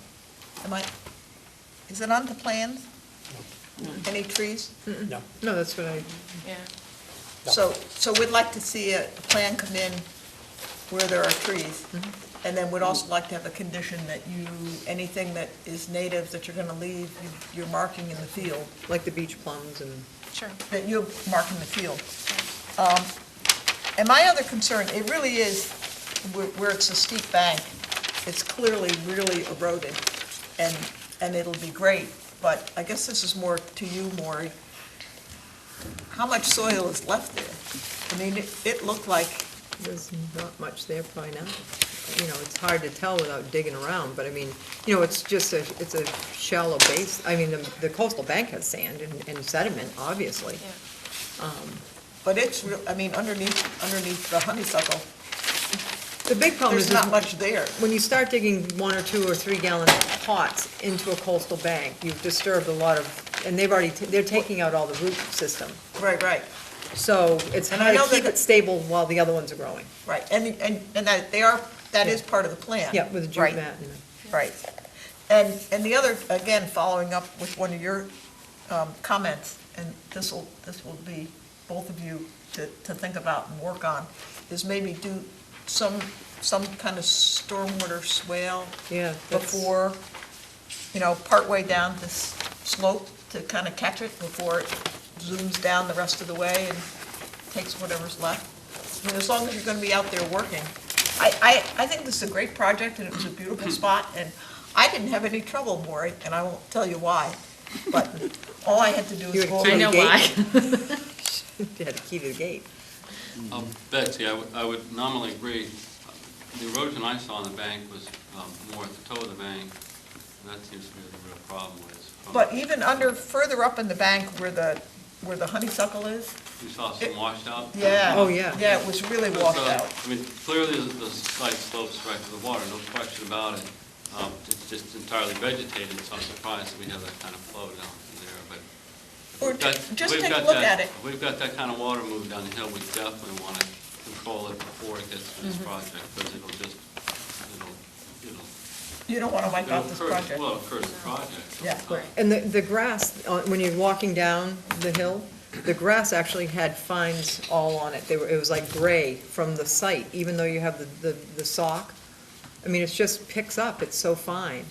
Is it on the plans? Any trees? No. No, that's what I, Yeah. So we'd like to see a plan come in where there are trees. And then we'd also like to have a condition that anything that is native that you're gonna leave, you're marking in the field, like the beach plums and, Sure. that you're marking the field. And my other concern, it really is, where it's a steep bank, it's clearly really eroded, and it'll be great, but I guess this is more to you, Maury. How much soil is left there? I mean, it looked like, there's not much there probably now. It's hard to tell without digging around, but I mean, it's just it's a shallow base. I mean, the coastal bank has sand and sediment, obviously. but it's real, I mean, underneath the honeysuckle, The big problem is there's not much there. when you start digging 1 or 2 or 3 gallon pots into a coastal bank, you've disturbed a lot of, and they're taking out all the root system. Right. So it's And I hard know to keep that- it stable while the other ones are growing. Right, and that is part of the plan. Yeah, with the jute Right. mat. Right. And the other, again, following up with one of your comments, and this will be both of you to think about and work on, is maybe do some kind of stormwater swale Yeah. before, partway down this slope to kind of catch it before it zooms down the rest of the way and takes whatever's left. I mean, as long as you're gonna be out there working. I think this is a great project, and it was a beautiful spot, and I didn't have any trouble, Maury, and I won't tell you why, but all I had to do was go over. I know why. You had to key to the gate. Betsy, I would nominally agree. The erosion I saw on the bank was more at the toe of the bank, and that seems to be the real problem with. But even further up in the bank where the honeysuckle is, You saw some washed out? yeah. Oh, yeah. Yeah, it was really washed But, out. I mean, clearly the site slopes right to the water, no question about it. It's just entirely vegetated, so I'm surprised that we have that kind of flow down through there, but. Or we've got- just we've take a got look that- at it. If we've got that kind of water moving down the hill, we definitely want to control it before it gets to Mm-hmm. this project, because it'll You don't wanna wipe out this project. Well, it hurts the project. Yeah. And the grass, when you're walking down the hill, the grass actually had fines all on it. It was like gray from the site, even though you have the sock. I mean, it just picks up, it's so fine.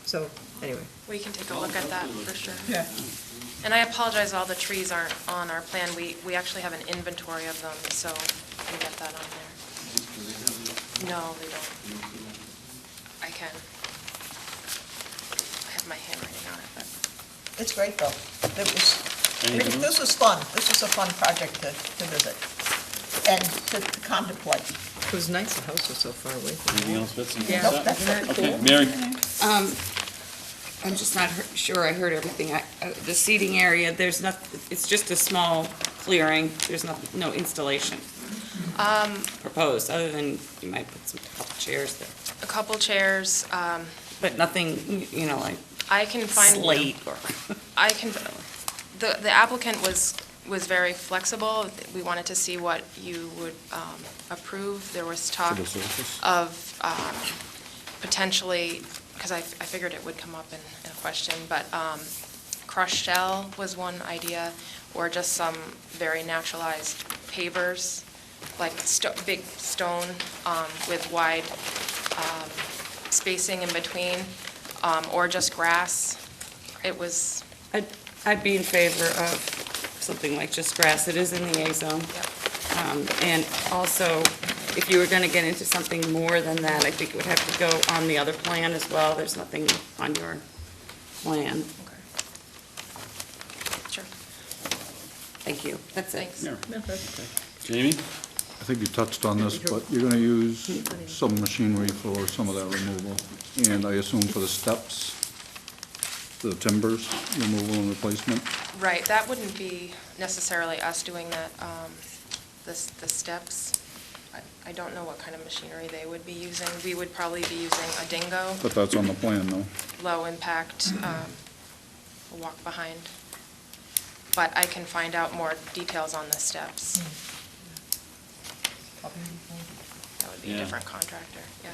So, anyway. We can take a look at that for sure. Yeah. And I apologize, all the trees aren't on our plan. We actually have an inventory of them, so we can get that on there. No, they don't. I can. I have my handwriting on it, but. It's great, though. This was fun. This was a fun project to visit and to contemplate. It was nice the house was so far away from Anything else, Betsy? Yeah. Nope, that's it. Okay, Mary? I'm just not sure I heard everything. The seating area, it's just a small clearing, there's no installation. proposed, other than you might put some, couple chairs there? A couple chairs, But nothing, you know, like I can find. slate or... I can, the applicant was very flexible. We wanted to see what you would approve. There was talk of potentially, because I figured it would come up in a question, but crushed shell was one idea, or just some very naturalized pavers, like big stone with wide spacing in between, or just grass. It was... I'd be in favor of something like just grass. It is in the A zone. And also, if you were going to get into something more than that, I think it would have to go on the other plan as well. There's nothing on your plan. Okay. Sure. Thank you. That's it. Thanks. Jamie? I think you touched on this, but you're gonna use some machinery for some of that removal, and I assume for the steps, the timbers, removal and replacement? Right, that wouldn't be necessarily us doing that, the steps. I don't know what kind of machinery they would be using. We would probably be using a dingo, But that's on the plan, though. low impact, a walk behind. But I can find out more details on the steps. That would be a Yeah. different contractor, yeah.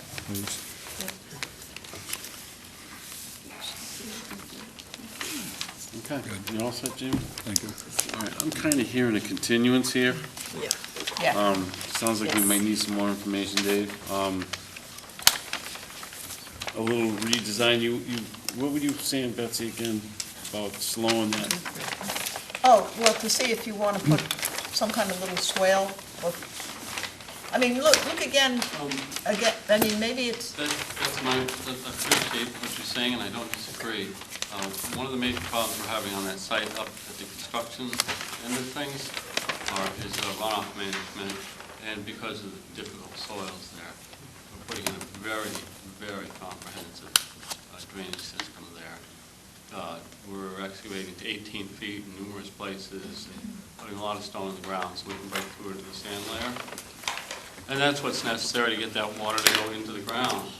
Okay, you all set, Jamie? Thank you. All right, I'm kind of hearing a continuance here. Yeah. Sounds like we might need some more information, Dave. A little redesign, what were you saying, Betsy, again, about slowing that? Oh, well, to see if you want to put some kind of little swale, or, I mean, look again, I mean, maybe it's, I appreciate what you're saying, and I don't disagree. One of the major problems we're having on that site up at the construction end of things is runoff management, and because of the difficult soils there, we're putting in a very, very comprehensive drainage system there. We're excavating to 18 feet in numerous places, and putting a lot of stone in the ground so we can break through into the sand layer. And that's what's necessary to get that water to go into the ground.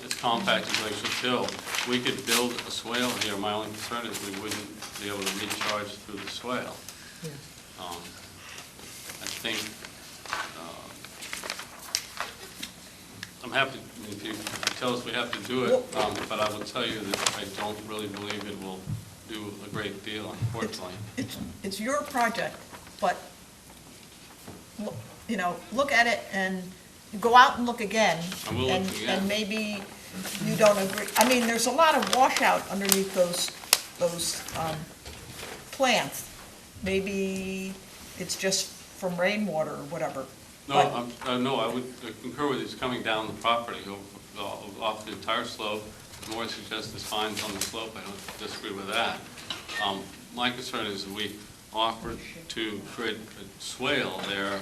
It's compacted glacial fill. We could build a swale here. My only concern is we wouldn't be able to recharge through the swale. I think, I'm happy if you tell us we have to do it, but I will tell you that I don't really believe it will do a great deal, unfortunately. it's your project, but, you know, look at it and go out and look again. I will look again. And maybe you don't agree. I mean, there's a lot of washout underneath those plants. Maybe it's just from rainwater or whatever. No, no, I would concur with you. It's coming down the property off the entire slope. More suggests there's fines on the slope. I don't disagree with that. My concern is that we offered to create a swale there.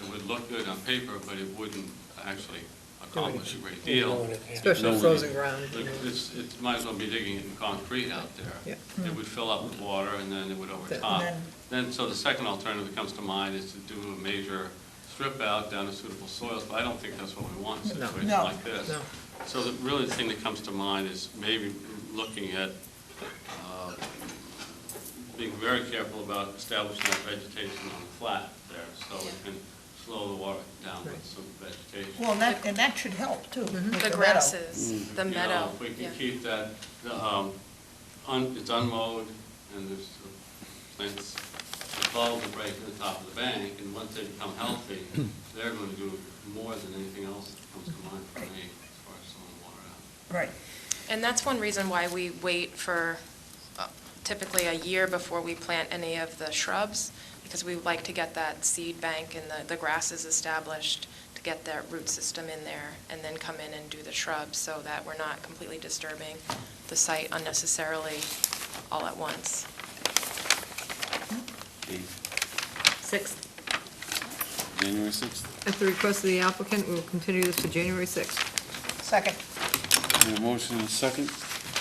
It would look good on paper, but it wouldn't actually accomplish a great deal. Especially frozen ground. It might as well be digging it in concrete out there. It would fill up with water, and then it would overtop. So the second alternative that comes to mind is to do a major strip out down to suitable soils, but I don't think that's what we want in a situation like this. So really the thing that comes to mind is maybe looking at being very careful about establishing that vegetation on the flat there, so we can slow the water down with some vegetation. Well, and that should help too. with The meadow. grasses, the You know, meadow, if we yeah. can keep that, it's unmowed, and there's plants, the bulbs are breaking the top of the bank, and once they become healthy, they're going to do more than anything else that comes to mind for me as far as slowing the water out. Right. And that's one reason why we wait for typically a year before we plant any of the shrubs, because we like to get that seed bank and the grasses established to get that root system in there, and then come in and do the shrubs so that we're not completely disturbing the site unnecessarily all at once. 6th. January 6th? At the request of the applicant, we will continue this to January 6th. Second. We have a motion and a second.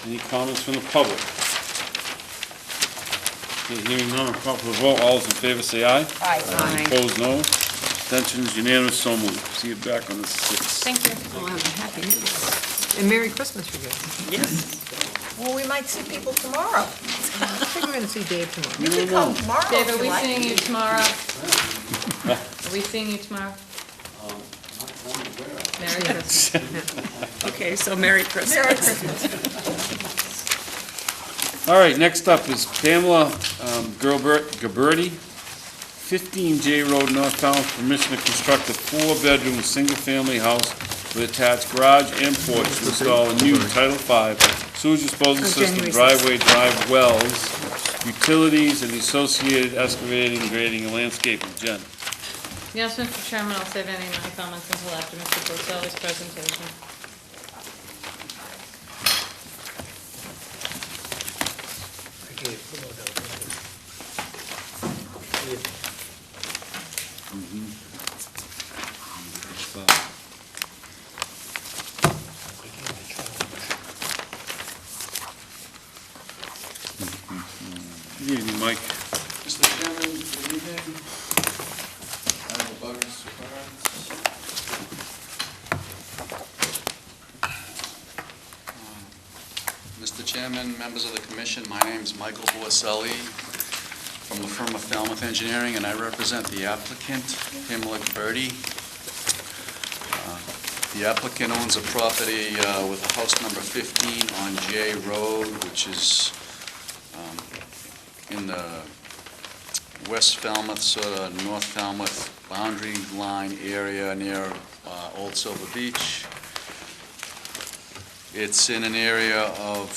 Any comments from the public? Okay, hearing none, I'll call for the vote. All those in favor say aye. Aye. Opposed, no. Abstentions, unanimous, so moved. See you back on the 6th. Thank you. We'll have a happy New Year. And Merry Christmas, you guys. Yes. Well, we might see people tomorrow. I think we're gonna see Dave tomorrow. You can come tomorrow Dave, if are you we like. seeing you tomorrow? Are we seeing you tomorrow? Merry Christmas. Okay, so Merry Christmas. Merry Christmas. All right, next up is Pamela Gabberty, 15 J Road, North Falmouth, permission to construct a 4-bedroom, single-family house with attached garage and porch to install a new Title V sewage disposal system, driveway, drive wells, utilities, and the associated excavating, grading, and landscaping. Jen? Yes, Mr. Chairman, I'll save any of my comments until after Mr. Boselli's presentation. Good evening, Mike. Mr. Chairman, good evening. I have a butters Mr. Chairman, members of the commission, my name is Michael Boselli from the firm of Falmouth Engineering, and I represent the applicant, Pamela Gabberty. The applicant owns a property with a house number 15 on J Road, which is in the West Falmouth, sort of North Falmouth boundary line area near Old Silver Beach. It's in an area of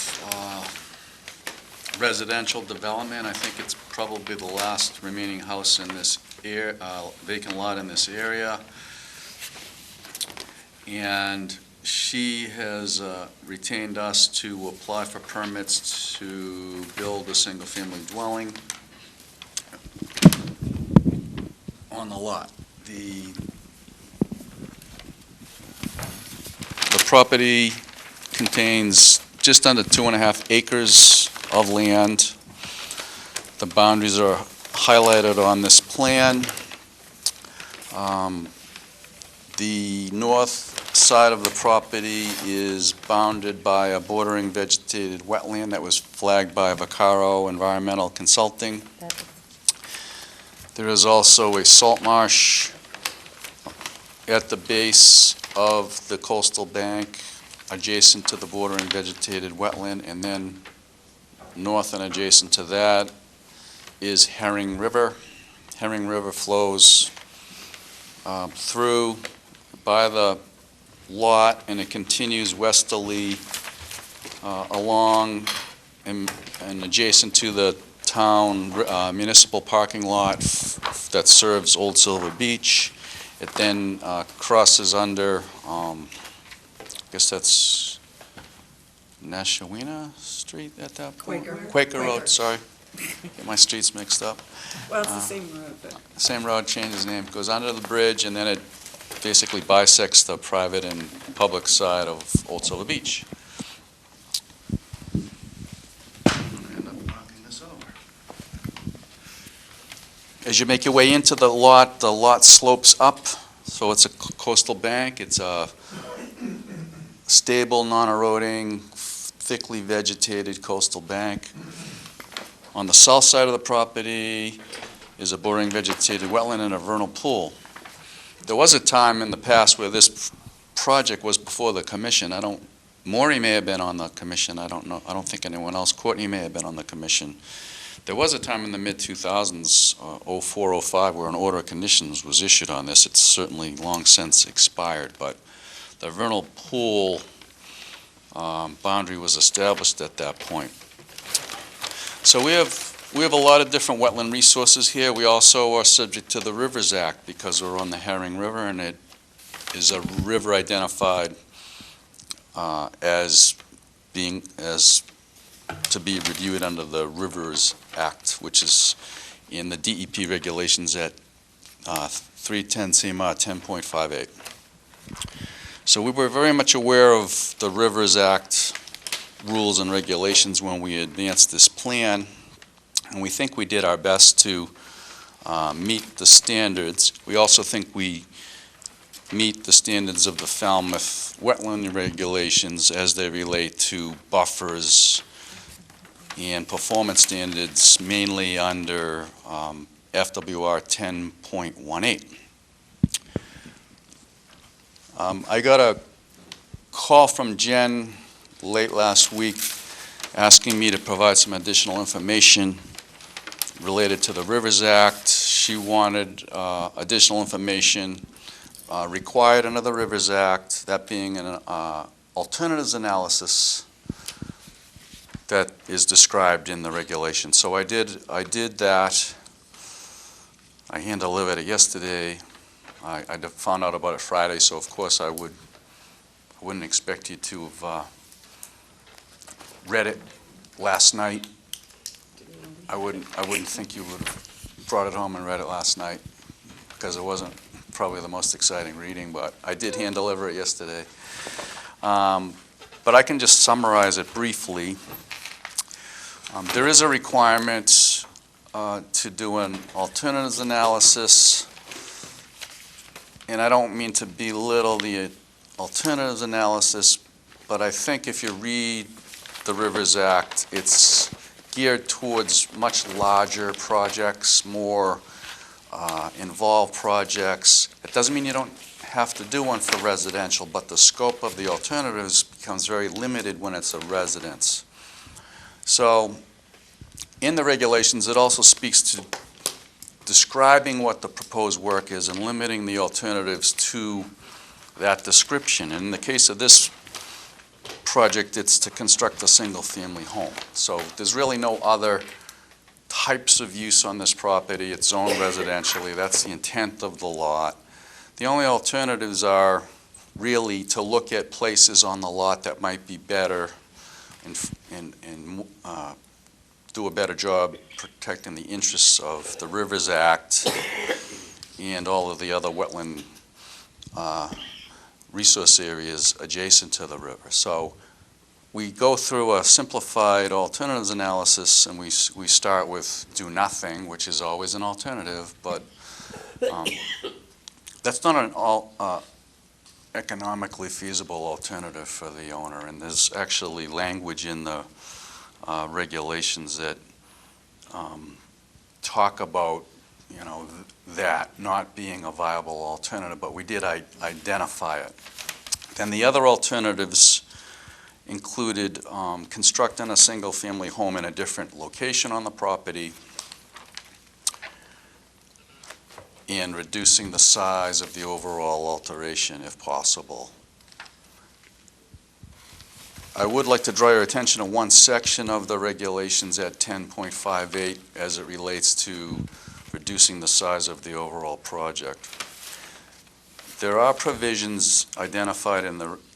residential development. I think it's probably the last remaining house in this vacant lot in this area. And she has retained us to apply for permits to build a single-family dwelling on the lot. The property contains just under 2.5 acres of land. The boundaries are highlighted on this plan. The north side of the property is bounded by a bordering vegetated wetland that was flagged by Vaccaro Environmental Consulting. There is also a salt marsh at the base of the coastal bank adjacent to the bordering vegetated wetland, and then north and adjacent to that is Herring River. Herring River flows through by the lot, and it continues westerly along and adjacent to the town municipal parking lot that serves Old Silver Beach. It then crosses under, I guess that's Nashawina Street at that point? Quaker Road, sorry. Get my streets mixed up. Well, it's the same road, but. Same road, changes name, goes under the bridge, and then it basically bisects the private and public side of Old Silver Beach. End up knocking this over. As you make your way into the lot slopes up, so it's a coastal bank. It's a stable, non-eroding, thickly vegetated coastal bank. On the south side of the property is a bordering vegetated wetland and a vernal pool. There was a time in the past where this project was before the commission. Maury may have been on the commission, I don't know. I don't think anyone else. Courtney may have been on the commission. There was a time in the mid-2000s, 04, 05, where an order of conditions was issued on this. It's certainly long since expired, but the vernal pool boundary was established at that point. So we have a lot of different wetland resources here. We also are subject to the Rivers Act because we're on the Herring River, and it is a river identified as to be reviewed under the Rivers Act, which is in the DEP regulations at 310 CMR 10.58. So we were very much aware of the Rivers Act rules and regulations when we advanced this plan, and we think we did our best to meet the standards. We also think we meet the standards of the Falmouth wetland regulations as they relate to buffers and performance standards, mainly under FWR 10.18. I got a call from Jen late last week asking me to provide some additional information related to the Rivers Act. She wanted additional information required under the Rivers Act, that being an alternatives analysis that is described in the regulation. So I did that. I hand-delivered it yesterday. I found out about it Friday, so of course I wouldn't expect you to have read it last night. I wouldn't think you would have brought it home and read it last night, because it wasn't probably the most exciting reading, but I did hand-deliver it yesterday. But I can just summarize it briefly. There is a requirement to do an alternatives analysis, and I don't mean to belittle the alternatives analysis, but I think if you read the Rivers Act, it's geared towards much larger projects, more involved projects. It doesn't mean you don't have to do one for residential, but the scope of the alternatives becomes very limited when it's a residence. So in the regulations, it also speaks to describing what the proposed work is and limiting the alternatives to that description. And in the case of this project, it's to construct a single-family home. So there's really no other types of use on this property. It's zoned residentially. That's the intent of the lot. The only alternatives are really to look at places on the lot that might be better and do a better job protecting the interests of the Rivers Act and all of the other wetland resource areas adjacent to the river. So we go through a simplified alternatives analysis, and we start with do nothing, which is always an alternative, but that's not an economically feasible alternative for the owner. And there's actually language in the regulations that talk about, that not being a viable alternative, but we did identify it. Then the other alternatives included constructing a single-family home in a different location on the property and reducing the size of the overall alteration if possible. I would like to draw your attention to one section of the regulations at 10.58 as it relates to reducing the size of the overall project. There are provisions identified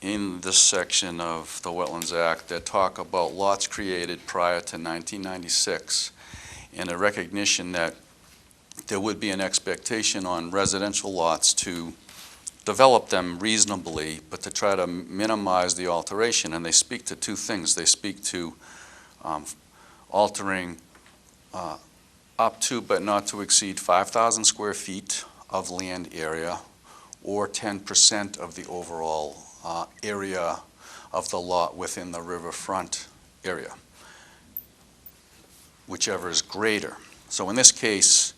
in this section of the Wetlands Act that talk about lots created prior to 1996 and a recognition that there would be an expectation on residential lots to develop them reasonably, but to try to minimize the alteration. And they speak to two things. They speak to altering up to but not to exceed 5,000 square feet of land area or 10% of the overall area of the lot within the riverfront area, whichever is greater. So in this case,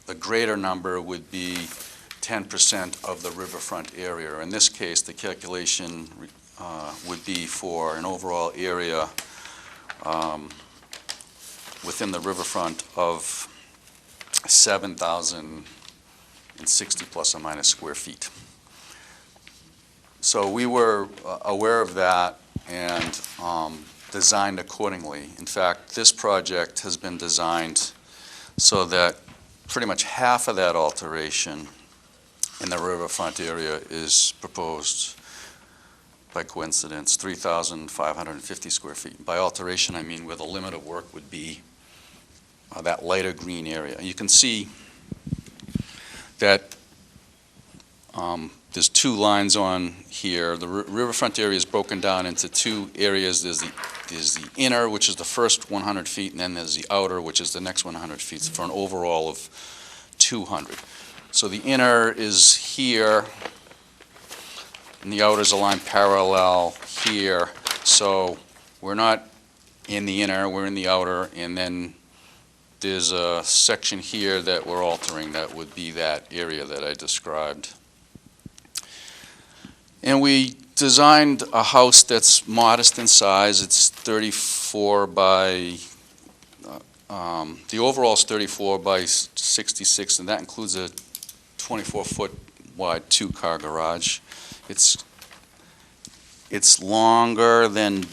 the greater number would be 10% of the riverfront area. In this case, the calculation would be for an overall area within the riverfront of 7,060 plus or minus square feet. So we were aware of that and designed accordingly. In fact, this project has been designed so that pretty much half of that alteration in the riverfront area is proposed, by coincidence, 3,550 square feet. By alteration, I mean where the limit of work would be that lighter green area. You can see that there's two lines on here. The riverfront area is broken down into two areas. There's is the inner, which is the first 100 feet, and then there's the outer, which is the next 100 feet, for an overall of 200. So the inner is here, and the outer is aligned parallel here. So we're not in the inner, we're in the outer, and then there's a section here that we're altering that would be that area that I described. And we designed a house that's modest in size. It's 34 by, the overall is 34 by 66, and that includes a 24-foot wide two-car garage. It's longer than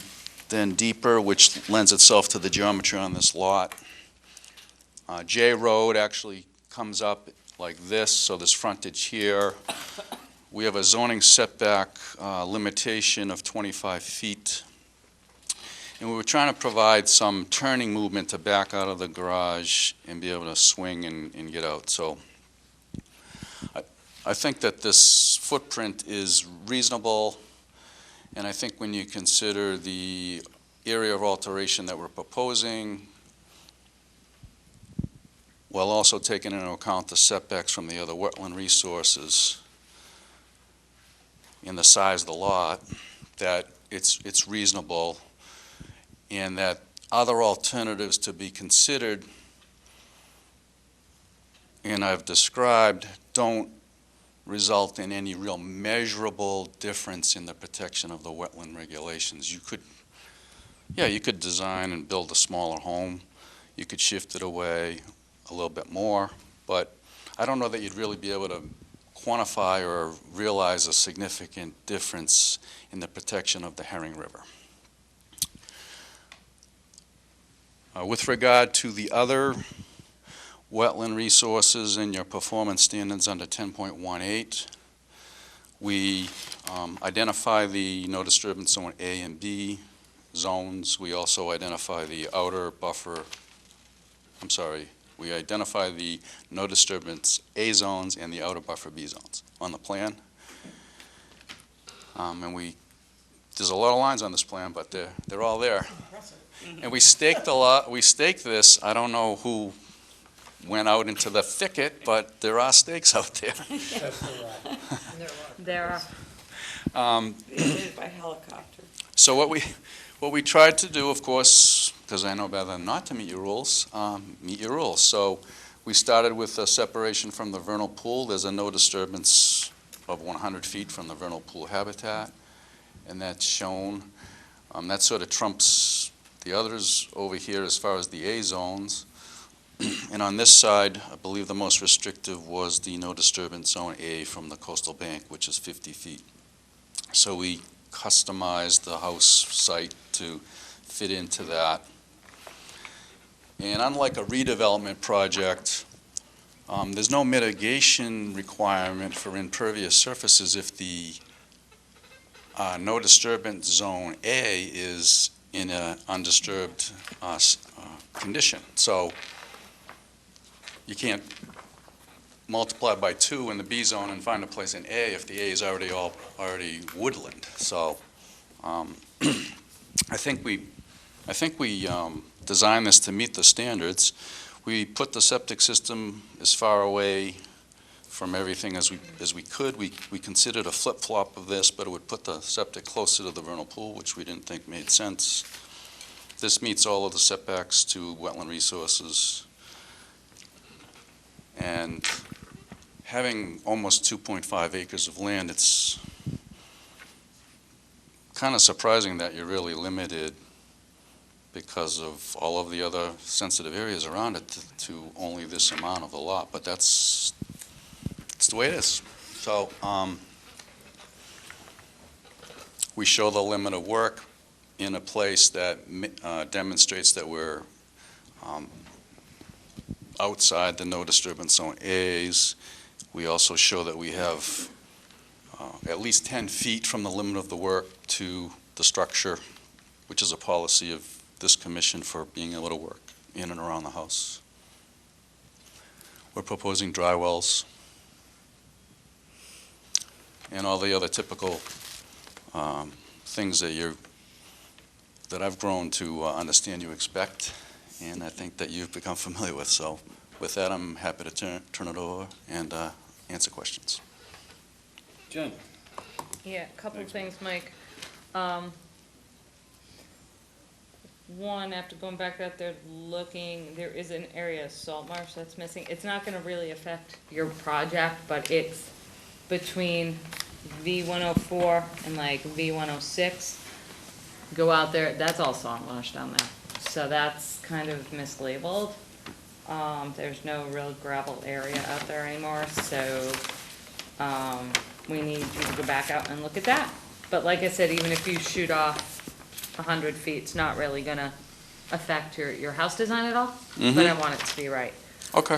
deeper, which lends itself to the geometry on this lot. J Road actually comes up like this, so there's frontage here. We have a zoning setback limitation of 25 feet. And we were trying to provide some turning movement to back out of the garage and be able to swing and get out. So I think that this footprint is reasonable, and I think when you consider the area of alteration that we're proposing, while also taking into account the setbacks from the other wetland resources and the size of the lot, that it's reasonable, and that other alternatives to be considered, and I've described, don't result in any real measurable difference in the protection of the wetland regulations. You could design and build a smaller home. You could shift it away a little bit more, but I don't know that you'd really be able to quantify or realize a significant difference in the protection of the Herring River. With regard to the other wetland resources and your performance standards under 10.18, we identify the no disturbance zone A and B zones. We also identify the outer buffer, we identify the no disturbance A zones and the outer buffer B zones on the plan. And there's a lot of lines on this plan, but they're all there. And we staked a lot. We staked this. I don't know who went out into the thicket, but there are stakes out there. There are. By helicopter. So what we tried to do, of course, because I know better than not to meet your rules, meet your rules. So we started with a separation from the vernal pool. There's a no disturbance of 100 feet from the vernal pool habitat, and that's shown. That sort of trumps the others over here as far as the A zones. And on this side, I believe the most restrictive was the no disturbance zone A from the coastal bank, which is 50 feet. So we customized the house site to fit into that. And unlike a redevelopment project, there's no mitigation requirement for impervious surfaces if the no disturbance zone A is in an undisturbed condition. So you can't multiply by 2 in the B zone and find a place in A if the A is already woodland. So I think we designed this to meet the standards. We put the septic system as far away from everything as we could. We considered a flip-flop of this, but it would put the septic closer to the vernal pool, which we didn't think made sense. This meets all of the setbacks to wetland resources. And having almost 2.5 acres of land, it's kind of surprising that you're really limited because of all of the other sensitive areas around it to only this amount of the lot, but it's the way it is. So we show the limit of work in a place that demonstrates that we're outside the no disturbance zone A's. We also show that we have at least 10 feet from the limit of the work to the structure, which is a policy of this commission for being able to work in and around the house. We're proposing dry wells and all the other typical things that that I've grown to understand you expect, and I think that you've become familiar with. So with that, I'm happy to turn it over and answer questions. Jen? Yeah, a couple of things, Mike. One, after going back out there looking, there is an area of salt marsh that's missing. It's not gonna really affect your project, but it's between V104 and like V106. Go out there, that's all salt marsh down there. So that's kind of mislabeled. There's no real gravel area out there anymore, so, we need you to go back out and look at that. But like I said, even if you shoot off 100 feet, it's not really gonna affect your house design at all, but I want it to be right. Okay.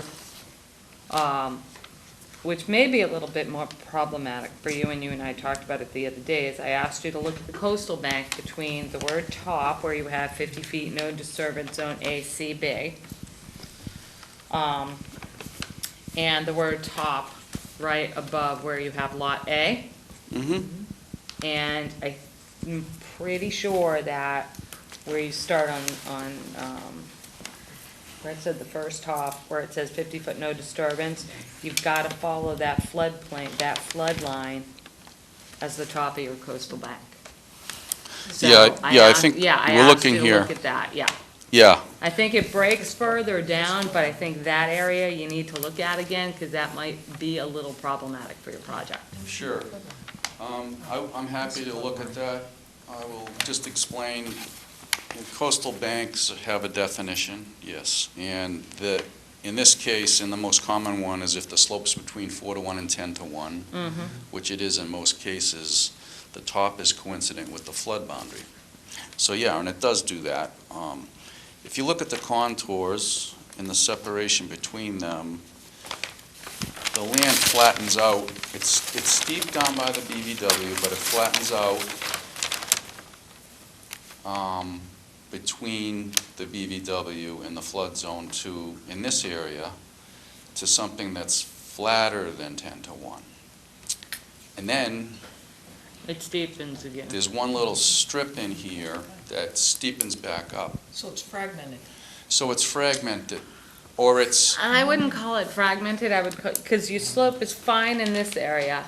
Which may be a little bit more problematic for you, and you and I talked about it the other day, is I asked you to look at the coastal bank between the word top, where you have 50 feet, no disturbance zone A, C, B, and the word top right above where you have lot A. And I'm pretty sure that where you start on where it said the first top, where it says 50-foot no disturbance, you've got to follow that flood line as the top of your coastal bank. So I think I we're asked looking you to here. look at that, yeah. Yeah. I think it breaks further down, but I think that area you need to look at again, because that might be a little problematic for your project. Sure. I'm happy to look at that. I will just explain, coastal banks have a definition, yes, and that, in this case, and the most common one is if the slope's between 4 to 1 and 10 to 1, which it is in most cases, the top is coincident with the flood boundary. So yeah, and it does do that. If you look at the contours and the separation between them, the land flattens out. It's steep down by the BVW, but it flattens out between the BVW and the flood zone to, in this area, to something that's flatter than 10 to 1. And then It steepens again. there's one little strip in here that steepens back up. So it's fragmented. So it's fragmented, or it's, I wouldn't call it fragmented, I would, because your slope is fine in this area.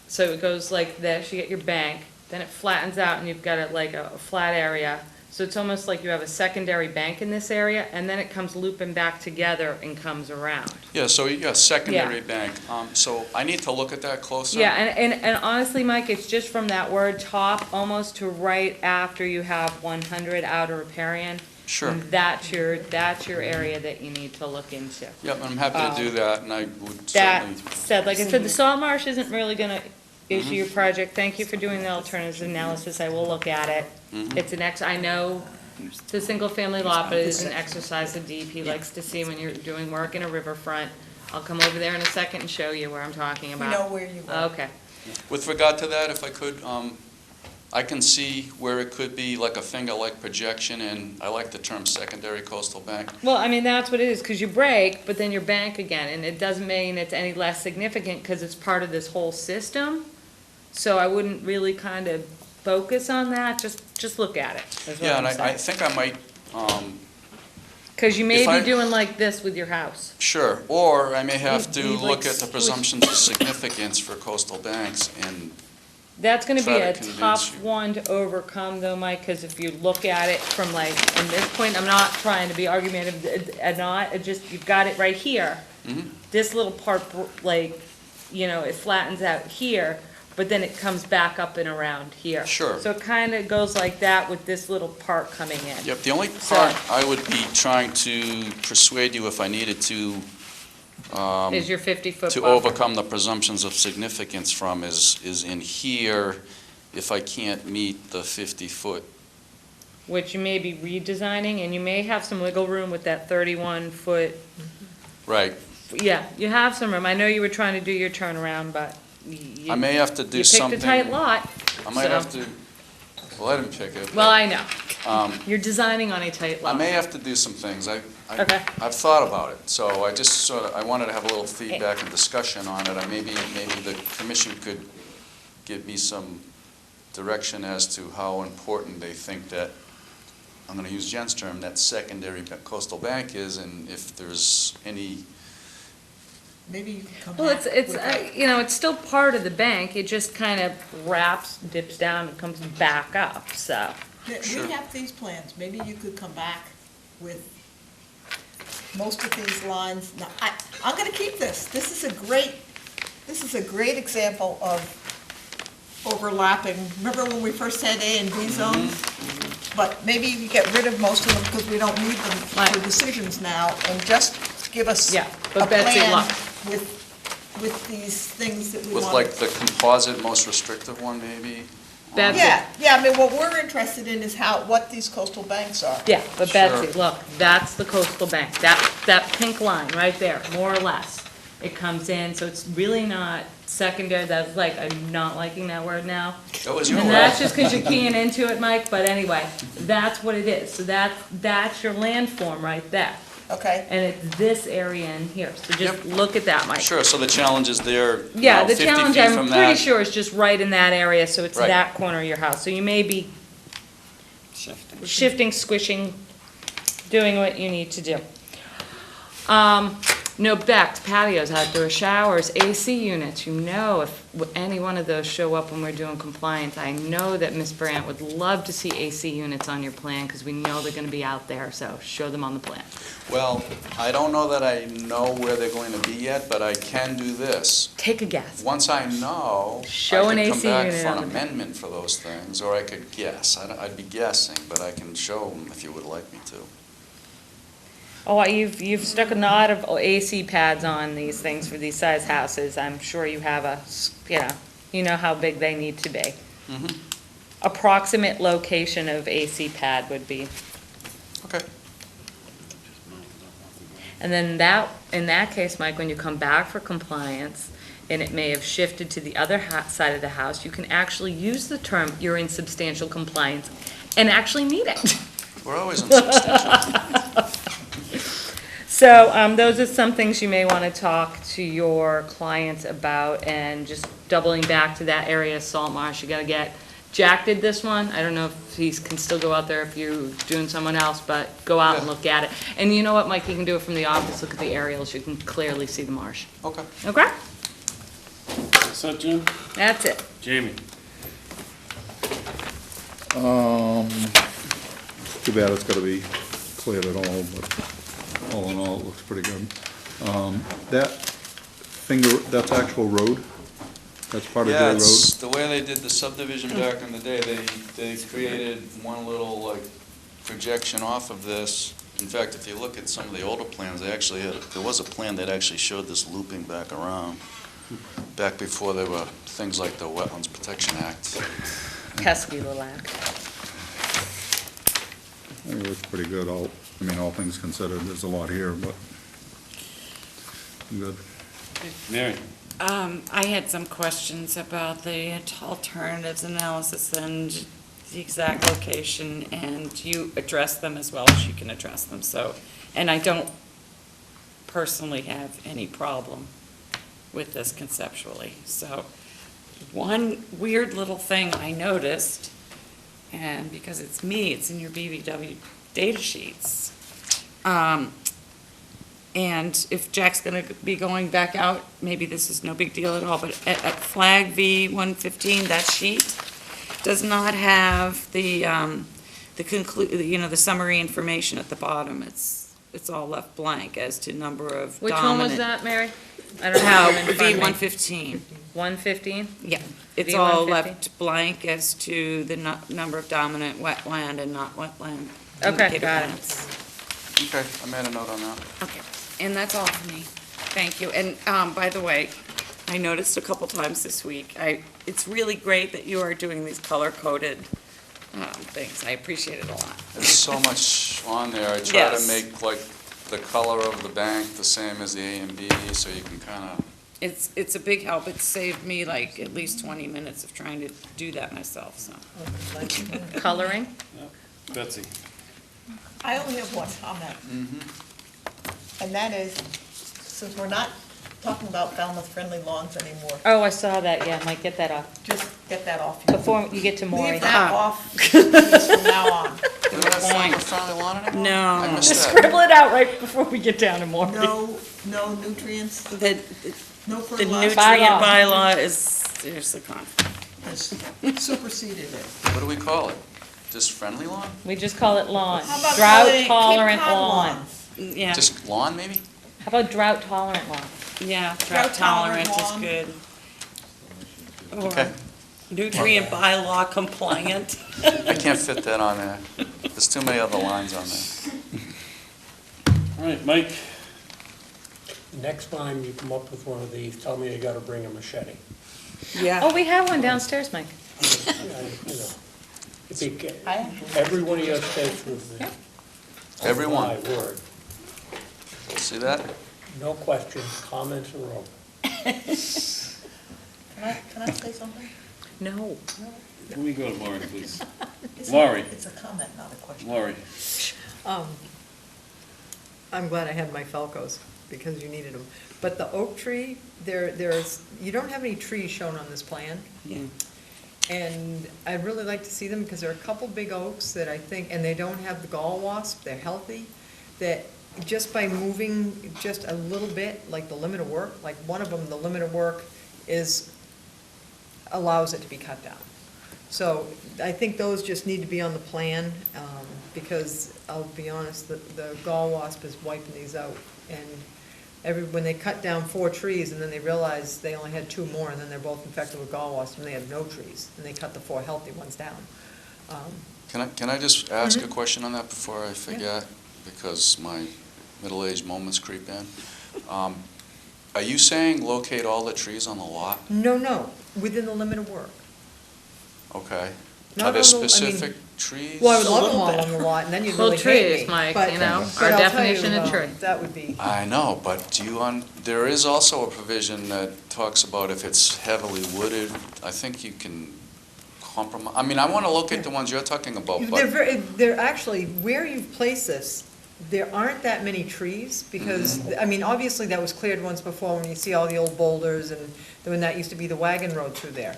So it goes like this, you get your bank, then it flattens out and you've got it like a flat area. So it's almost like you have a secondary bank in this area, and then it comes looping back together and comes around. yeah, so you got secondary bank. So I need to look at that closer. Yeah, and honestly, Mike, it's just from that word top almost to right after you have 100 outer riparian. Sure. And that's your area that you need to look into. Yep, I'm happy to do that, and I would That certainly, said, like I said, the salt marsh isn't really gonna issue your project. Thank you for doing the alternatives analysis. I will look at it. It's I know the single-family lot, but it is an exercise the DEP likes to see when you're doing work in a riverfront. I'll come over there in a second and show you where I'm talking We about. know where you are. Okay. with regard to that, if I could, I can see where it could be like a finger-like projection, and I like the term secondary coastal bank. Well, I mean, that's what it is, because you break, but then you're bank again, and it doesn't mean it's any less significant, because it's part of this whole system. So I wouldn't really kind of focus on that, just look at it, is what Yeah, and I'm I saying. think I might, Because you may if I- be doing like this with your house. sure, or I may have to You like look at the presumptions of significance for coastal banks, and That's gonna be Try to a convince tough you. one to overcome though, Mike, because if you look at it from like, in this point, I'm not trying to be argumentative, it just, you've got it right here. This little part, like, it flattens out here, but then it comes back up and around here. Sure. So it kind of goes like that with this little part coming in. Yep, the only part I would be trying to persuade you if I needed to, Is your 50-foot to buffer. overcome the presumptions of significance from is in here, if I can't meet the 50-foot. Which you may be redesigning, and you may have some wiggle room with that 31-foot. Right. Yeah, you have some room. I know you were trying to do your turnaround, but I may have to do you something. picked a tight lot. I might so- have to, well, I didn't pick it. Well, I know. Um, You're designing on a tight I lot. may have to do some things. Okay. I've thought about it, so I just I wanted to have a little feedback and discussion on it. Maybe the commission could give me some direction as to how important they think that I'm gonna use Jen's term, that secondary coastal bank is, and if there's any, Maybe you can come Well, back it's, with it's still part of the bank, it just kind of wraps, dips down, and comes back up, so. Sure. We have these plans, maybe you could come back with most of these lines. Now, I'm gonna keep this. This is a great example of overlapping. Remember when we first had A and B zones? But maybe you can get rid of most of them because we don't need them for decisions now, and just give us Yeah, a but Betsy, plan look. with these things that we want. with like the composite most restrictive one maybe? Betsy. Yeah, I mean, what we're interested in is what these coastal banks are. Yeah, but Sure. Betsy, look, that's the coastal bank, that pink line right there, more or less. It comes in, so it's really not secondary, that's like, I'm not liking that word now. That was your And word. that's just because you're keying into it, Mike, but anyway, that's what it is. So that's your landform right there. Okay. And it's this area in here, so just Yep. look at that, Mike. Sure, so the challenge is there, Yeah, now the 50 challenge, feet I'm from pretty that. sure, is just right in that area, so it's Right. that corner of your house. So you may be shifting, squishing, doing what you need to do. No decks, patios, outdoor showers, AC units. You know, if any one of those show up when we're doing compliance, I know that Ms. Brandt would love to see AC units on your plan, because we know they're gonna be out there, so show them on the plan. Well, I don't know that I know where they're going to be yet, but I can do this. Take a guess. Once I know, Show an I could come AC back unit for an on the- amendment for those things, or I could guess. I'd be guessing, but I can show them if you would like me to. Oh, you've stuck a lot of AC pads on these things for these size houses. I'm sure you have you know how big they need to be. Mhm. Approximate location of AC pad would be. Okay. And then in that case, Mike, when you come back for compliance, and it may have shifted to the other side of the house, you can actually use the term, you're in substantial compliance, and actually meet it. We're always in substantial. So, those are some things you may want to talk to your clients about, and just doubling back to that area of salt marsh, you gotta get, Jack did this one, I don't know if he can still go out there if you're doing someone else, but go out and look at it. And you know what, Mike, you can do it from the office, look at the aerials, you can clearly see the marsh. Okay. Okay? What's that, Jim? That's it. Jamie? Too bad it's gotta be cleared at all, but all in all, it looks pretty good. That's actual road? That's part of Yeah, their road? it's the way they did the subdivision back in the day, they created one little, like, projection off of this. In fact, if you look at some of the older plans, there was a plan that actually showed this looping back around, back before there were things like the Wetlands Protection Act. Pesky little act. I think it looks pretty good, all things considered, there's a lot here, but good. Mary? I had some questions about the alternatives analysis and the exact location, and you addressed them as well as you can address them, so, and I don't personally have any problem with this conceptually. So, one weird little thing I noticed, and because it's me, it's in your BBW data sheets. And if Jack's gonna be going back out, maybe this is no big deal at all, but at flag V115, that sheet does not have the the summary information at the bottom. It's all left blank as to number of Which dominant. one was that, Mary? I don't have it in front of me. V115. 115? Yeah, it's all V115? left blank as to the number of dominant wetland and not wetland. Okay, indicated got it. lands. Okay, I made a note on that. Okay, and that's all for me. Thank you. And by the way, I noticed a couple times this week, it's really great that you are doing these color-coded things. I appreciate it a lot. There's so much on there. I try to Yes. make like the color of the bank the same as the A and B, so you can kind of. It's a big help. It saved me like at least 20 minutes of trying to do that myself, so. Coloring? Betsy? I only have one comment, and that is, since we're not talking about Falmouth-friendly lawns anymore, Oh, I saw that, yeah, Mike, get that off. just get that off. you. Before you get to Maury. Leave that off from now on. Isn't that friendly lawn anymore? No. I missed that. Scribble it out right before we get down to more. No nutrients, The, no the fertilizer. nutrient bylaw is seriously conflict. Has superseded it. What do we call it? Just friendly lawn? We just call it lawn, How about drought calling it tolerant Cape Cod lawn. lawns? Yeah, Just lawn, maybe? How about drought tolerant lawn? yeah, Drought drought tolerant tolerant is lawn. good. Or Okay. nutrient bylaw compliant. I can't fit that on there. There's too many other lines on there. All right, Mike? Next time you come up with one of these, tell me you gotta bring a machete. Yeah. Oh, we have one downstairs, Mike. You know, if you get, every one of your states was there. Every one. My word. See that? No questions, comments, or roll. Can I say something? No. Let me go to Laurie, please. It's Laurie. It's a comment, not a question. Laurie? I'm glad I had my Falcos, because you needed them. But the oak tree, there's, you don't have any trees shown on this plan. Yeah. And I'd really like to see them, because there are a couple big oaks that I think, and they don't have the gall wasp, they're healthy, that just by moving just a little bit, like the limit of work, like one of them, the limit of work allows it to be cut down. So I think those just need to be on the plan, because I'll be honest, the gall wasp is wiping these out. And when they cut down 4 trees, and then they realize they only had 2 more, and then they're both infected with gall wasp, and they have no trees, and they cut the 4 healthy ones down. Can I just ask a question on that before I forget? Because my middle-aged moments creep in. Are you saying locate all the trees on the lot? No, within the limit of work. Okay. Not Are on there the- I mean- specific trees? Well, I would love them all on the lot, and then you'd Well, really hate me. trees, Mike, but- you know, but our I'll tell you, definition of tree. That would be, I know, but there is also a provision that talks about if it's heavily wooded, I think you can compromise, I mean, I want to locate the ones you're talking about, but they're actually, where you've placed this, there aren't that many trees, because, I mean, obviously that was cleared once before, when you see all the old boulders, and when that used to be the wagon road through there.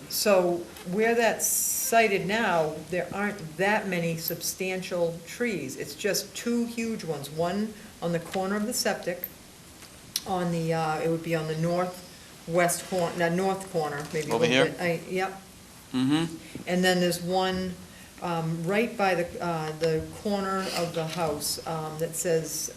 So where that's sited now, there aren't that many substantial trees. It's just 2 huge ones, one on the corner of the septic, on the, it would be on the northwest corner, north corner, maybe a Over little here? bit. Yep. Mm-hmm. And then there's one right by the corner of the house that says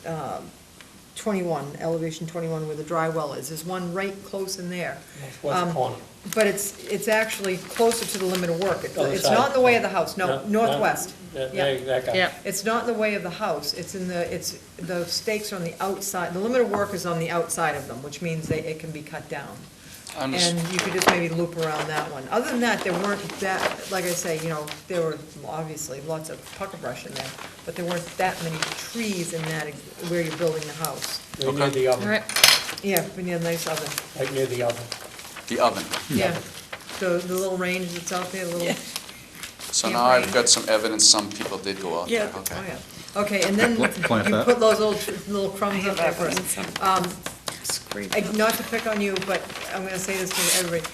21, elevation 21, where the dry well is. There's one right close in there. West corner. But it's actually closer to the limit of work. Other It's side. not in the way of the house, no, No, northwest. That Yep. that guy. Yep. It's not in the way of the house, the stakes are on the outside, the limit of work is on the outside of them, which means it can be cut down. I'm And just, you could just maybe loop around that one. Other than that, there weren't that, like I say, there were obviously lots of pucker brush in there, but there weren't that many trees in that, where you're building the house. Right near the All oven, right. Yeah, we need a nice oven. right near the oven. the oven. Yeah. The little range that's out there, the little. So now I've got some evidence some people did go out there, Yeah. okay. Oh, yeah. Okay, and then Plant you that. put those little crumbs up there first. Scrape. Not to pick on you, but I'm gonna say this to everybody.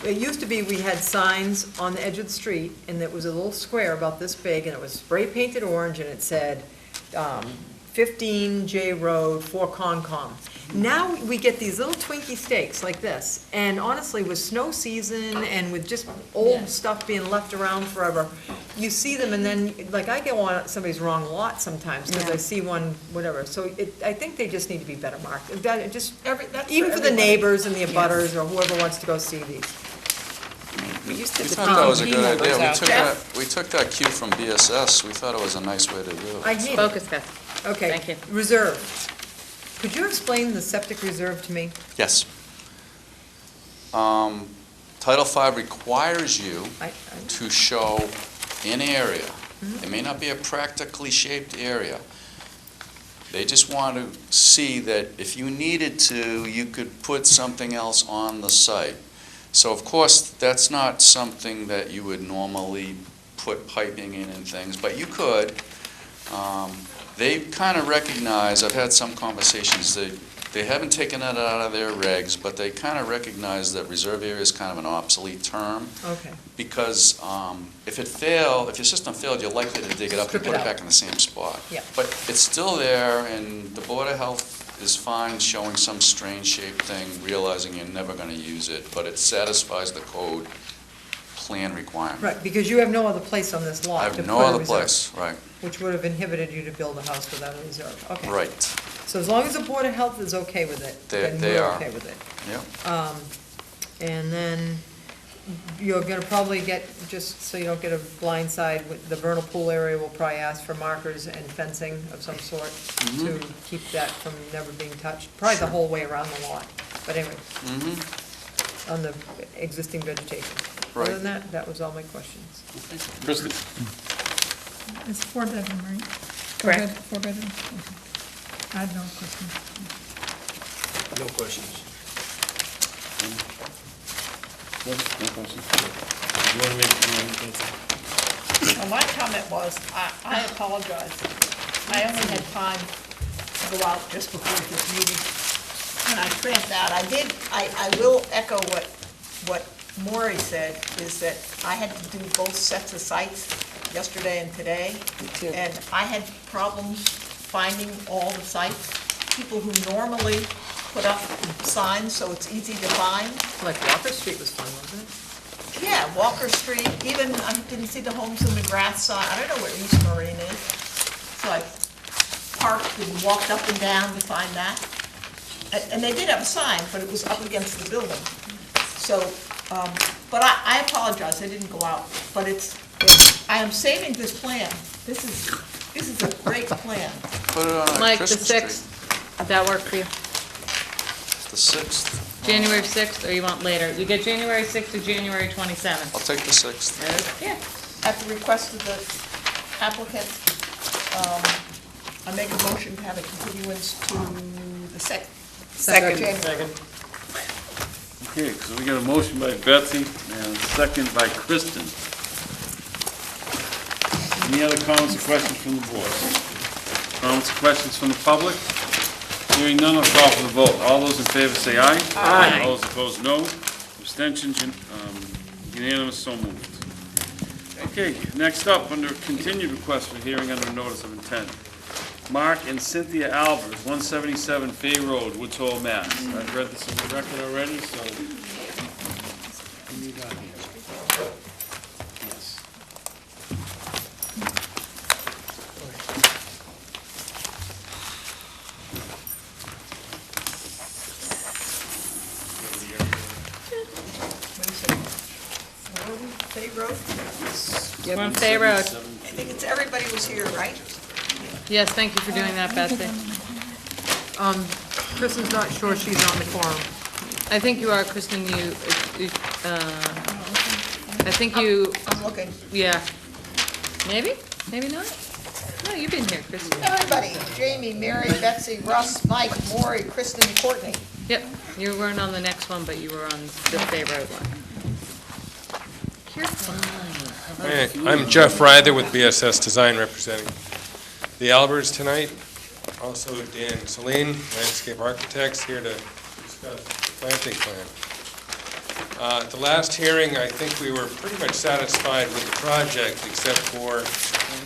It used to be, we had signs on the edge of the street, and it was a little square about this big, and it was spray painted orange, and it said, 15 J Road for Concom. Now we get these little Twinkie stakes like this, and honestly, with snow season and with just old stuff being left around forever, you see them, and then, like, I go on somebody's wrong lot sometimes, because I see one, whatever, so I think they just need to be better marked. Even for the neighbors and the abutters, or whoever wants to go see these. We used to We put thought that was a P good numbers idea. out. We took that cue from BSS. We thought it was a nice way to do it. I need it. Focus, Beth. Okay. Thank you. Reserve. Could you explain the septic reserve to me? Yes. Title V requires you to show an area. It may not be a practically shaped area. They just want to see that if you needed to, you could put something else on the site. So of course, that's not something that you would normally put piping in and things, but you could. They kind of recognize, I've had some conversations, that They haven't taken that out of their regs, but they kind of recognize that reserve area is kind of an obsolete term. Okay. Because if your system failed, you're likely to dig it up and Strip put it it out. back in the same spot. Yeah. But it's still there, and the Board of Health is fine showing some strange shaped thing, realizing you're never going to use it, but it satisfies the code plan requirement. Right, because you have no other place on this lot I to have put no a other reserve, place, right, which would have inhibited you to build a house without a reserve. Okay. right. So as long as the Board of Health is okay with it, then They we're are. okay with it. Yep. And then you're gonna probably get, just so you don't get a blind side, with the vernal pool area will probably ask for markers and fencing of some sort to keep that from never being touched, probably the whole way around the lot. But anyway, on the existing vegetation. Right. Other than that, that was all my questions. Kristen? It's 4-bedroom, right? Correct. 4-bedroom? Okay. I have no questions. No questions. No questions? You want to make, Well, my comment was, I apologize. I only had time to go out just before this meeting, and I tramped out. I will echo what Maury said, is that I had to do both sets of sites yesterday and today. And I had problems finding all the sites, people who normally put up signs so it's easy to find. Like Walker Street was fun, wasn't it? Yeah, Walker Street, even, I didn't see the Homes in McGrath sign, I don't know where East Marine is. So I parked and walked up and down to find that. And they did have a sign, but it was up against the building. So, but I apologize, I didn't go out, but I am saving this plan. This is a great plan. Put it on Mike, the Christmas tree. 6th, would that work for you? The 6th. January 6th, or you want later? You get January 6th to January 27th. I'll take the 6th. Yeah. At the request of the applicant, I make a motion to have a continuance to the 6th. Second. January. okay, so we got a motion by Betsy and a second by Kristen. Any other comments or questions from the board? Comments or questions from the public? Hearing none, I'll call for the vote. All those in favor say aye. Aye. All those opposed, no. Abstentions, unanimous, so moved. Okay, next up, under continued request for hearing under notice of intent. Mark and Cynthia Albers, 177 Fay Road, Woods Hole, Mass. I've read this in the record already, so. What do you got here? Yes. Fay Road? We're on Fay Road. I think it's, everybody was here, right? Yes, thank you for doing that, Betsy. Kristen's not sure she's on the forum. I think you are, Kristen, I think you, I'm looking. yeah. Maybe, maybe not? No, you've been here, Kristen. Everybody, Jamie, Mary, Betsy, Russ, Mike, Maury, Kristen, Courtney. Yep, you weren't on the next one, but you were on the Fay Road one. You're fine. Hey, I'm Jeff Ryther with BSS Design representing the Albers tonight. Also Dan Celine, landscape architects, here to discuss the planting plan. At the last hearing, I think we were pretty much satisfied with the project, except for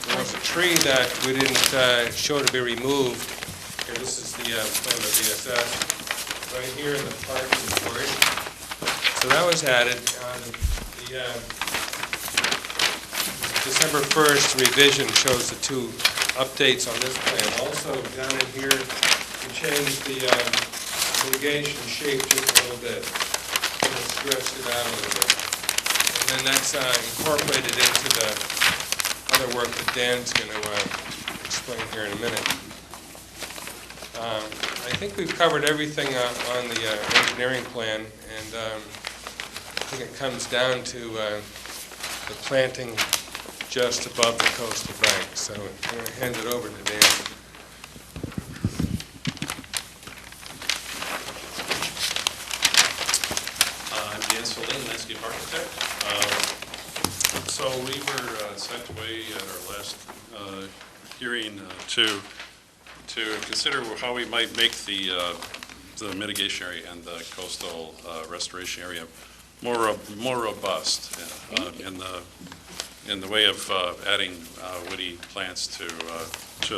there was a tree that we didn't show to be removed. Here, this is the plan of BSS, right here in the parking court. So that was added. The December 1st revision shows the two updates on this plan. Also, down in here, we changed the mitigation shape just a little bit. Stretched it out a little bit. And then that's incorporated into the other work that Dan's going to explain here in a minute. I think we've covered everything on the engineering plan, and I think it comes down to the planting just above the coastal bank. So I'm going to hand it over to Dan. I'm Dan Celine, landscape architect. So we were sent away at our last hearing to consider how we might make the the mitigation area and the coastal restoration area more robust in the way of adding woody plants to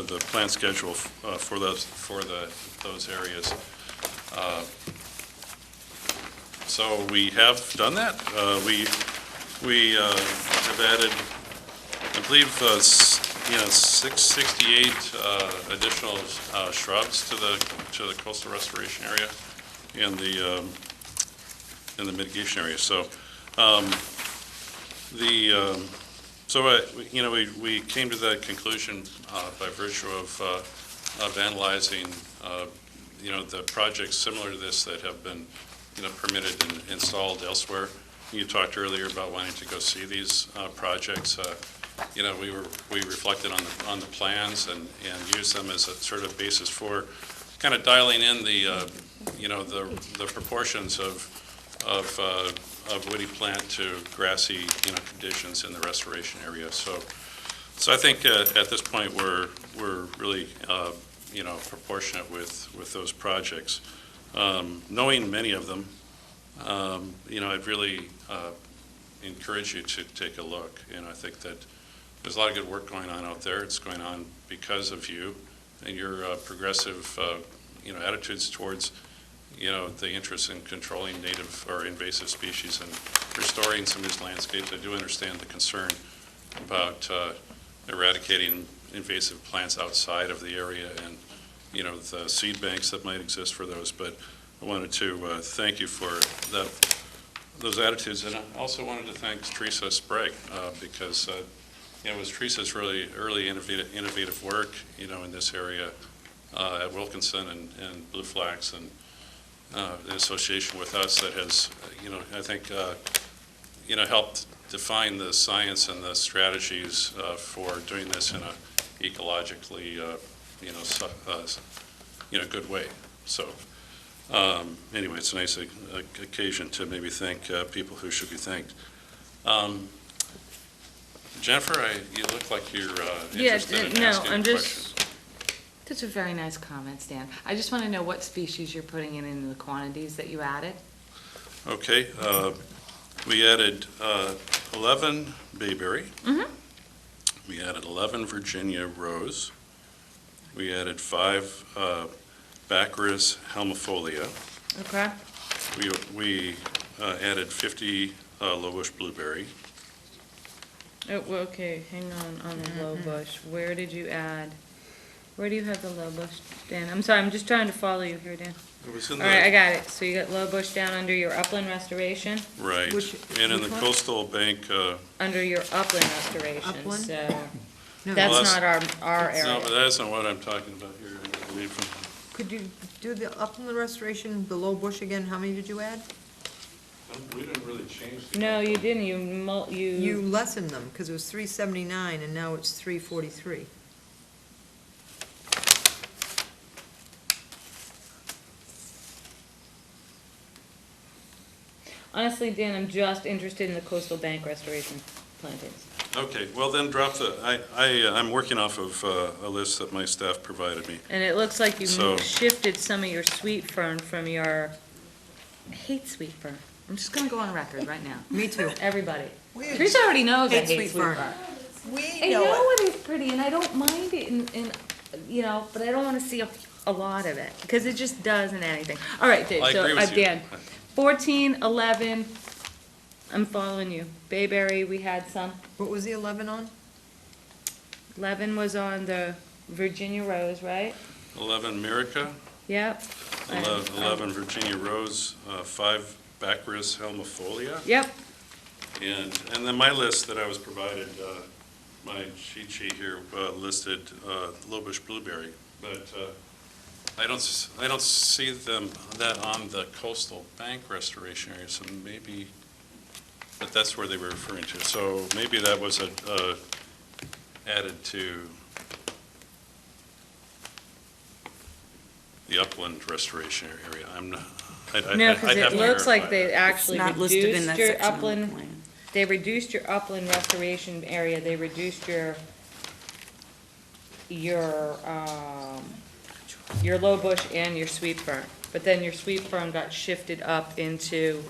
the plant schedule for those areas. So we have done that. We have added, I believe, 68 additional shrubs to the coastal restoration area in the mitigation area. So we came to that conclusion by virtue of analyzing the projects similar to this that have been permitted and installed elsewhere. You talked earlier about wanting to go see these projects. We reflected on the plans and used them as a sort of basis for kind of dialing in the proportions of woody plant to grassy conditions in the restoration area. So I think at this point we're really proportionate with those projects. Knowing many of them, I'd really encourage you to take a look. And I think that there's a lot of good work going on out there. It's going on because of you and your progressive, attitudes towards, the interest in controlling native or invasive species and restoring some of these landscapes. I do understand the concern about eradicating invasive plants outside of the area and, the seed banks that might exist for those. But I wanted to thank you for those attitudes, and I also wanted to thank Teresa Sprague because it was Teresa's really early innovative work, in this area at Wilkinson and Blue Flax and in association with us that has, I think, helped define the science and the strategies for doing this in a ecologically, good way. So. Anyway, it's a nice occasion to maybe thank people who should be thanked. Jennifer, you look like you're interested in asking a question. Those are very nice comments, Dan. I just want to know what species you're putting in the quantities that you added. Okay, we added 11 bayberry. Mm-hmm. We added 11 Virginia rose. We added 5 Baccharis helmifolia. Okay. We added 50 low bush blueberry. Oh, well, okay, hang on the low bush. Where did you add, where do you have the low bush, Dan? I'm sorry, I'm just trying to follow you here, Dan. It was in All right, I got it. So you got low bush down under your upland restoration? Right, and in the coastal bank. Under your upland restoration, Upland? so No. that's Well, not our area. No, but that's not what I'm talking about here, I believe. Could you do the upland restoration, the low bush again? How many did you add? We didn't really change the. No, you didn't. You lessened them, because it was 379, and now it's 343. Honestly, Dan, I'm just interested in the coastal bank restoration plantings. Okay, well then drop I'm working off of a list that my staff provided me. And it looks like you So- shifted some of your sweet fern from your, I hate sweet fern. I'm just gonna go on record right now. Me too. Everybody. We Teresa already knows I hate hate sweet sweet fern. fern. We I know know it. it is pretty, and I don't mind it, but I don't wanna see a lot of it, because it just doesn't add anything. All right, Dave, I so, agree with you. Dan, 14, 11, I'm following you. Bayberry, we had some. What was the 11 on? 11 was on the Virginia rose, right? 11 Mirica, Yep. 11 Virginia rose, 5 Baccharis helmifolia. Yep. And then my list that I was provided, my cheat sheet here listed low bush blueberry, but I don't see that on the coastal bank restoration area, so maybe, but that's where they were referring to. So maybe that was added to the upland restoration area. I'm not. No, because it looks like they actually It's not listed in reduced that your section of the upland, plan. they reduced your upland restoration area, they reduced your, your low bush and your sweet fern. But then your sweet fern got shifted up into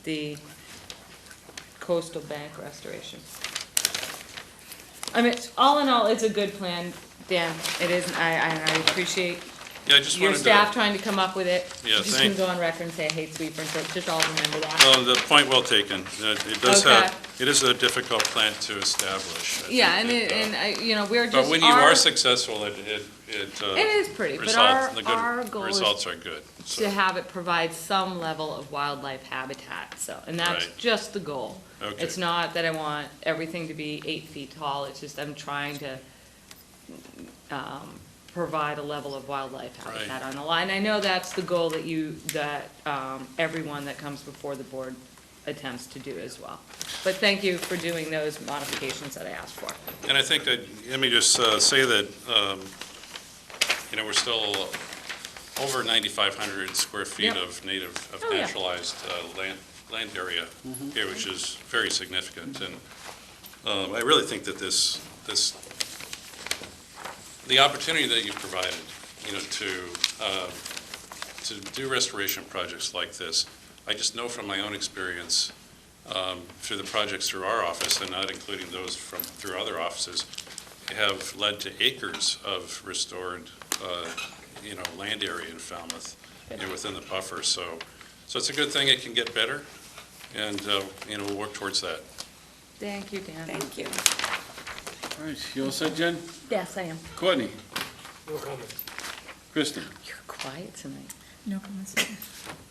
the coastal bank restoration. I mean, all in all, it's a good plan, Dan. It is, I appreciate Yeah, I just your wanted to. staff trying to come up with it. Yeah, Just gonna go on record and say I hate sweet fern, so just all remember that. Well, the point well taken. It does Okay. it is a difficult plant to establish. I Yeah, think and I, you know, we're just. But when you our- are successful, it It is pretty, but our goal is results are good. to have it provide some level of wildlife habitat, so, and that's Right. just the goal. Okay. It's not that I want everything to be 8 feet tall, it's just I'm trying to, provide a level of wildlife habitat on the line. I know that's the goal that everyone that comes before the board attempts to do as well. But thank you for doing those modifications that I asked for. And I think that, let me just say that, we're still over 9,500 square feet Yep. of Oh, yeah. naturalized land area here, which is very significant. And I really think that the opportunity that you've provided, to do restoration projects like this, I just know from my own experience, through the projects through our office, and not including those through other offices, have led to acres of restored, land area in Falmouth, within the buffer. So it's a good thing. It can get better, and, we'll work towards that. Thank you, Dan. Thank you. All right, you all set, Jen? Yes, I am. Courtney? No comments. Kristen? You're quiet tonight. No comments.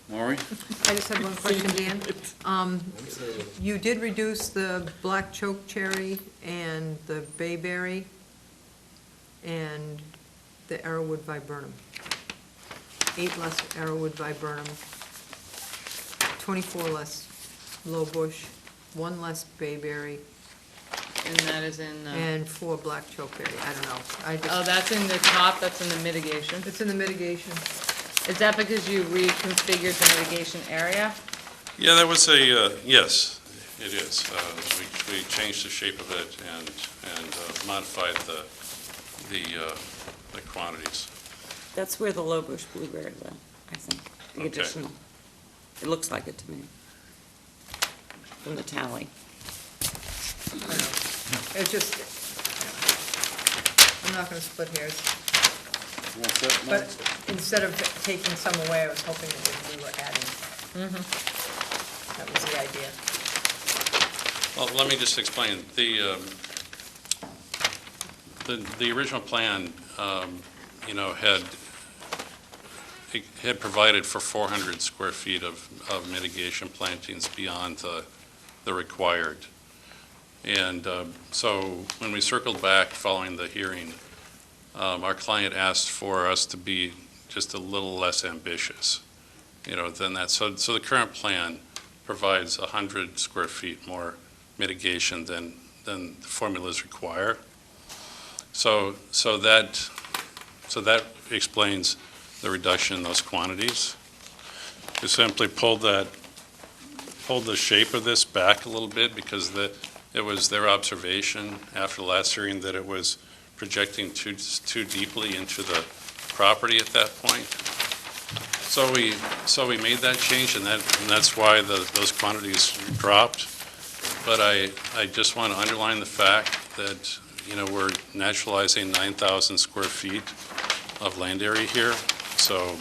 Maureen? I just have one question, Dan. You did reduce the black choke cherry and the bayberry and the arrowwood viburnum. 8 less arrowwood viburnum, 24 less low bush, 1 less bayberry, And that is in the, and 4 black chokeberry. I don't know. oh, that's in the top, that's in the mitigation. It's in the mitigation. Is that because you reconfigured the mitigation area? Yeah, that was yes, it is. We changed the shape of it and modified the quantities. That's where the low bush blueberry went, I think, the Okay. additional. It looks like it to me, from the tally. I don't know. It's just, I'm not gonna split hairs. But instead of taking some away, I was hoping that we were adding. That was the idea. Well, let me just explain. The original plan, had provided for 400 square feet of mitigation plantings beyond the required. And so when we circled back following the hearing, our client asked for us to be just a little less ambitious, than that. So the current plan provides 100 square feet more mitigation than the formulas require. So that explains the reduction in those quantities. We simply pulled the shape of this back a little bit because it was their observation after the last hearing that it was projecting too deeply into the property at that point. So we made that change, and that's why those quantities dropped. But I just want to underline the fact that we're naturalizing 9,000 square feet of land area here. So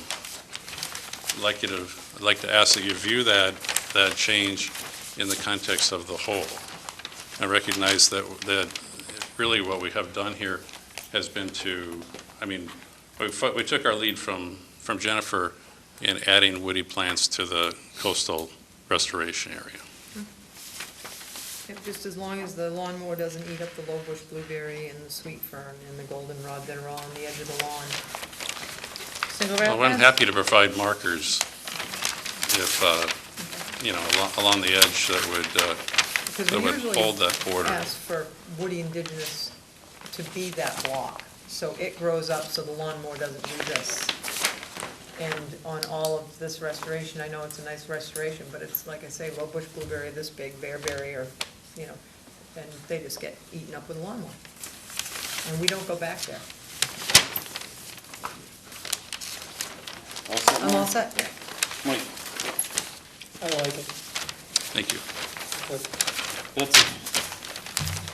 I'd like to ask that you view that change in the context of the whole. I recognize that really what we have done here has been we took our lead from Jennifer in adding woody plants to the coastal restoration area. Yep, just as long as the lawnmower doesn't eat up the low bush blueberry and the sweet fern and the goldenrod that are all on the edge of the lawn. Single rail Well, I'm fence? happy to provide markers if, along the edge that Because we would usually hold that border. ask for woody indigenous to be that block, so it grows up so the lawnmower doesn't do this. And on all of this restoration, I know it's a nice restoration, but it's, like I say, low bush blueberry this big, bearberry, or, and they just get eaten up with a lawnmower. And we don't go back there. All set, I'm all Mike? set. Mike? I like it. Thank you. That's it.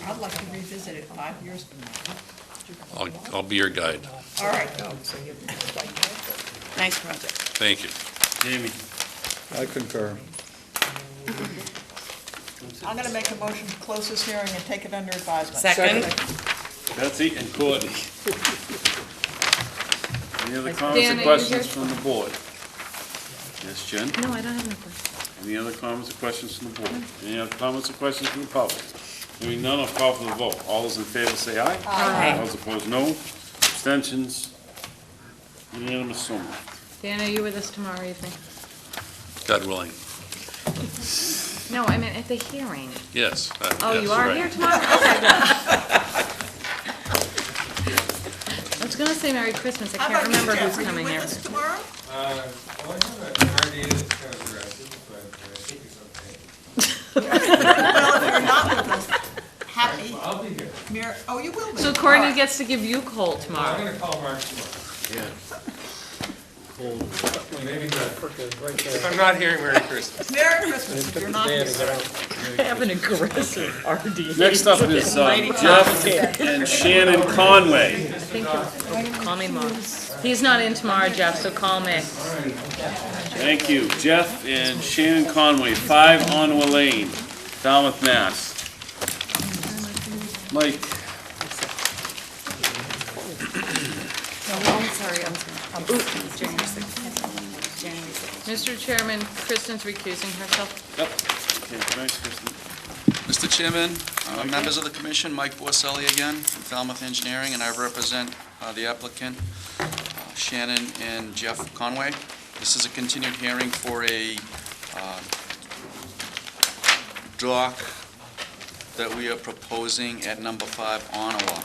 I'd like to revisit it 5 years from now. I'll be your guide. All right. Nice project. Thank you. Jamie? I concur. I'm going to make a motion to close this hearing and take it under advisement. Second. Betsy and Courtney. Any other comments Dan, are or you questions here? from the board? Yes, Jen? No, I don't have any questions. Any other comments or questions from the board? Any other comments or questions from the public? Hearing none, I'll call for the vote. All those in favor say aye. Aye. All those opposed, no. Abstentions? Unanimous, so moved. Dan, are you with us tomorrow evening? God willing. No, I meant at the hearing. Yes. Oh, yes, you are right. here tomorrow? Okay, good. I was gonna say Merry Christmas, I How can't about you, remember Jeff? who's Are you coming with here. us tomorrow? Well, I have an RDA that's kind of aggressive, but I think it's okay. Well, if you're not with us, happy. Well, I'll be here. Oh, you will be. So All Courtney right. gets to give you coal I'm tomorrow. gonna call Mark tomorrow. Maybe not. If I'm not here, Merry Christmas. Merry Christmas, if you're not here. Have an aggressive RD. Next up is Jeff and Shannon Conway. Call me tomorrow. He's not in tomorrow, Jeff, so call me. Thank you. Jeff and Shannon Conway, 5 Onwa Lane, Falmouth, Mass. Mike? Mr. Chairman, Kristen's recusing herself. Yep. Okay, thanks, Kristen. Mr. Chairman, members of the commission, Mike Borselli again from Falmouth Engineering, and I represent the applicant, Shannon and Jeff Conway. This is a continued hearing for a dock that we are proposing at number 5 Ottawa.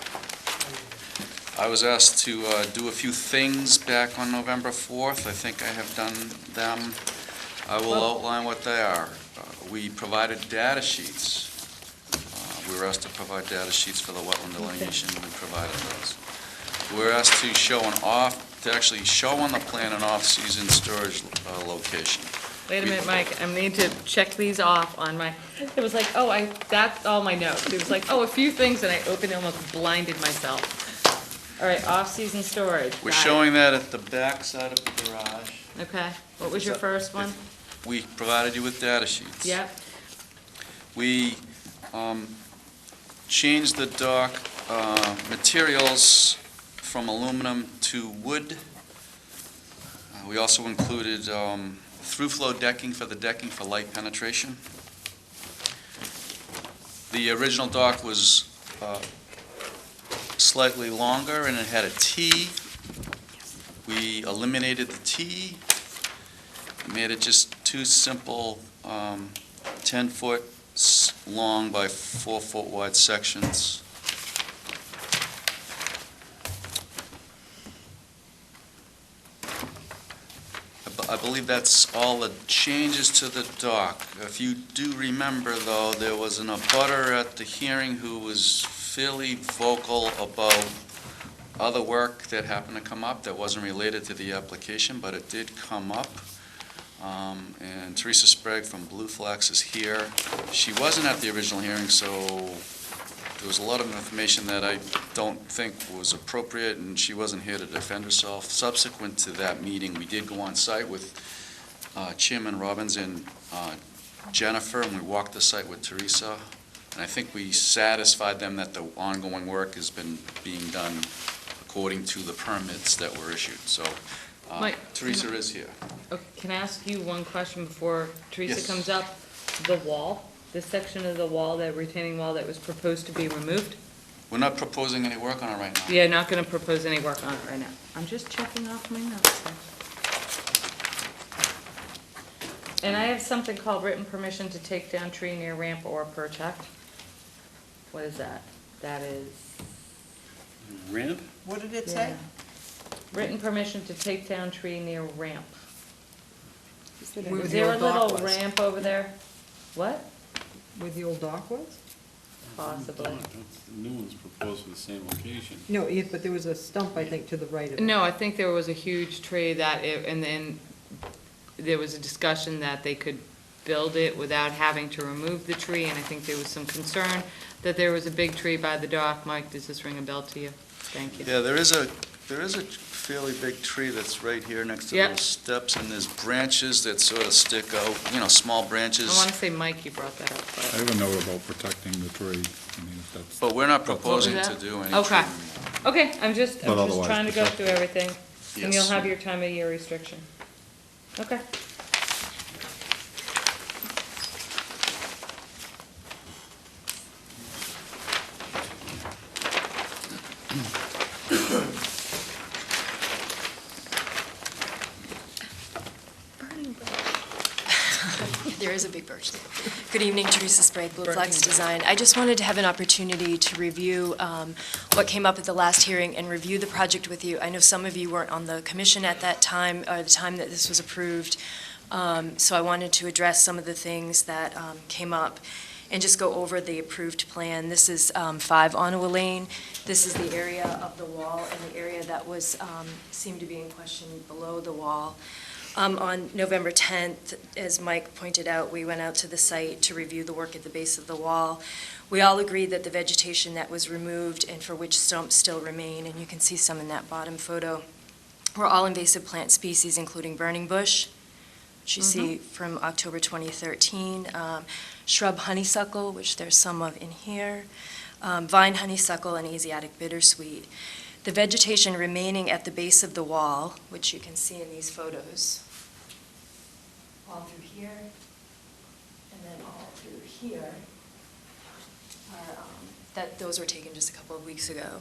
I was asked to do a few things back on November 4th. I think I have done them. I will outline what they are. We provided data sheets. We were asked to provide data sheets for the wetland delineation, and we provided those. We were asked to actually show on the plan an off-season storage location. Wait a minute, Mike, I need to check these off on my, it was like, oh, that's all my notes. It was like, oh, a few things, and I opened it, almost blinded myself. All right, off-season storage. We're got it. showing that at the back side of the garage. Okay, what was your first one? We provided you with data sheets. Yep, We changed the dock materials from aluminum to wood. We also included through-flow decking for light penetration. The original dock was slightly longer and it had a T. We eliminated the T, made it just two simple 10-foot long by 4-foot wide sections. I believe that's all the changes to the dock. If you do remember, though, there was an abutter at the hearing who was fairly vocal about other work that happened to come up that wasn't related to the application, but it did come up. And Teresa Sprague from Blue Flax is here. She wasn't at the original hearing, so there was a lot of information that I don't think was appropriate, and she wasn't here to defend herself. Subsequent to that meeting, we did go on site with Chairman Robbins and Jennifer, and we walked the site with Teresa. And I think we satisfied them that the ongoing work has been being done according to the permits that were issued. So Mike, Teresa is here. okay, can I ask you one question before Teresa Yes. comes up? The wall, this section of the wall, that retaining wall that was proposed to be removed? We're not proposing any work on it right now. Yeah, not gonna propose any work on it right now. I'm just checking off my notes there. And I have something called written permission to take down tree near ramp or protect. What is that? That is. Ramp? What did it say? Yeah. Written permission to take down tree near ramp. Where Is the there a old dock little was. ramp over there? What? Where the old dock was? Possibly. The new one's proposed for the same location. No, but there was a stump, I think, to the right of it. No, I think there was a huge tree and then there was a discussion that they could build it without having to remove the tree, and I think there was some concern that there was a big tree by the dock. Mike, does this ring a bell to you? Thank you. Yeah, there is a fairly big tree that's right here next to Yep. those steps, and there's branches that sort of stick out, small branches. I want to say, Mike, you brought that up. but- I have a note about protecting the tree. I mean, if that's. But we're not What was proposing to that? do any Okay. tree. Okay, I'm just But otherwise trying to go protect- through everything, and you'll Yes. have your time of year restriction. Okay. There is a big birch there. Good evening, Teresa Sprague, Blue Flags Design. I just wanted to have an opportunity to review what came up at the last hearing and review the project with you. I know some of you weren't on the commission at that time, or the time that this was approved, so I wanted to address some of the things that came up and just go over the approved plan. This is 5 Ottawa Lane. This is the area of the wall and the area that was, seemed to be in question below the wall. On November 10th, as Mike pointed out, we went out to the site to review the work at the base of the wall. We all agreed that the vegetation that was removed and for which stumps still remain, and you can see some in that bottom photo, were all invasive plant species, including burning bush, which you see from October 2013, shrub honeysuckle, which there's some of in here, vine honeysuckle, and Asiatic bittersweet. The vegetation remaining at the base of the wall, which you can see in these photos, all through here, and then all through here, those were taken just a couple of weeks ago,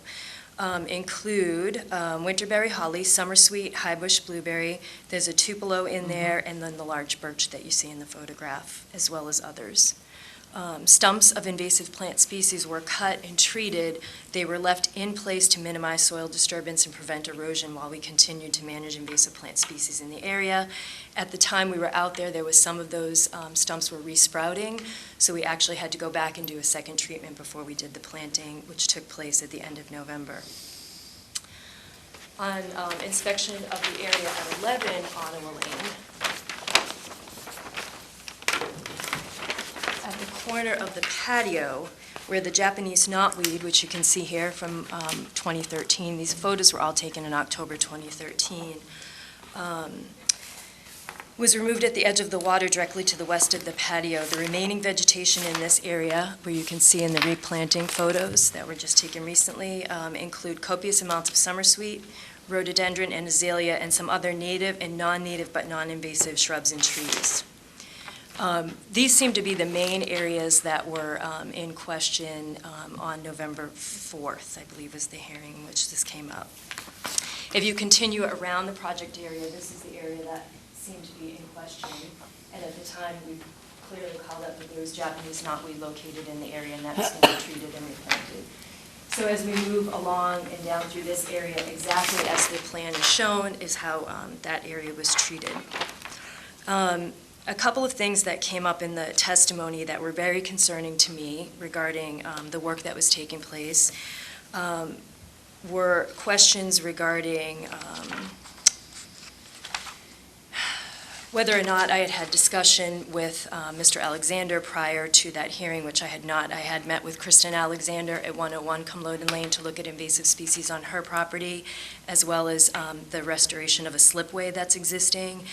include winterberry holly, summersweet, highbush blueberry. There's a tupelo in there, and then the large birch that you see in the photograph, as well as others. Stumps of invasive plant species were cut and treated. They were left in place to minimize soil disturbance and prevent erosion while we continued to manage invasive plant species in the area. At the time we were out there, there was some of those stumps were resprouting, so we actually had to go back and do a second treatment before we did the planting, which took place at the end of November. On inspection of the area at 11 Ottawa Lane, at the corner of the patio where the Japanese knotweed, which you can see here from 2013, these photos were all taken in October 2013, was removed at the edge of the water directly to the west of the patio. The remaining vegetation in this area, where you can see in the replanting photos that were just taken recently, include copious amounts of summersweet, rhododendron, and azalea, and some other native and non-native but non-invasive shrubs and trees. These seem to be the main areas that were in question on November 4th, I believe was the hearing in which this came up. If you continue around the project area, this is the area that seemed to be in question, and at the time we clearly called out that there was Japanese knotweed located in the area, and that was to be treated and replanted. So as we move along and down through this area, exactly as the plan is shown is how that area was treated. A couple of things that came up in the testimony that were very concerning to me regarding the work that was taking place were questions regarding whether or not I had had discussion with Mr. Alexander prior to that hearing, which I had not. I had met with Kristen Alexander at 101 Cumloden Lane to look at invasive species on her property, as well as the restoration of a slipway that's existing.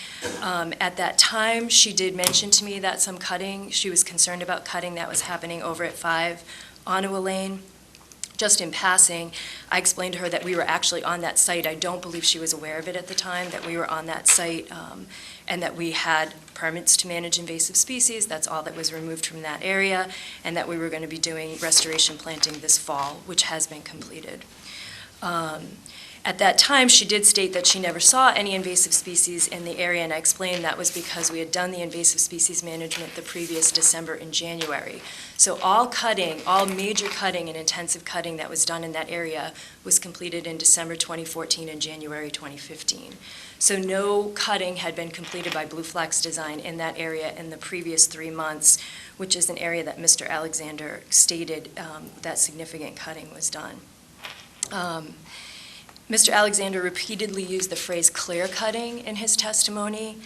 At that time, she did mention to me that some cutting, she was concerned about cutting that was happening over at 5 Ottawa Lane. Just in passing, I explained to her that we were actually on that site. I don't believe she was aware of it at the time, that we were on that site and that we had permits to manage invasive species. That's all that was removed from that area, and that we were going to be doing restoration planting this fall, which has been completed. At that time, she did state that she never saw any invasive species in the area, and I explained that was because we had done the invasive species management the previous December and January. So all major cutting and intensive cutting that was done in that area was completed in December 2014 and January 2015. So no cutting had been completed by Blue Flax Design in that area in the previous 3 months, which is an area that Mr. Alexander stated that significant cutting was done. Mr. Alexander repeatedly used the phrase clear cutting in his testimony.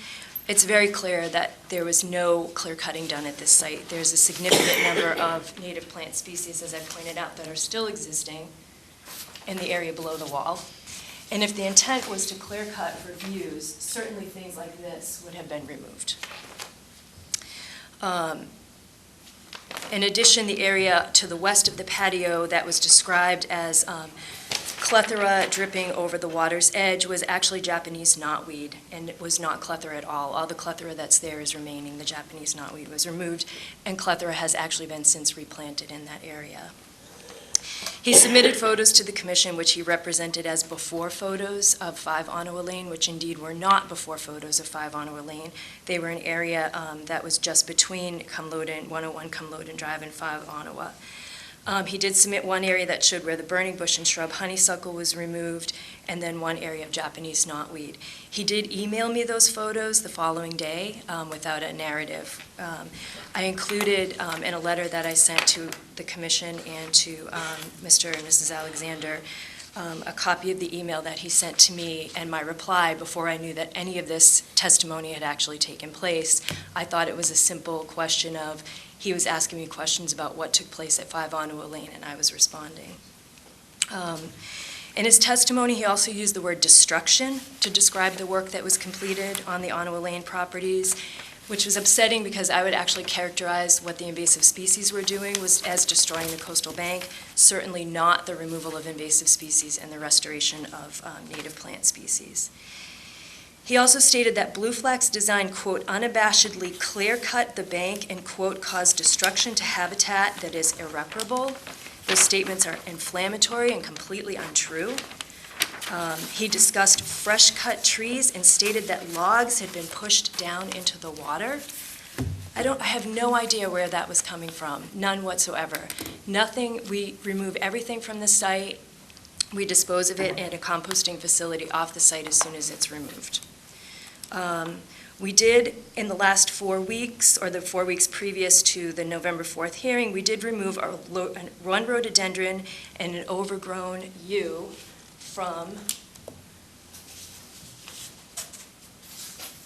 It's very clear that there was no clear cutting done at this site. There's a significant number of native plant species, as I pointed out, that are still existing in the area below the wall. And if the intent was to clear cut for views, certainly things like this would have been removed. In addition, the area to the west of the patio that was described as clethora dripping over the water's edge was actually Japanese knotweed, and it was not clethora at all. All the clethora that's there is remaining. The Japanese knotweed was removed, and clethora has actually been since replanted in that area. He submitted photos to the commission, which he represented as before photos of 5 Ottawa Lane, which indeed were not before photos of 5 Ottawa Lane. They were an area that was just between 101 Cumloden Drive and 5 Ottawa. He did submit one area that showed where the burning bush and shrub honeysuckle was removed, and then one area of Japanese knotweed. He did email me those photos the following day without a narrative. I included in a letter that I sent to the commission and to Mr. and Mrs. Alexander a copy of the email that he sent to me and my reply before I knew that any of this testimony had actually taken place. I thought it was a simple question of, he was asking me questions about what took place at 5 Ottawa Lane, and I was responding. In his testimony, he also used the word destruction to describe the work that was completed on the Ottawa Lane properties, which was upsetting because I would actually characterize what the invasive species were doing was as destroying the coastal bank, certainly not the removal of invasive species and the restoration of native plant species. He also stated that Blue Flax Design, quote, unabashedly clear-cut the bank and, quote, caused destruction to habitat that is irreparable. Those statements are inflammatory and completely untrue. He discussed fresh-cut trees and stated that logs had been pushed down into the water. I have no idea where that was coming from, none whatsoever. Nothing, we remove everything from the site, we dispose of it in a composting facility off the site as soon as it's removed. We did, in the last 4 weeks, or the 4 weeks previous to the November 4th hearing, we did remove one rhododendron and an overgrown yew from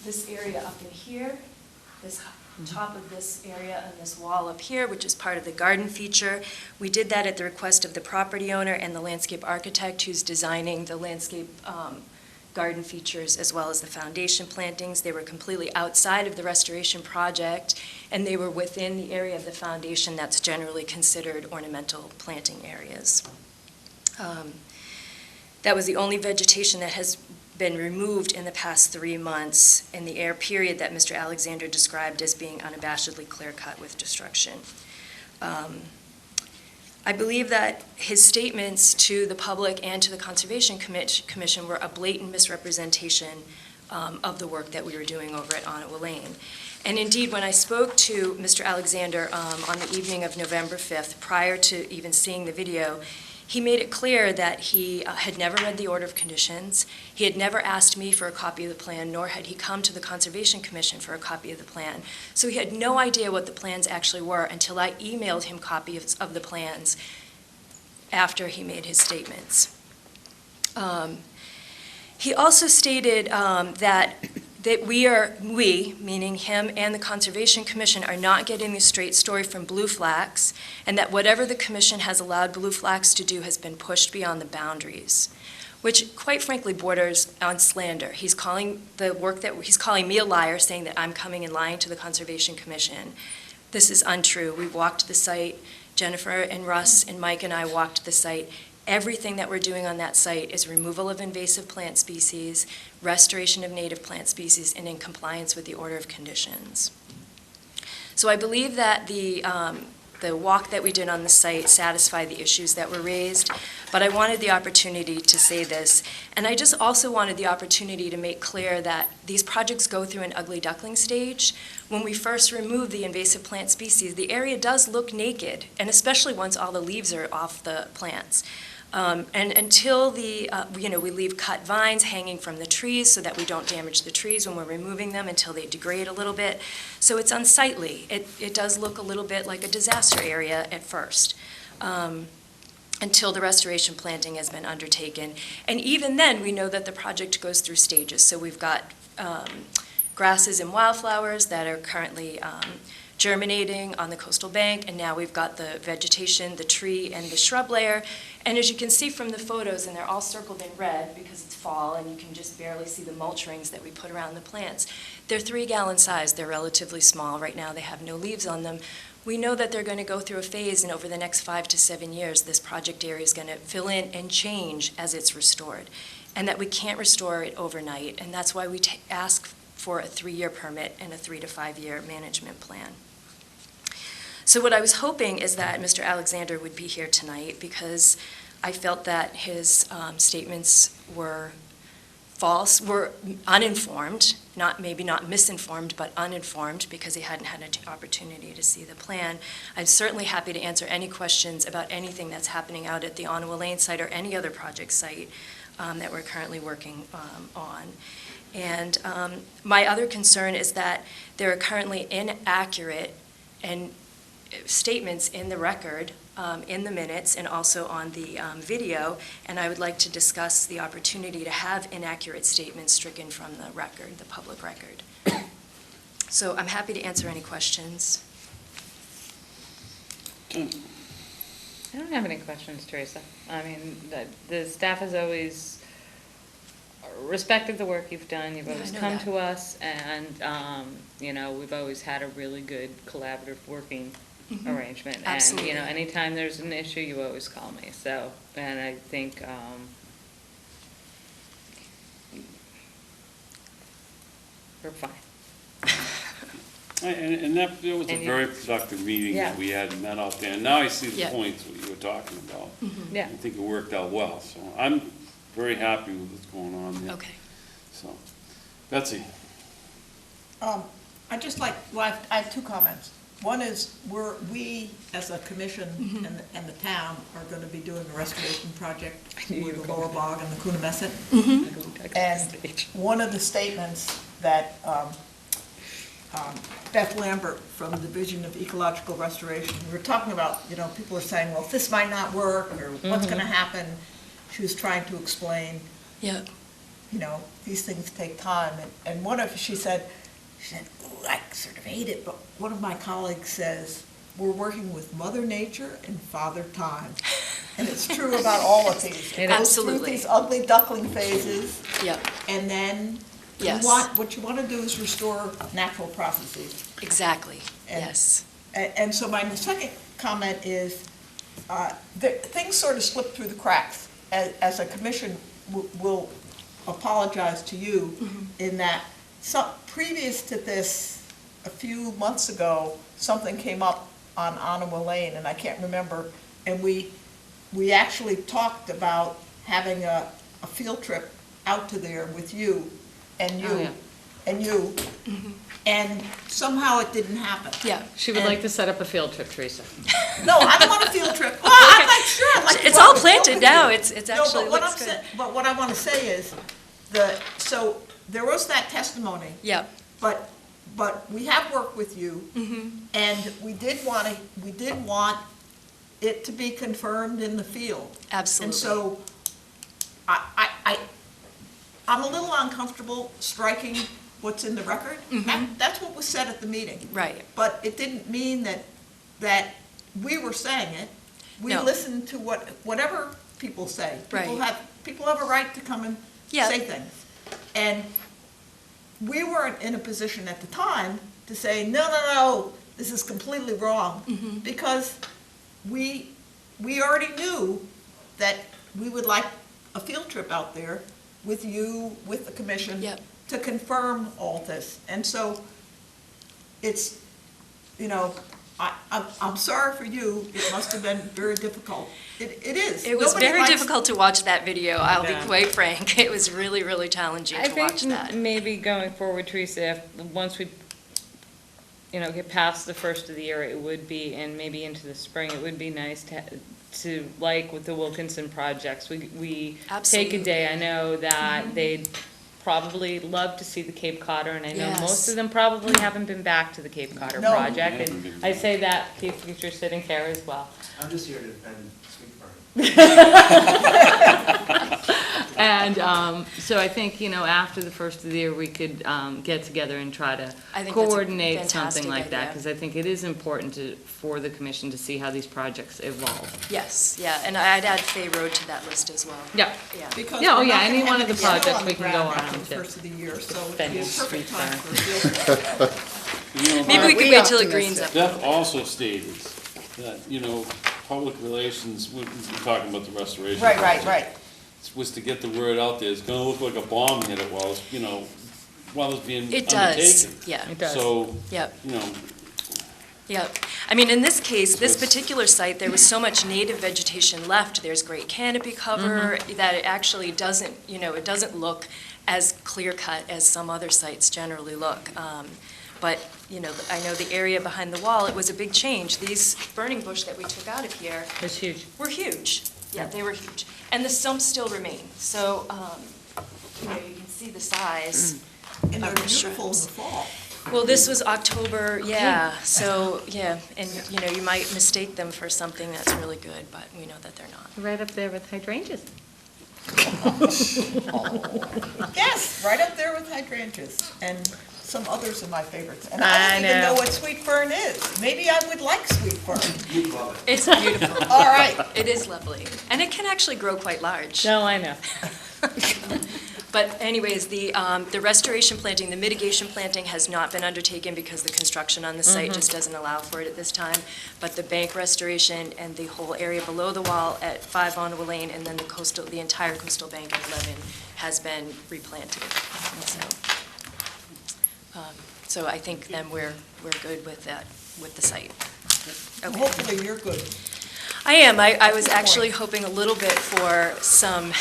this area up in here, this top of this area and this wall up here, which is part of the garden feature. We did that at the request of the property owner and the landscape architect who's designing the landscape garden features as well as the foundation plantings. They were completely outside of the restoration project, and they were within the area of the foundation that's generally considered ornamental planting areas. That was the only vegetation that has been removed in the past 3 months in the air period that Mr. Alexander described as being unabashedly clear-cut with destruction. I believe that his statements to the public and to the Conservation Commission were a blatant misrepresentation of the work that we were doing over at Ottawa Lane. And indeed, when I spoke to Mr. Alexander on the evening of November 5th, prior to even seeing the video, he made it clear that he had never read the order of conditions. He had never asked me for a copy of the plan, nor had he come to the Conservation Commission for a copy of the plan. So he had no idea what the plans actually were until I emailed him copies of the plans after he made his statements. He also stated that we, meaning him and the Conservation Commission, are not getting the straight story from Blue Flax, and that whatever the Commission has allowed Blue Flax to do has been pushed beyond the boundaries, which quite frankly borders on slander. He's calling me a liar, saying that I'm coming and lying to the Conservation Commission. This is untrue. We walked the site. Jennifer and Russ and Mike and I walked the site. Everything that we're doing on that site is removal of invasive plant species, restoration of native plant species, and in compliance with the order of conditions. So I believe that the the walk that we did on the site satisfied the issues that were raised, but I wanted the opportunity to say this. And I just also wanted the opportunity to make clear that these projects go through an ugly duckling stage. When we first remove the invasive plant species, the area does look naked, and especially once all the leaves are off the plants. And until we leave cut vines hanging from the trees so that we don't damage the trees when we're removing them until they degrade a little bit. So it's unsightly. It does look a little bit like a disaster area at first, until the restoration planting has been undertaken. And even then, we know that the project goes through stages. So we've got grasses and wildflowers that are currently germinating on the coastal bank, and now we've got the vegetation, the tree, and the shrub layer. And as you can see from the photos, and they're all circled in red because it's fall, and you can just barely see the mulch rings that we put around the plants. They're 3-gallon size. They're relatively small. Right now, they have no leaves on them. We know that they're going to go through a phase, and over the next 5 to 7 years, this project area is going to fill in and change as it's restored, and that we can't restore it overnight. And that's why we ask for a 3-year permit and a 3 to 5-year management plan. So what I was hoping is that Mr. Alexander would be here tonight, because I felt that his statements were false, were uninformed, maybe not misinformed, but uninformed, because he hadn't had an opportunity to see the plan. I'm certainly happy to answer any questions about anything that's happening out at the Ottawa Lane site or any other project site that we're currently working on. And my other concern is that there are currently inaccurate and statements in the record, in the minutes, and also on the video, and I would like to discuss the opportunity to have inaccurate statements stricken from the record, the public record. So I'm happy to answer any questions. I don't have any questions, Teresa. I mean, the staff has always respected the work you've done. You've always come to us, and we've always had a really good collaborative working arrangement. Absolutely. And anytime there's an issue, you always call me. So, and I think we're fine. And that was a very productive meeting that we had met out there. And now I see the points what you were talking about. Yeah. I think it worked out well. So I'm very happy with what's going on there. Okay. So, Betsy. I have 2 comments. One is, we, as a commission and the town, are going to be doing a restoration project with the Lower Bog and the Coonamessett. And one of the statements that Beth Lambert from the Division of Ecological Restoration, we were talking about, people are saying, well, this might not work, or what's going to happen. She was trying to explain, these things take time. And she said, ooh, I sort of hate it, but one of my colleagues says, we're working with Mother Nature and Father Time. And it's true about all of these. It goes through these ugly duckling phases. And then what you want to do is restore natural processes. Exactly, yes. And so my second comment is, things sort of slip through the cracks. As a commission, we'll apologize to you in that previous to this, a few months ago, something came up on Ottawa Lane, and I can't remember, and we actually talked about having a field trip out to there with you, and and somehow it didn't happen. Yeah, she would like to set up a field trip, Teresa. No, I don't want a field trip. Well, I'm not sure. It's all planted now. It's actually looks good. But what I want to say is, so there was that testimony. Yeah. But we have worked with you, and we did want it to be confirmed in the field. Absolutely. And so I'm a little uncomfortable striking what's in the record. That's what was said at the meeting. Right. But it didn't mean that we were saying it. We listened to whatever people say. People have a right to come and say things. And we weren't in a position at the time to say, no, this is completely wrong, because we already knew that we would like a field trip out there with you, with the commission, to confirm all this. And so it's, I'm sorry for you, it must have been very difficult. It is. It was Nobody very likes- difficult to watch that video, I'll be Yeah. quite frank. It was really, really challenging I to watch think that. maybe going forward, Teresa, once we, get past the first of the year, it would be, and maybe into the spring, it would be nice to like with the Wilkinson projects, we take a Absolutely. day. I know that they'd probably love to see the Cape Codder, and I know most Yes. of them probably haven't been back to the Cape Codder No. project. And I say that, Keith, you're sitting here as well. I'm just here to defend Sweet Burn. And so I think, after the first of the year, we could get together and try to I think that's a coordinate fantastic something like that, idea. because I think it is important for the commission to see how these projects evolve. Yes, yeah, and I'd add Fay Road to that list as well. Yeah. Yeah. Because Yeah, oh we're yeah, not any gonna one have of the any snow projects on we the can go ground on after the to. first of the year, so it'd be a Finish perfect Sweet time Burn. for a field trip. Maybe we could wait till it greens up. Beth also stated that, public relations, we're talking about the restoration. project, was to get the word out there. It's gonna look like a bomb hit it while it's being undertaken. It does, yeah. It does. So, Yep. Yep. I mean, in this case, this particular site, there was so much native vegetation left. There's great canopy cover that it actually doesn't, it doesn't look as clear-cut as some other sites generally look. But, I know the area behind the wall, it was a big change. These burning bush that we took out of here It's huge. were huge. Yeah, they were huge. And the stumps still remain. So, you can see the size And they're of the beautiful in shrubs. the fall. Well, this was October, yeah, so, yeah, and, you might mistake them for something that's really good, but we know that they're not. Right up there with hydrangeas. Yes, right up there with hydrangeas, and some others of my favorites. And I I don't even know. know what sweet fern is. Maybe I would like sweet fern. You love it. It's beautiful. All right. It is lovely, and it can actually grow quite large. No, I know. But anyways, the restoration planting, the mitigation planting has not been undertaken because the construction on the site just doesn't allow for it at this time. But the bank restoration and the whole area below the wall at 5 Onaway Lane, and then the entire coastal bank at 11 has been replanted. And so I think then we're good with that, with the site. Okay. Hopefully you're good. I am. I was actually hoping a little bit for some,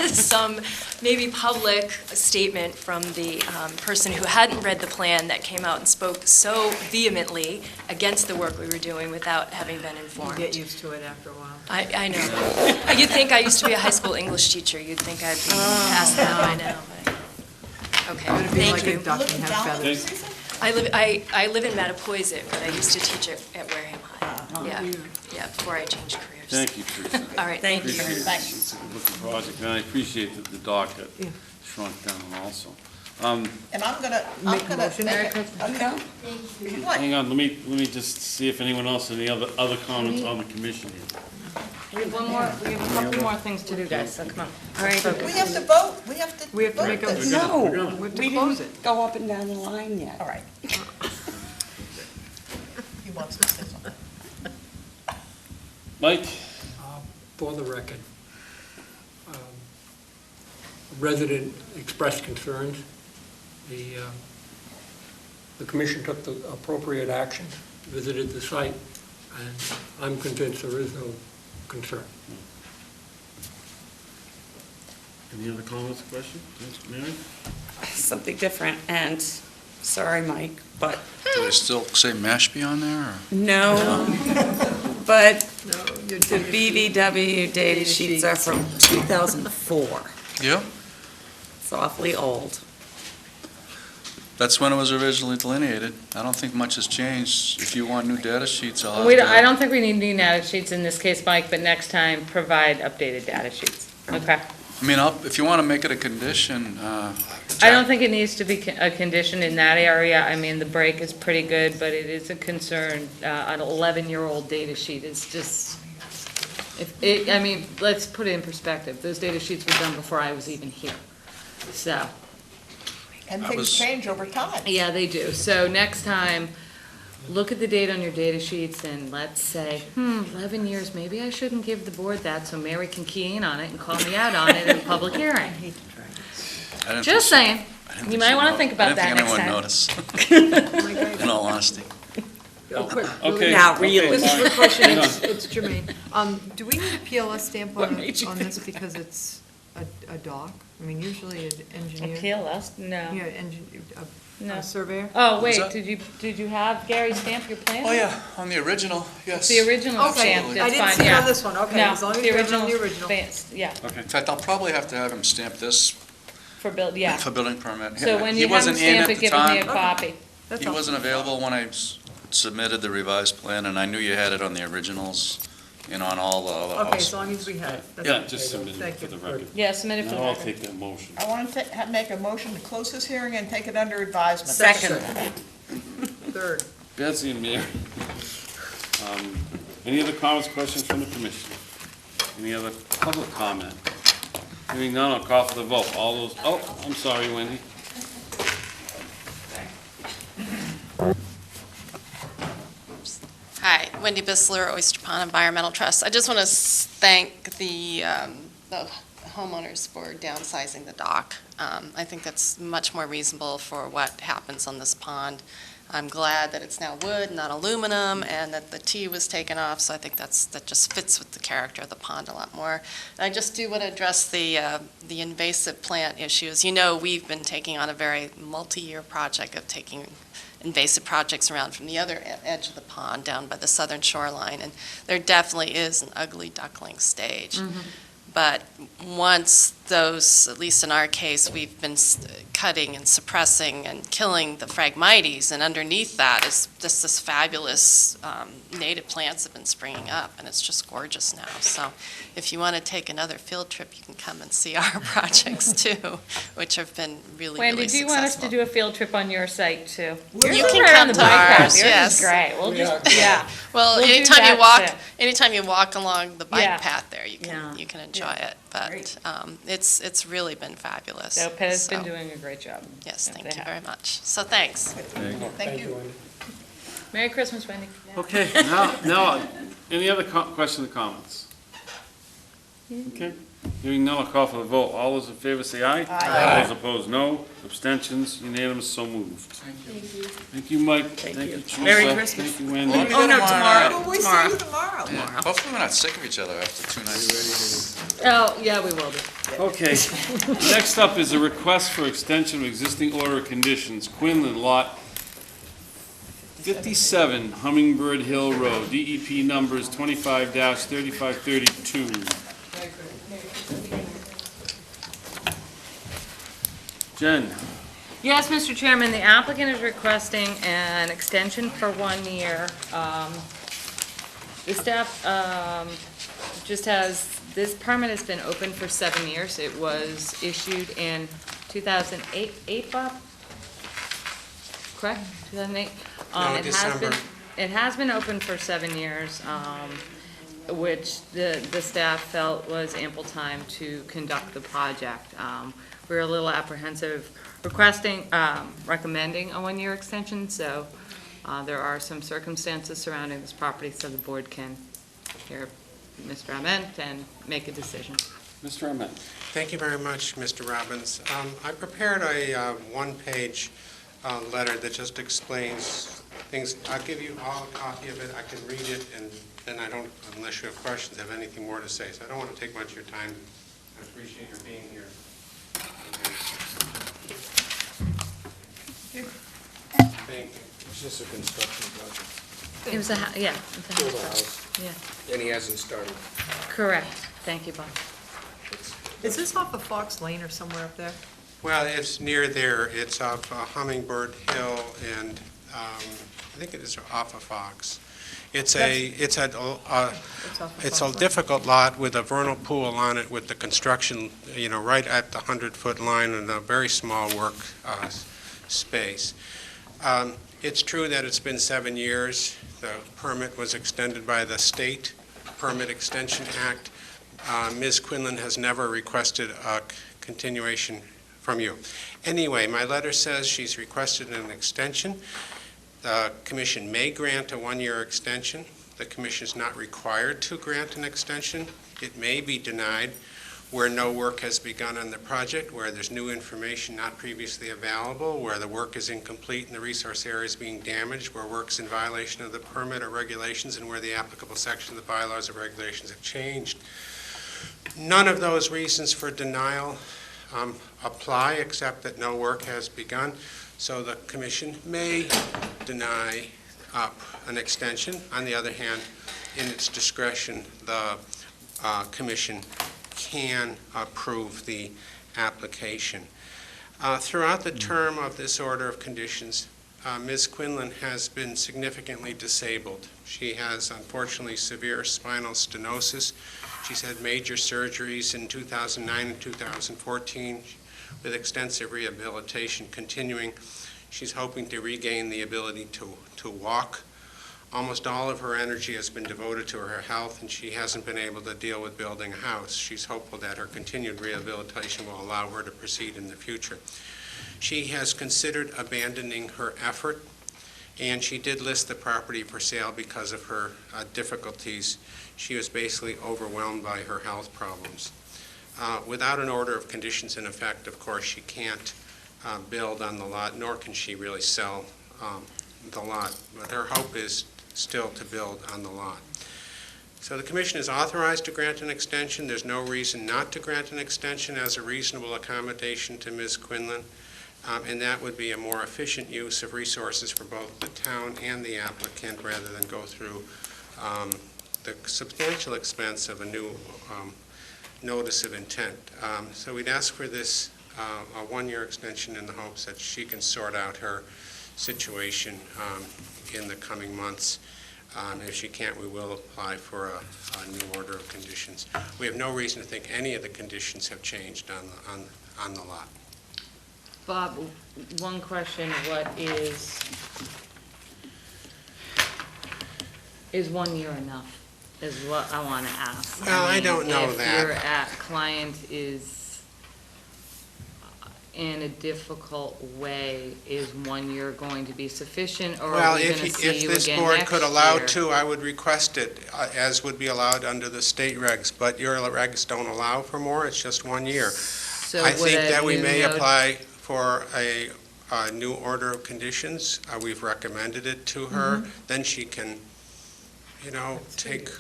some maybe public statement from the person who hadn't read the plan that came out and spoke so vehemently against the work we were doing without having been informed. Get used to it after a while. I know. You'd think I used to be a high school English teacher. You'd think I'd be past that by now. But okay, It would be thank like you. a duck and have feathers. I live in Mattapoisett, but I used to teach at Wareham High. Yeah, before I changed careers. thank you, Teresa. All right, thank you. Appreciate it. It's a good-looking project, and I appreciate that the dock had shrunk down also. And I'm gonna Make a motion. make it. What? Hang on, let me just see if anyone else, any other comments on the commission here. We have a couple more things to do, guys, so come on. All right. We have to vote, we have to. We have to vote make a- this. No. We're gonna- We have to We close didn't it. go up and down the line yet. All right. He wants to say something. Mike? For the record, a resident expressed concerns. The commission took the appropriate action, visited the site, and I'm convinced there is no concern. Any other comments, questions? Mary? Something different, and sorry, Mike, but Do they still say Mashpee on there, or? no, but No, your the BVW data sheets are from 2004. Yeah, It's awfully old. that's when it was originally delineated. I don't think much has changed. If you want new data sheets, I'll have We to. don't, I don't think we need new data sheets in this case, Mike, but next time, provide updated data sheets. Okay? I mean, if you want to make it a condition, I don't think it needs to be a condition in that area. I mean, the break is pretty good, but it is a concern. An 11-year-old data sheet is just, let's put it in perspective. Those data sheets were done before I was even here. So, And I things was- change over time. yeah, they do. So next time, look at the date on your data sheets and let's say, 11 years, maybe I shouldn't give the board that so Mary can key in on it and call me out on it in a public hearing. I didn't Just think- saying. I didn't You think might she wanna know- think about that next I time. didn't think anyone would notice, in all honesty. quick, Okay. Now, okay, really. This is fine. a question, Hang on. it's germane. Do we need a PLS stamp What on made you on think this because it's a dock? I mean, usually an A engineer. PLS? No. Yeah, No. a surveyor? Oh, What's wait, that? did you have Gary stamp your plan? Oh, yeah, on the original, yes. The original Okay, stamp, I it's didn't fine, see it yeah. on this one, okay, No, as long as you have it on the original. Yeah, Okay. In fact, I'll probably have to have him stamp this for build, yeah. for building permit. So when He you have him wasn't in stamp at it, the give me a time. copy. That's He all. wasn't available when I submitted the revised plan, and I knew you had it on the originals and on all the other Okay, houses. as long as we have it. that's Yeah, all. just submit it Thank for you. the record. Yeah, submit it for the Now I'll record. take that motion. I want to make a motion to close this hearing and take it under advisement. Second. Third. Betsy and Mary. Any other comments, questions from the commission? Any other public comment? Hearing none, I'll call for the vote. All those, oh, I'm sorry, Wendy. Hi, Wendy Bissler, Oyster Pond Environmental Trust. I just want to thank the homeowners for downsizing the dock. I think that's much more reasonable for what happens on this pond. I'm glad that it's now wood, not aluminum, and that the T was taken off, so I think that just fits with the character of the pond a lot more. And I just do want to address the invasive plant issues. You know, we've been taking on a very multi-year project of taking invasive projects around from the other edge of the pond down by the southern shoreline, and there definitely is an ugly duckling stage. But once those, at least in our case, we've been cutting and suppressing and killing the Phragmites, and underneath that is just this fabulous native plants have been springing up, and it's just gorgeous now. So if you want to take another field trip, you can come and see our projects too, which have been really, Wendy, really do you want us to successful. do a field trip on your site too? You Yours is can right come on the to bike path. ours, Yours yes. is great. We'll just, yeah. Well, We'll do anytime you that walk, too. anytime you walk along the bike Yeah. path there, you Yeah. can enjoy it. But it's really been fabulous. So Pet's been So, doing a great job. Yes, They thank you have. very much. So thanks. Thank you. Merry Christmas, Wendy. Okay, now, any other questions or comments? Okay, hearing none, I'll call for the vote. All those in favor say aye. Aye. Those opposed, no. Abstentions, unanimous, so moved. Thank you, Mike. Thank you, Teresa. Merry Christmas. Thank you, Wendy. Oh, no, tomorrow. Will we see you tomorrow? Yeah, hopefully we're not sick of each other after 2 nights. Oh, yeah, we will be. Okay, next up is a request for extension of existing order of conditions, Quinlan Lot 57 Hummingbird Hill Road, DEP numbers 25-3532. Jen, Yes, Mr. Chairman, the applicant is requesting an extension for 1 year. The staff just has, this permit has been open for 7 years. It was issued in 2008, Bob? Correct? 2008? No, December. It has been open for 7 years, which the staff felt was ample time to conduct the project. We're a little apprehensive recommending a 1 year extension, so there are some circumstances surrounding this property, so the board can hear Mr. Ament and make a decision. Mr. Ament. Thank you very much, Mr. Robbins. I prepared a one-page letter that just explains things. I'll give you all a copy of it. I can read it, and then I don't, unless you have questions, have anything more to say. So I don't want to take much of your time. I appreciate your being here. Thank you. It's just a construction project. It was a, yeah. it was a Build a house. house, Yeah, and he hasn't started. correct. Thank you, Bob. Is this off of Fox Lane or somewhere up there? Well, it's near there. It's off Hummingbird Hill, and I think it is off of Fox. It's a difficult lot with a vernal pool on it with the construction, right at the 100-foot line and a very small work space. It's true that it's been 7 years. The permit was extended by the State Permit Extension Act. Ms. Quinlan has never requested a continuation from you. Anyway, my letter says she's requested an extension. The commission may grant a 1 year extension. The commission is not required to grant an extension. It may be denied. where no work has begun on the project, where there's new information not previously available, where the work is incomplete and the resource area is being damaged, where work's in violation of the permit or regulations, and where the applicable section of the bylaws or regulations have changed. None of those reasons for denial apply, except that no work has begun. So the commission may deny an extension. On the other hand, in its discretion, the commission can approve the application. Throughout the term of this order of conditions, Ms. Quinlan has been significantly disabled. She has, unfortunately, severe spinal stenosis. She's had major surgeries in 2009 and 2014 with extensive rehabilitation continuing. She's hoping to regain the ability to walk. Almost all of her energy has been devoted to her health, and she hasn't been able to deal with building a house. She's hopeful that her continued rehabilitation will allow her to proceed in the future. She has considered abandoning her effort, and she did list the property for sale because of her difficulties. She was basically overwhelmed by her health problems. Without an order of conditions in effect, of course, she can't build on the lot, nor can she really sell the lot. But her hope is still to build on the lot. So the commission is authorized to grant an extension. There's no reason not to grant an extension as a reasonable accommodation to Ms. Quinlan, and that would be a more efficient use of resources for both the town and the applicant rather than go through the substantial expense of a new notice of intent. So we'd ask for this a one-year extension in the hopes that she can sort out her situation in the coming months. If she can't, we will apply for a new order of conditions. We have no reason to think any of the conditions have changed on the lot. Bob, one question, what is 1 year enough, is what I want to ask. Well, I don't know that. If your client is in a difficult way, is 1 year going to be sufficient, or Well, are we going to see you again next year? if this board could allow to, I would request it, as would be allowed under the state regs, but your regs don't allow for more, it's just 1 year. So I would think a that we new may note- apply for a new order of conditions. We've recommended it to her. Then she can, take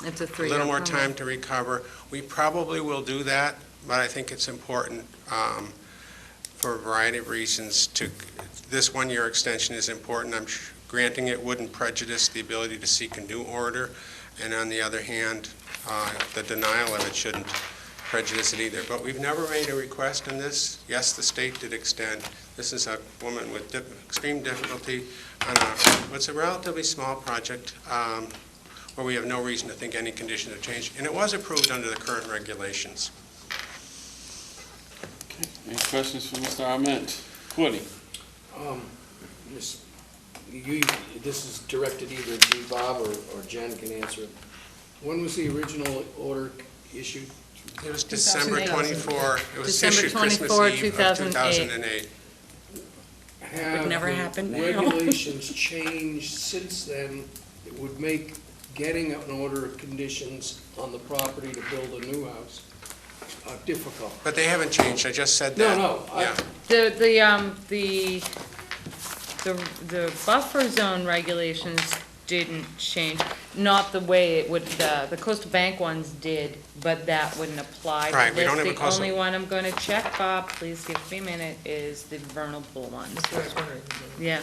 It's a a 3-year little more permit. time to recover. We probably will do that, but I think it's important for a variety of reasons. This 1 year extension is important. Granting it wouldn't prejudice the ability to seek a new order, and on the other hand, the denial of it shouldn't prejudice it either. But we've never made a request in this. Yes, the state did extend. This is a woman with extreme difficulty on what's a relatively small project where we have no reason to think any conditions have changed. And it was approved under the current regulations. Any questions for Mr. Arment? Woody? This is directed either to Bob or Jen can answer it. When was the original order issued? It was December 24. It was December issued Christmas 24, Eve of 2008. 2008. Would never happen now. Have regulations changed since then that would make getting an order of conditions on the property to build a new house difficult? But they haven't changed, I just said No, that. no, Yeah. The buffer zone regulations didn't change, not the way it would, the coastal bank ones did, but that wouldn't apply to Right, we this. don't have a The coastal- only one I'm gonna check, Bob, please give me a minute, is the vernal pool ones. That's what I was wondering. Yeah.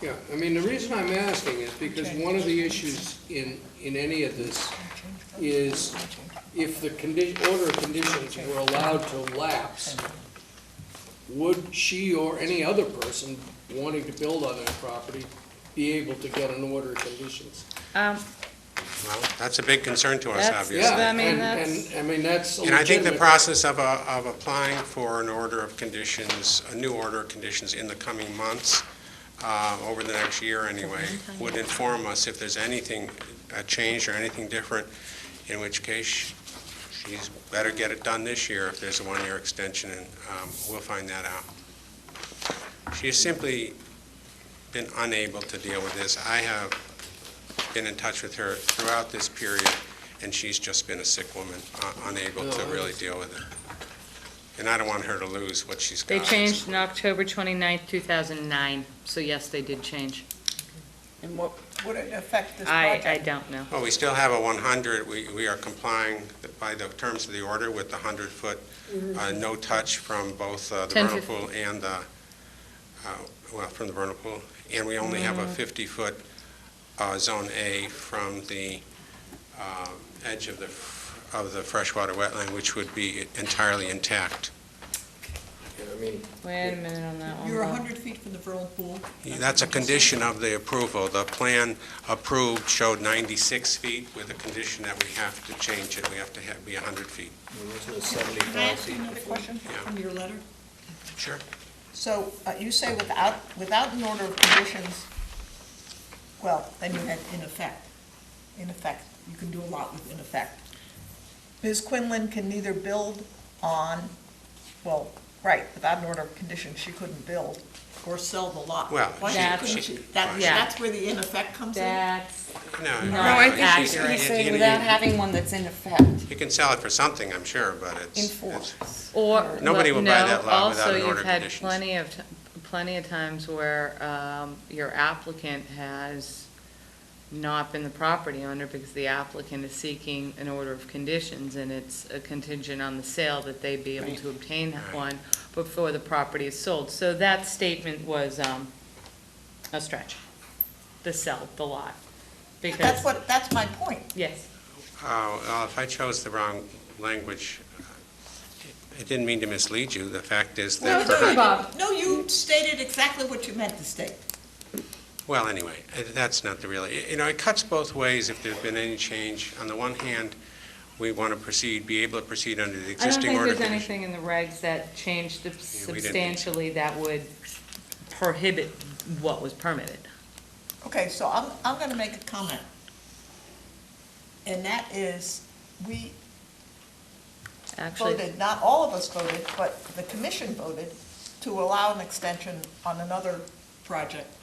Yeah, I mean, the reason I'm asking is because one of the issues in any of this is if the order of conditions were allowed to lapse, would she or any other person wanting to build on that property be able to get an order of conditions? Well, that's a big concern to us, That's- obviously. I mean, And, that's- I mean, that's a And I think the legitimate- process of applying for an order of conditions, a new order of conditions in the coming months, over the next year anyway, would inform us if there's anything, a change or anything different, in which case she's better get it done this year if there's a 1 year extension, and we'll find that out. She has simply been unable to deal with this. I have been in touch with her throughout this period, and she's just been a sick woman, unable to really deal with it. And I don't want her to lose what she's got. They changed on October 29th, 2009, so yes, they did change. And what would it affect this I project? don't know. Well, we still have a 100, we are complying by the terms of the order with the 100-foot no touch from both the 10 vernal to- pool and the, from the vernal pool. And we only have a 50-foot Zone A from the edge of the freshwater wetland, which would be entirely intact. I mean, Wait a minute on that one. You're Bob. 100 feet from the vernal pool? That's a condition of the approval. The plan approved showed 96 feet with a condition that we have to change it. We have to be 100 feet. wasn't it Can I 75 ask you feet another before? question from your letter? Sure. So you say without an order of conditions, well, then you had in effect. In effect, you can do a lot with in effect. Ms. Quinlan can neither build on, well, right, without an order of conditions, she couldn't build or sell the lot. Well, Why that's- couldn't she? That's where the in effect comes in? That's No, not No, I think accurate. he's saying without having one that's in effect. You can sell it for something, I'm sure, but it's... Enforced. Or, Nobody will buy that lot without also, an order you've of had conditions. plenty of times where your applicant has not been the property owner because the applicant is seeking an order of conditions, and it's a contingent on the sale that they be able to obtain one before the property is sold. So that statement was a stretch, to sell the lot. Because, That's my point. yes. Well, if I chose the wrong language, I didn't mean to mislead you. The fact is that... No, you stated exactly what you meant to state. Well, anyway, that's not the real, it cuts both ways if there's been any change. On the one hand, we want to be able to proceed under the existing order. I don't think there's anything in the regs that changed substantially that would prohibit what was permitted. Okay, so I'm going to make a comment. And that is, we Actually, voted, not all of us voted, but the commission voted to allow an extension on another project.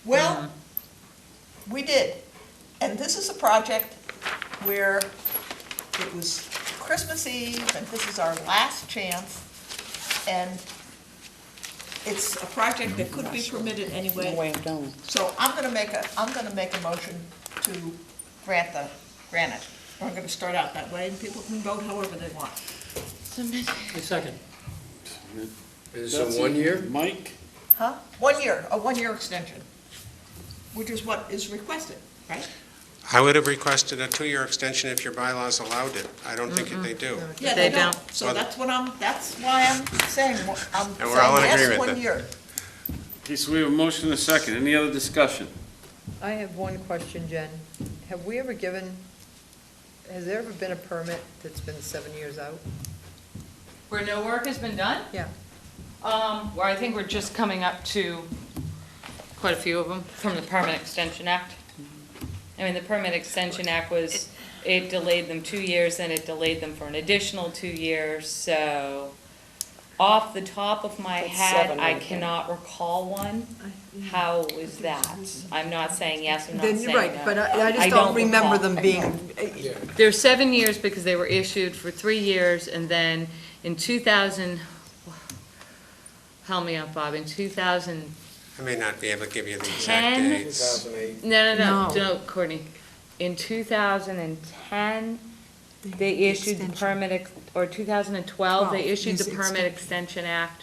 Well, we did. And this is a project where it was Christmas Eve, and this is our last chance. And it's a project that could be permitted anyway. No way of knowing. So I'm gonna make a motion to grant it. I'm gonna start out that way, and people can vote however they want. A second. Is it 1 year? Mike? Huh? A 1 year extension, which is what is requested, right? I would have requested a 2-year extension if your bylaws allowed it. I don't think that they do. Yeah, They they don't. don't. So that's why I'm saying, And we're all in yes, agreement 1 then. year. Okay, so we have a motion and a second. Any other discussion? I have one question, Jen. Has there ever been a permit that's been 7 years out? where no work has been done? Yeah. Where I think we're just coming up to quite a few of them from the Permit Extension Act. I mean, the Permit Extension Act was, it delayed them 2 years, then it delayed them for an additional 2 years, so off the top of my That's head, 7 I right there. cannot recall one. How is that? I'm not saying yes, I'm not saying Then, no. right, but I just I don't remember recall. them being, They're 7 years because they were issued for 3 years, and then in 2000, help me out, Bob, in 2010, I may not be able to give you the exact dates. 2008. no, Courtney. In 2010, they issued the permit, or 2012, they issued the Permit Extension Act.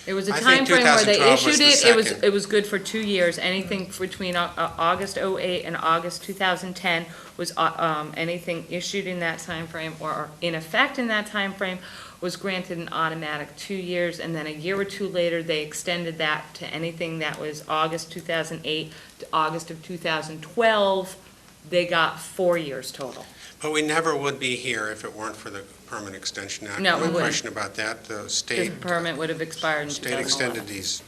It was a I time think frame where they 2012 was issued the it, second. it was good for 2 years. Anything between August '08 and August 2010 was, anything issued in that time frame or in effect in that time frame was granted an automatic 2 years, and then a year or two later, they extended that to anything that was August 2008 to August of 2012. They got 4 years total. But we never would be here if it weren't for the Permit Extension Act. No, we wouldn't. question about that. The The state permit would have expired in state 2011. extended these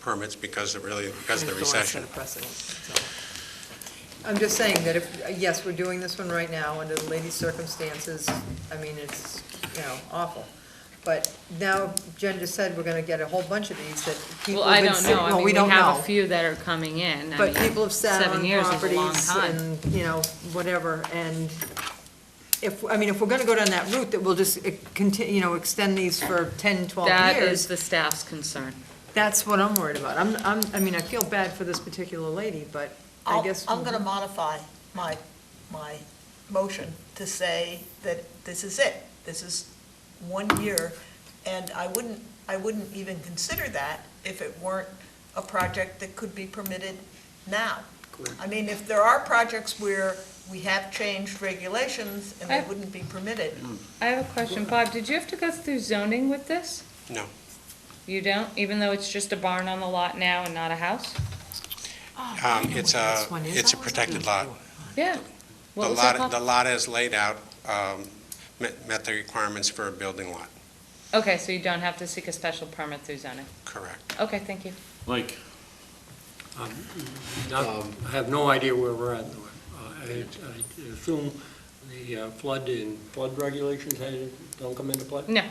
permits because of the recession. I'm just saying that if, yes, we're doing this one right now under the lady's circumstances, I mean, it's, awful. But now Jen just said we're gonna get a whole bunch of these that people Well, have I been don't sitting, know. I well, mean, we we don't have know. a few that are coming in. I But mean, people have sat 7 on years is a long properties time. and, whatever, and if we're gonna go down that route, that we'll just continue, extend these for 10, 12 years. That is the staff's concern. That's what I'm worried about. I feel bad for this particular lady, but I guess. I'm gonna modify my motion to say that this is it. This is 1 year, and I wouldn't even consider that if it weren't a project that could be permitted now. I mean, if there are projects where we have changed regulations and they wouldn't be permitted. I have a question. Bob, did you have to go through zoning with this? No. You don't, even though it's just a barn on the lot now and not a house? It's a protected lot. Yeah. The What was that lot, called? the lot as laid out met the requirements for a building lot. Okay, so you don't have to seek a special permit through zoning? Correct. Okay, thank you. Mike? I have no idea where we're at. I assume the flood regulations don't come into play? No.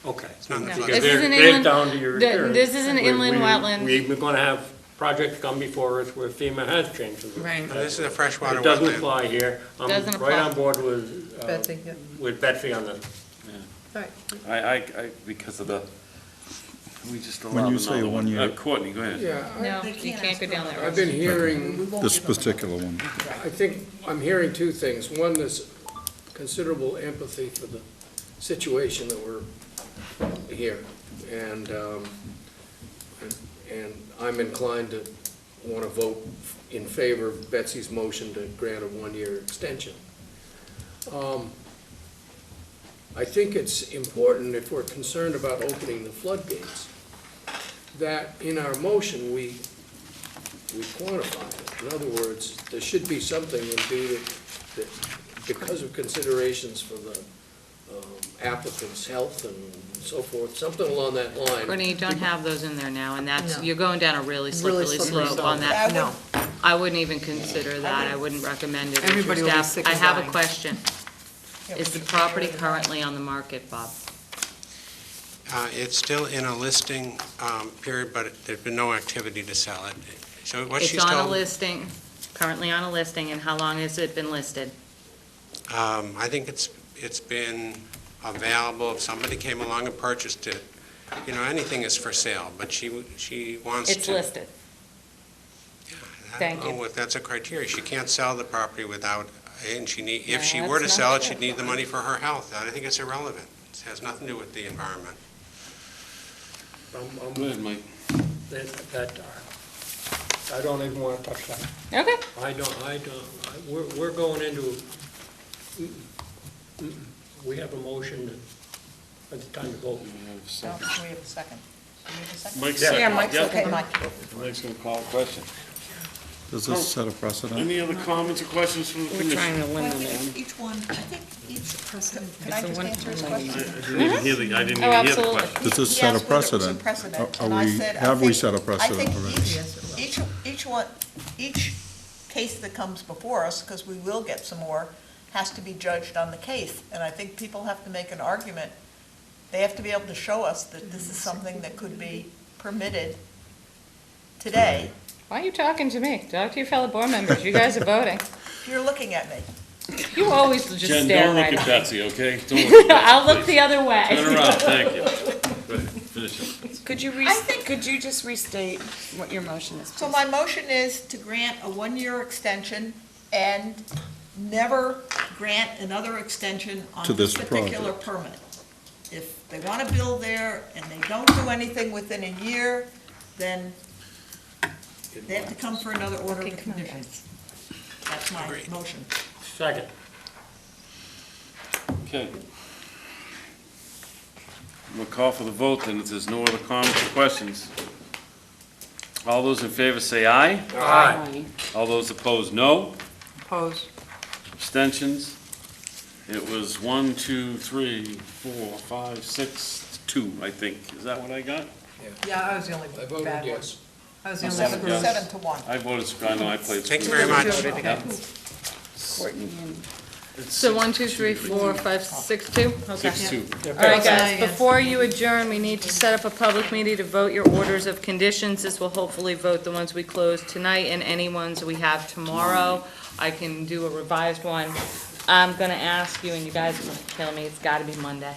Okay. not in the No. flood. This Because is an they're inland- down to your experience. This is an inland wetland. We're going to have projects come before us where FEMA has changed. Right. This is a freshwater It doesn't wetland. apply here. I'm Doesn't right apply. on board with, Betsy, yeah. with Betsy on this. Right. I, because of the, we just When allowed you say another one. 1 year- Courtney, go ahead. Yeah, No, you can't go down that road. I've been hearing, This particular one. I think, I'm hearing two things. One is considerable empathy for the situation that we're here. And I'm inclined to want to vote in favor of Betsy's motion to grant a 1-year extension. I think it's important, if we're concerned about opening the floodgates, that in our motion, we quantify it. In other words, there should be something in B that because of considerations for the applicant's health and so forth, something along that line. Courtney, you don't have those in there now, and that's, No. you're going down a really slippery slippery slope slope. on that. No. I wouldn't even consider that. I wouldn't recommend it. It's your Everybody will be staff. sick I and have a dying. question. Is the property currently on the market, Bob? It's still in a listing period, but there's been no activity to sell it. So what she's It's on a told, listing, currently on a listing, and how long has it been listed? I think it's been available, if somebody came along and purchased it, anything is for sale, but she wants to. It's listed. Thank you. That's a criteria. She can't sell the property without, and if No, she were to that's sell not it, she'd true. need the money for her health. I think it's irrelevant. It has nothing to do with the environment. Go ahead, Mike. I don't even want to touch that. Okay. We're going into, we have a motion at the time to vote. No, we have a second. Do we have a second? Mike's Yeah, second. Mike's Yep. okay, Mike. Mike's gonna call a question. Does this set a precedent? Any other comments or questions from the commission? to Well, I think each one, I think each, can I just answer his I question? didn't even hear the, I didn't Oh, even hear the absolutely. question. Does this He set a asked whether it was a precedent? precedent, Are and I we- said, I have we think- set a precedent I think already? each one, each case that comes before us, because we will get some more, has to be judged on the case. And I think people have to make an argument. They have to be able to show us that this is something that could be permitted today. Why are you talking to me? Talk to your fellow board members. You guys are voting. You're looking at me. You always just Jen, stare don't look right at at Betsy, okay? Don't look at Betsy, I'll look please. the other way. Turn around, thank you. Go ahead, finish it. Could you just restate what your motion is, So my motion is to grant a 1-year extension and never grant another extension on To this this particular permit. If they want to build there and they don't do anything within a year, then they have to come for another order of conditions. That's my motion. Second. Okay. We'll call for the vote, then, if there's no other comments or questions. All those in favor say aye. Aye. All those opposed, no. Opposed. Abstentions? It was 1, 2, 3, 4, 5, 6, 2, I think. Is that what I got? Yeah, I was the only I voted bad one. yes. I was the only Seven, one. yes. 7 to 1. I voted, I know, I played. Thank you very much. Yep. Courtney and So 1, 2, 3, 4, 5, 6, 2? Okay. 6-2. All right, guys, before you adjourn, we need to set up a public meeting to vote your orders of conditions. This will hopefully vote the ones we close tonight and any ones we have tomorrow. I can do a revised one. I'm gonna ask you, and you guys are gonna kill me, it's gotta be Monday.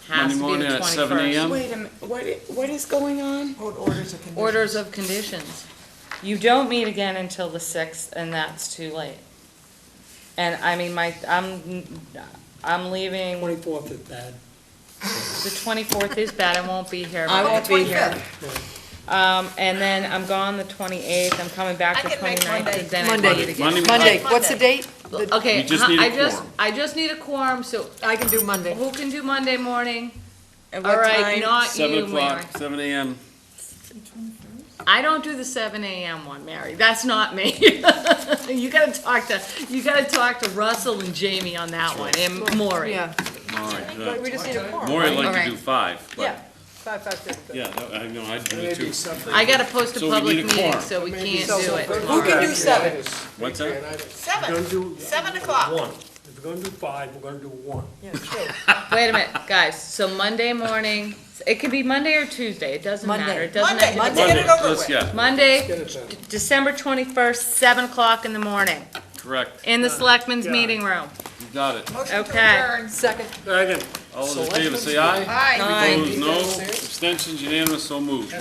Has Monday to be morning the at 7 21st. a.m.? Wait a minute, what is going on? Orders of conditions. Orders of conditions. You don't meet again until the 6th, and that's too late. And I mean, I'm leaving, 24th is bad. the 24th is bad, I won't be here. I won't be here. And then I'm gone the 28th, I'm coming back the 29th, and then I Monday. meet again. Monday, what's the date? Okay, We just need a quorum. I just need a quorum, so I can do Monday. who can do Monday morning? At All what right, time? not 7 you, Mary. o'clock, 7 a.m. I don't do the 7 a.m. one, Mary. That's not me. You gotta talk to Russell and Jamie on that one, and Maury. Yeah, All right, but good. we just need a quorum. More I'd like Okay. to do 5, but, Yeah, 5:30. yeah, I know, I'd do it too. I gotta post a So we public need a meeting, quorum. so we can't So do it who tomorrow. can do 7? What's that? We're gonna do 7 o'clock. 1. If we're gonna do 5, we're gonna do 1. Yeah, true. Wait a minute, guys, so Monday morning, it could be Monday or Tuesday, it doesn't Monday. matter, it doesn't Monday, have to Monday, be. get it over Let's- with. yeah, Monday, Get it done. December 21st, 7 o'clock in the morning, correct. in the Selectmen's Yeah. meeting room. You got it. Motion to Okay. adjourn. Second. Second. All those in favor say aye. Aye. Opposed, no. Abstentions, unanimous, so moved.